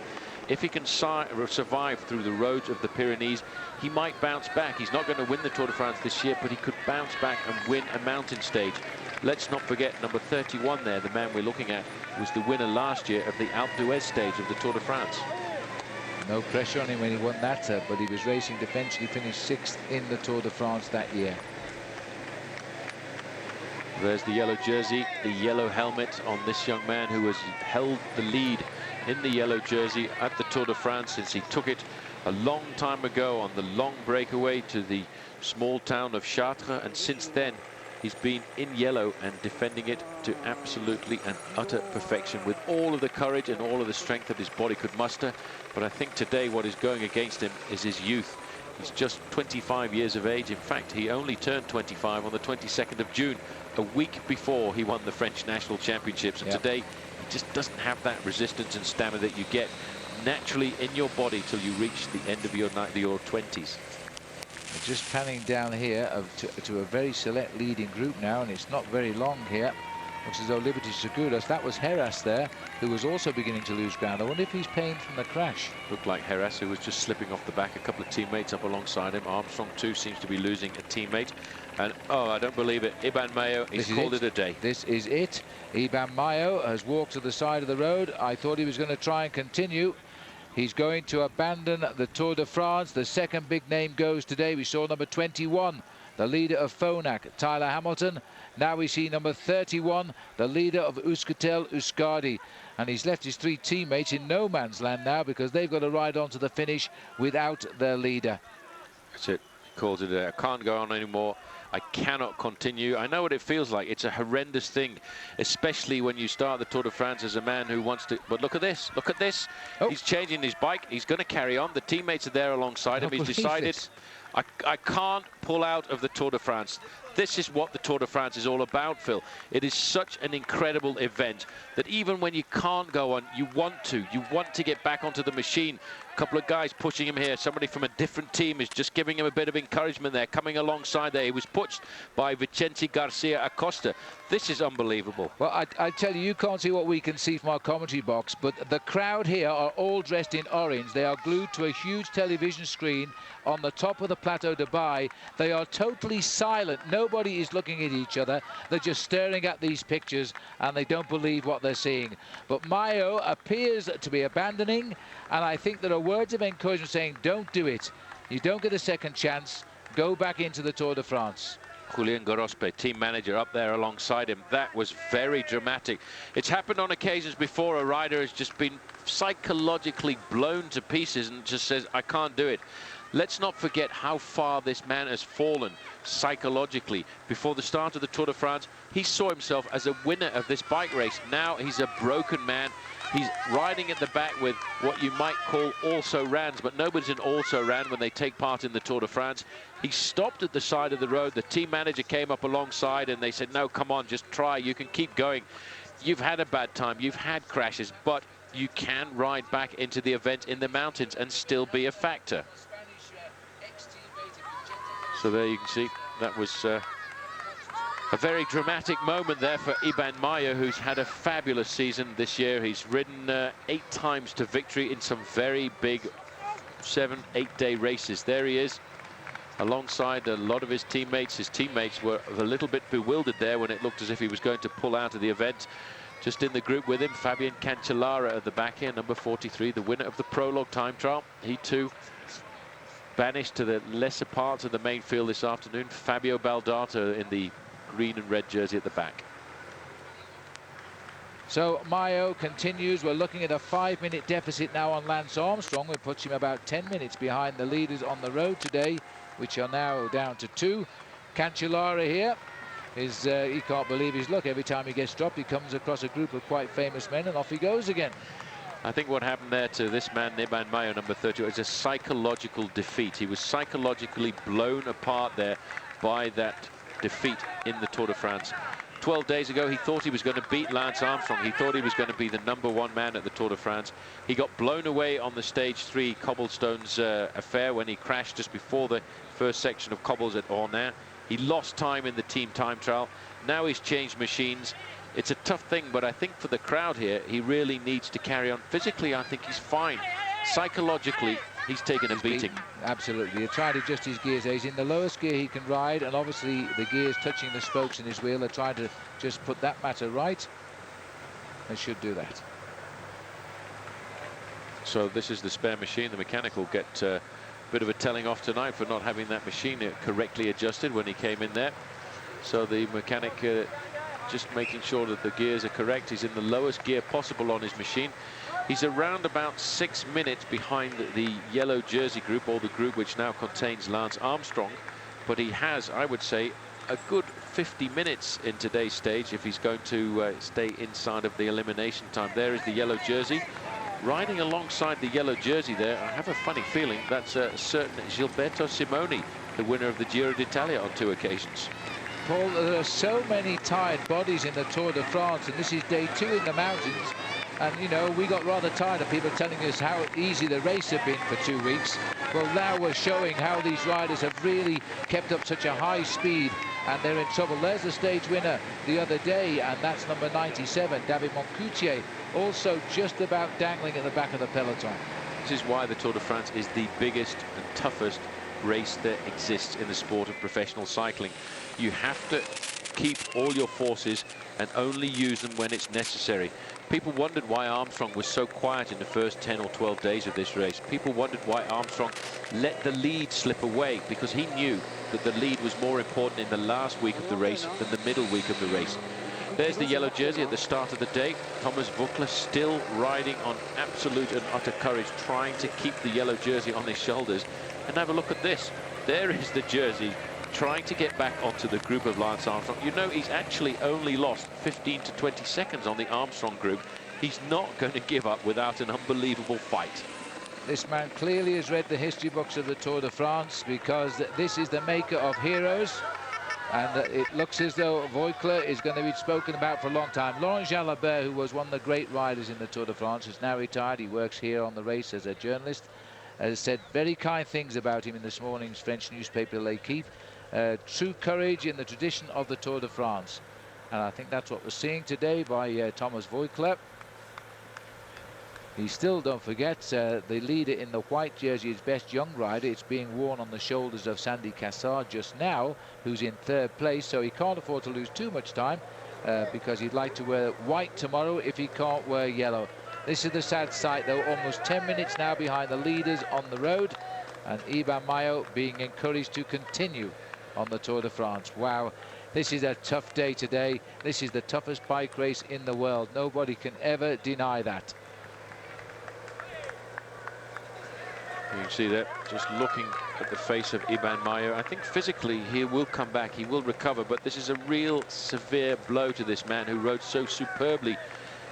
If he can survive through the roads of the Pyrenees, he might bounce back. He's not going to win the Tour de France this year, but he could bounce back and win a mountain stage. Let's not forget number 31 there, the man we're looking at, was the winner last year of the Alpe d'Huez stage of the Tour de France. No pressure on him when he won that, but he was racing defence. He finished 6th in the Tour de France that year. There's the yellow jersey, the yellow helmet on this young man who has held the lead in the yellow jersey at the Tour de France since he took it a long time ago on the long breakaway to the small town of Chartres, and since then he's been in yellow and defending it to absolutely and utter perfection with all of the courage and all of the strength that his body could muster. But I think today what is going against him is his youth. He's just 25 years of age. In fact, he only turned 25 on the 22nd of June, a week before he won the French National Championships. And today, he just doesn't have that resistance and stamina that you get naturally in your body till you reach the end of your 20s. Just panning down here to a very select leading group now, and it's not very long here. Looks as though Liberty Seguros, that was Heras there, who was also beginning to lose ground. I wonder if he's paying from the crash. Looked like Heras, who was just slipping off the back. A couple of teammates up alongside him. Armstrong too seems to be losing a teammate. And oh, I don't believe it, Iban Mayo, he's called it a day. This is it. Iban Mayo has walked to the side of the road. I thought he was going to try and continue. He's going to abandon the Tour de France. The second big name goes today. We saw number 21, the leader of Phonak, Tyler Hamilton. Now we see number 31, the leader of Euskaltel, Euskadi. And he's left his three teammates in no man's land now because they've got to ride on to the finish without their leader. That's it. He calls it I can't go on anymore. I cannot continue. I know what it feels like. It's a horrendous thing, especially when you start the Tour de France as a man who wants to. But look at this. Look at this. Oh. He's changing his bike. He's going to carry on. The teammates are there alongside him. He's decided, I can't pull out of the Tour de France. This is what the Tour de France is all about, Phil. It is such an incredible event that even when you can't go on, you want to. You want to get back onto the machine. A couple of guys pushing him here. Somebody from a different team is just giving him a bit of encouragement there, coming alongside there. He was pushed by Vicente Garcia Acosta. This is unbelievable. Well, I tell you, you can't see what we can see from our commentary box, but the crowd here are all dressed in orange. They are glued to a huge television screen on the top of the Plateau de Baille. They are totally silent. Nobody is looking at each other. They're just staring at these pictures and they don't believe what they're seeing. But Mayo appears to be abandoning, and I think there are words of encouragement saying, don't do it. You don't get a second chance. Go back into the Tour de France. Julian Gorospe, team manager, up there alongside him. That was very dramatic. It's happened on occasions before. A rider has just been psychologically blown to pieces and just says, I can't do it. Let's not forget how far this man has fallen psychologically. Before the start of the Tour de France, he saw himself as a winner of this bike race. Now he's a broken man. He's riding at the back with what you might call also-rans, but nobody's an also-ran when they take part in the Tour de France. He stopped at the side of the road. The team manager came up alongside and they said, no, come on, just try. You can keep going. You've had a bad time. You've had crashes, but you can ride back into the event in the mountains and still be a factor. So there you can see that was a very dramatic moment there for Iban Mayo, who's had a fabulous season this year. He's ridden 8 times to victory in some very big 7-8 day races. There he is alongside a lot of his teammates. His teammates were a little bit bewildered there when it looked as if he was going to pull out of the event. Just in the group with him, Fabian Cancellara at the back here, number 43, the winner of the prologue time trial. He too banished to the lesser parts of the main field this afternoon. Fabio Baldato in the green and red jersey at the back. So Mayo continues. We're looking at a 5-minute deficit now on Lance Armstrong. It puts him about 10 minutes behind the leaders on the road today, which are now down to 2. Cancellara here is he can't believe his luck. Every time he gets dropped, he comes across a group of quite famous men and off he goes again. I think what happened there to this man, Iban Mayo, number 30, is a psychological defeat. He was psychologically blown apart there by that defeat in the Tour de France. 12 days ago, he thought he was going to beat Lance Armstrong. He thought he was going to be the #1 man at the Tour de France. He got blown away on the stage 3 cobblestones affair when he crashed just before the first section of cobbles at Ornain. He lost time in the team time trial. Now he's changed machines. It's a tough thing, but I think for the crowd here, he really needs to carry on. Physically, I think he's fine. Psychologically, he's taken a beating. Absolutely. He tried to adjust his gears. He's in the lowest gear he can ride, and obviously the gears touching the spokes in his wheel. They're trying to just put that matter right. They should do that. So this is the spare machine. The mechanic will get a bit of a telling off tonight for not having that machine correctly adjusted when he came in there. So the mechanic just making sure that the gears are correct. He's in the lowest gear possible on his machine. He's around about 6 minutes behind the yellow jersey group, or the group which now contains Lance Armstrong. But he has, I would say, a good 50 minutes in today's stage if he's going to stay inside of the elimination time. There is the yellow jersey. Riding alongside the yellow jersey there, I have a funny feeling that's a certain Gilberto Simoni, the winner of the Giro d'Italia on 2 occasions. Paul, there are so many tired bodies in the Tour de France, and this is day 2 in the mountains. And, you know, we got rather tired of people telling us how easy the race had been for 2 weeks. Well, now we're showing how these riders have really kept up such a high speed, and they're in trouble. There's the stage winner the other day, and that's number 97, David Moncoutier, also just about dangling at the back of the peloton. This is why the Tour de France is the biggest and toughest race that exists in the sport of professional cycling. You have to keep all your forces and only use them when it's necessary. People wondered why Armstrong was so quiet in the first 10 or 12 days of this race. People wondered why Armstrong let the lead slip away, because he knew that the lead was more important in the last week of the race than the middle week of the race. There's the yellow jersey at the start of the day. Thomas Voeckler still riding on absolute and utter courage, trying to keep the yellow jersey on his shoulders. And have a look at this. There is the jersey trying to get back onto the group of Lance Armstrong. You know, he's actually only lost 15 to 20 seconds on the Armstrong group. He's not going to give up without an unbelievable fight. This man clearly has read the history books of the Tour de France, because this is the maker of heroes. And it looks as though Voeckler is going to be spoken about for a long time. Laurent Jalabert, who was one of the great riders in the Tour de France, is now retired. He works here on the race as a journalist. Has said very kind things about him in this morning's French newspaper L'Équipe. True courage in the tradition of the Tour de France. And I think that's what we're seeing today by Thomas Voeckler. He still, don't forget, the leader in the white jersey is best young rider. It's being worn on the shoulders of Sandy Cassard just now, who's in third place, so he can't afford to lose too much time because he'd like to wear white tomorrow if he can't wear yellow. This is the sad sight, though, almost 10 minutes now behind the leaders on the road, and Iban Mayo being encouraged to continue on the Tour de France. Wow, this is a tough day today. This is the toughest bike race in the world. Nobody can ever deny that. You can see that, just looking at the face of Iban Mayo. I think physically he will come back, he will recover, but this is a real severe blow to this man who rode so superbly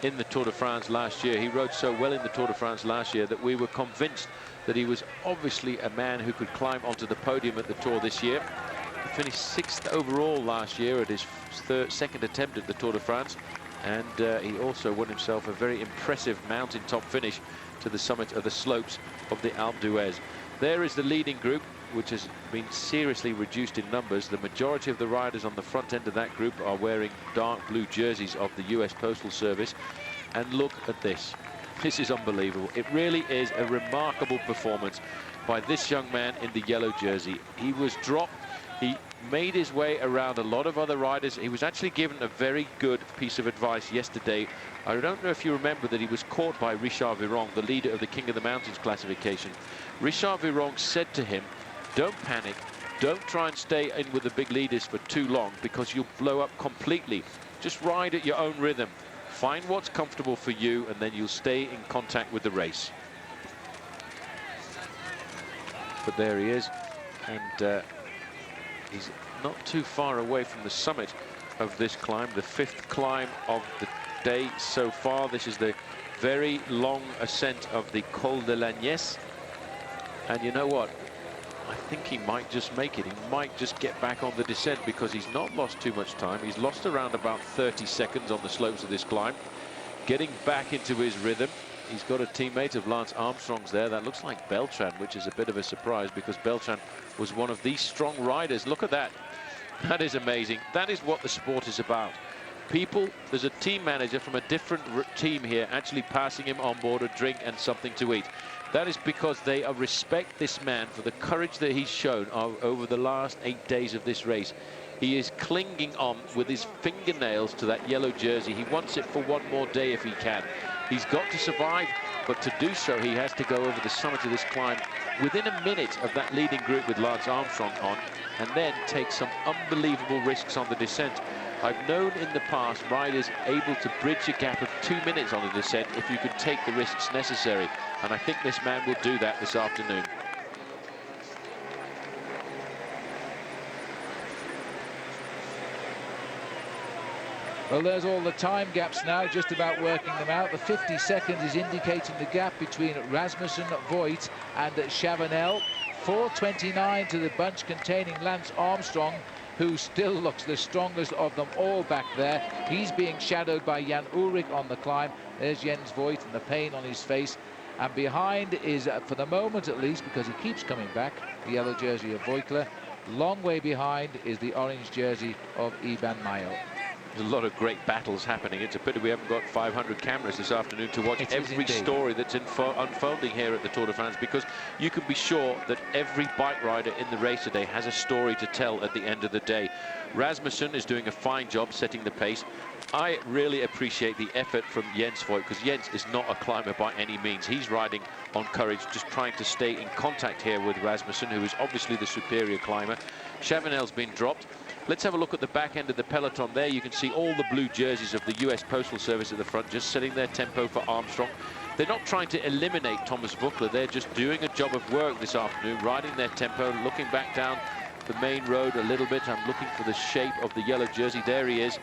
in the Tour de France last year. He rode so well in the Tour de France last year that we were convinced that he was obviously a man who could climb onto the podium at the Tour this year. He finished 6th overall last year at his second attempt at the Tour de France, and he also won himself a very impressive mountaintop finish to the summit of the slopes of the Alpe d'Huez. There is the leading group, which has been seriously reduced in numbers. The majority of the riders on the front end of that group are wearing dark blue jerseys of the US Postal Service. And look at this. This is unbelievable. It really is a remarkable performance by this young man in the yellow jersey. He was dropped. He made his way around a lot of other riders. He was actually given a very good piece of advice yesterday. I don't know if you remember that he was caught by Richard Viron, the leader of the King of the Mountains classification. Richard Viron said to him, don't panic, don't try and stay in with the big leaders for too long, because you'll blow up completely. Just ride at your own rhythm. Find what's comfortable for you, and then you'll stay in contact with the race. But there he is, and he's not too far away from the summit of this climb, the 5th climb of the day so far. This is the very long ascent of the Col de l'Agnès, and you know what? I think he might just make it. He might just get back on the descent, because he's not lost too much time. He's lost around about 30 seconds on the slopes of this climb, getting back into his rhythm. He's got a teammate of Lance Armstrong's there. That looks like Beltran, which is a bit of a surprise, because Beltran was one of these strong riders. Look at that. That is amazing. That is what the sport is about. People, there's a team manager from a different team here actually passing him on board a drink and something to eat. That is because they respect this man for the courage that he's shown over the last 8 days of this race. He is clinging on with his fingernails to that yellow jersey. He wants it for one more day if he can. He's got to survive, but to do so, he has to go over the summit of this climb within a minute of that leading group with Lance Armstrong on, and then take some unbelievable risks on the descent. I've known in the past riders able to bridge a gap of 2 minutes on a descent if you could take the risks necessary, and I think this man will do that this afternoon. Well, there's all the time gaps now, just about working them out. The 50 seconds is indicating the gap between Rasmussen, Voigt and Chavanel. 4:29 to the bunch containing Lance Armstrong, who still looks the strongest of them all back there. He's being shadowed by Jan Ullrich on the climb. There's Jens Voigt and the pain on his face. And behind is, for the moment at least, because he keeps coming back, the yellow jersey of Voeckler. Long way behind is the orange jersey of Iban Mayo. There's a lot of great battles happening. It's a pity we haven't got 500 cameras this afternoon to watch every story that's unfolding here at the Tour de France, because you can be sure that every bike rider in the race today has a story to tell at the end of the day. Rasmussen is doing a fine job setting the pace. I really appreciate the effort from Jens Voigt, because Jens is not a climber by any means. He's riding on courage, just trying to stay in contact here with Rasmussen, who is obviously the superior climber. Chavanel's been dropped. Let's have a look at the back end of the peloton there. You can see all the blue jerseys of the US Postal Service at the front, just setting their tempo for Armstrong. They're not trying to eliminate Thomas Voeckler. They're just doing a job of work this afternoon, riding their tempo, looking back down the main road a little bit. I'm looking for the shape of the yellow jersey. There he is.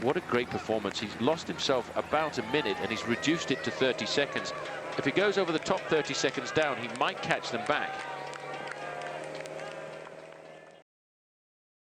What a great performance. He's lost himself about a minute and he's reduced it to 30 seconds. If he goes over the top 30 seconds down, he might catch them back.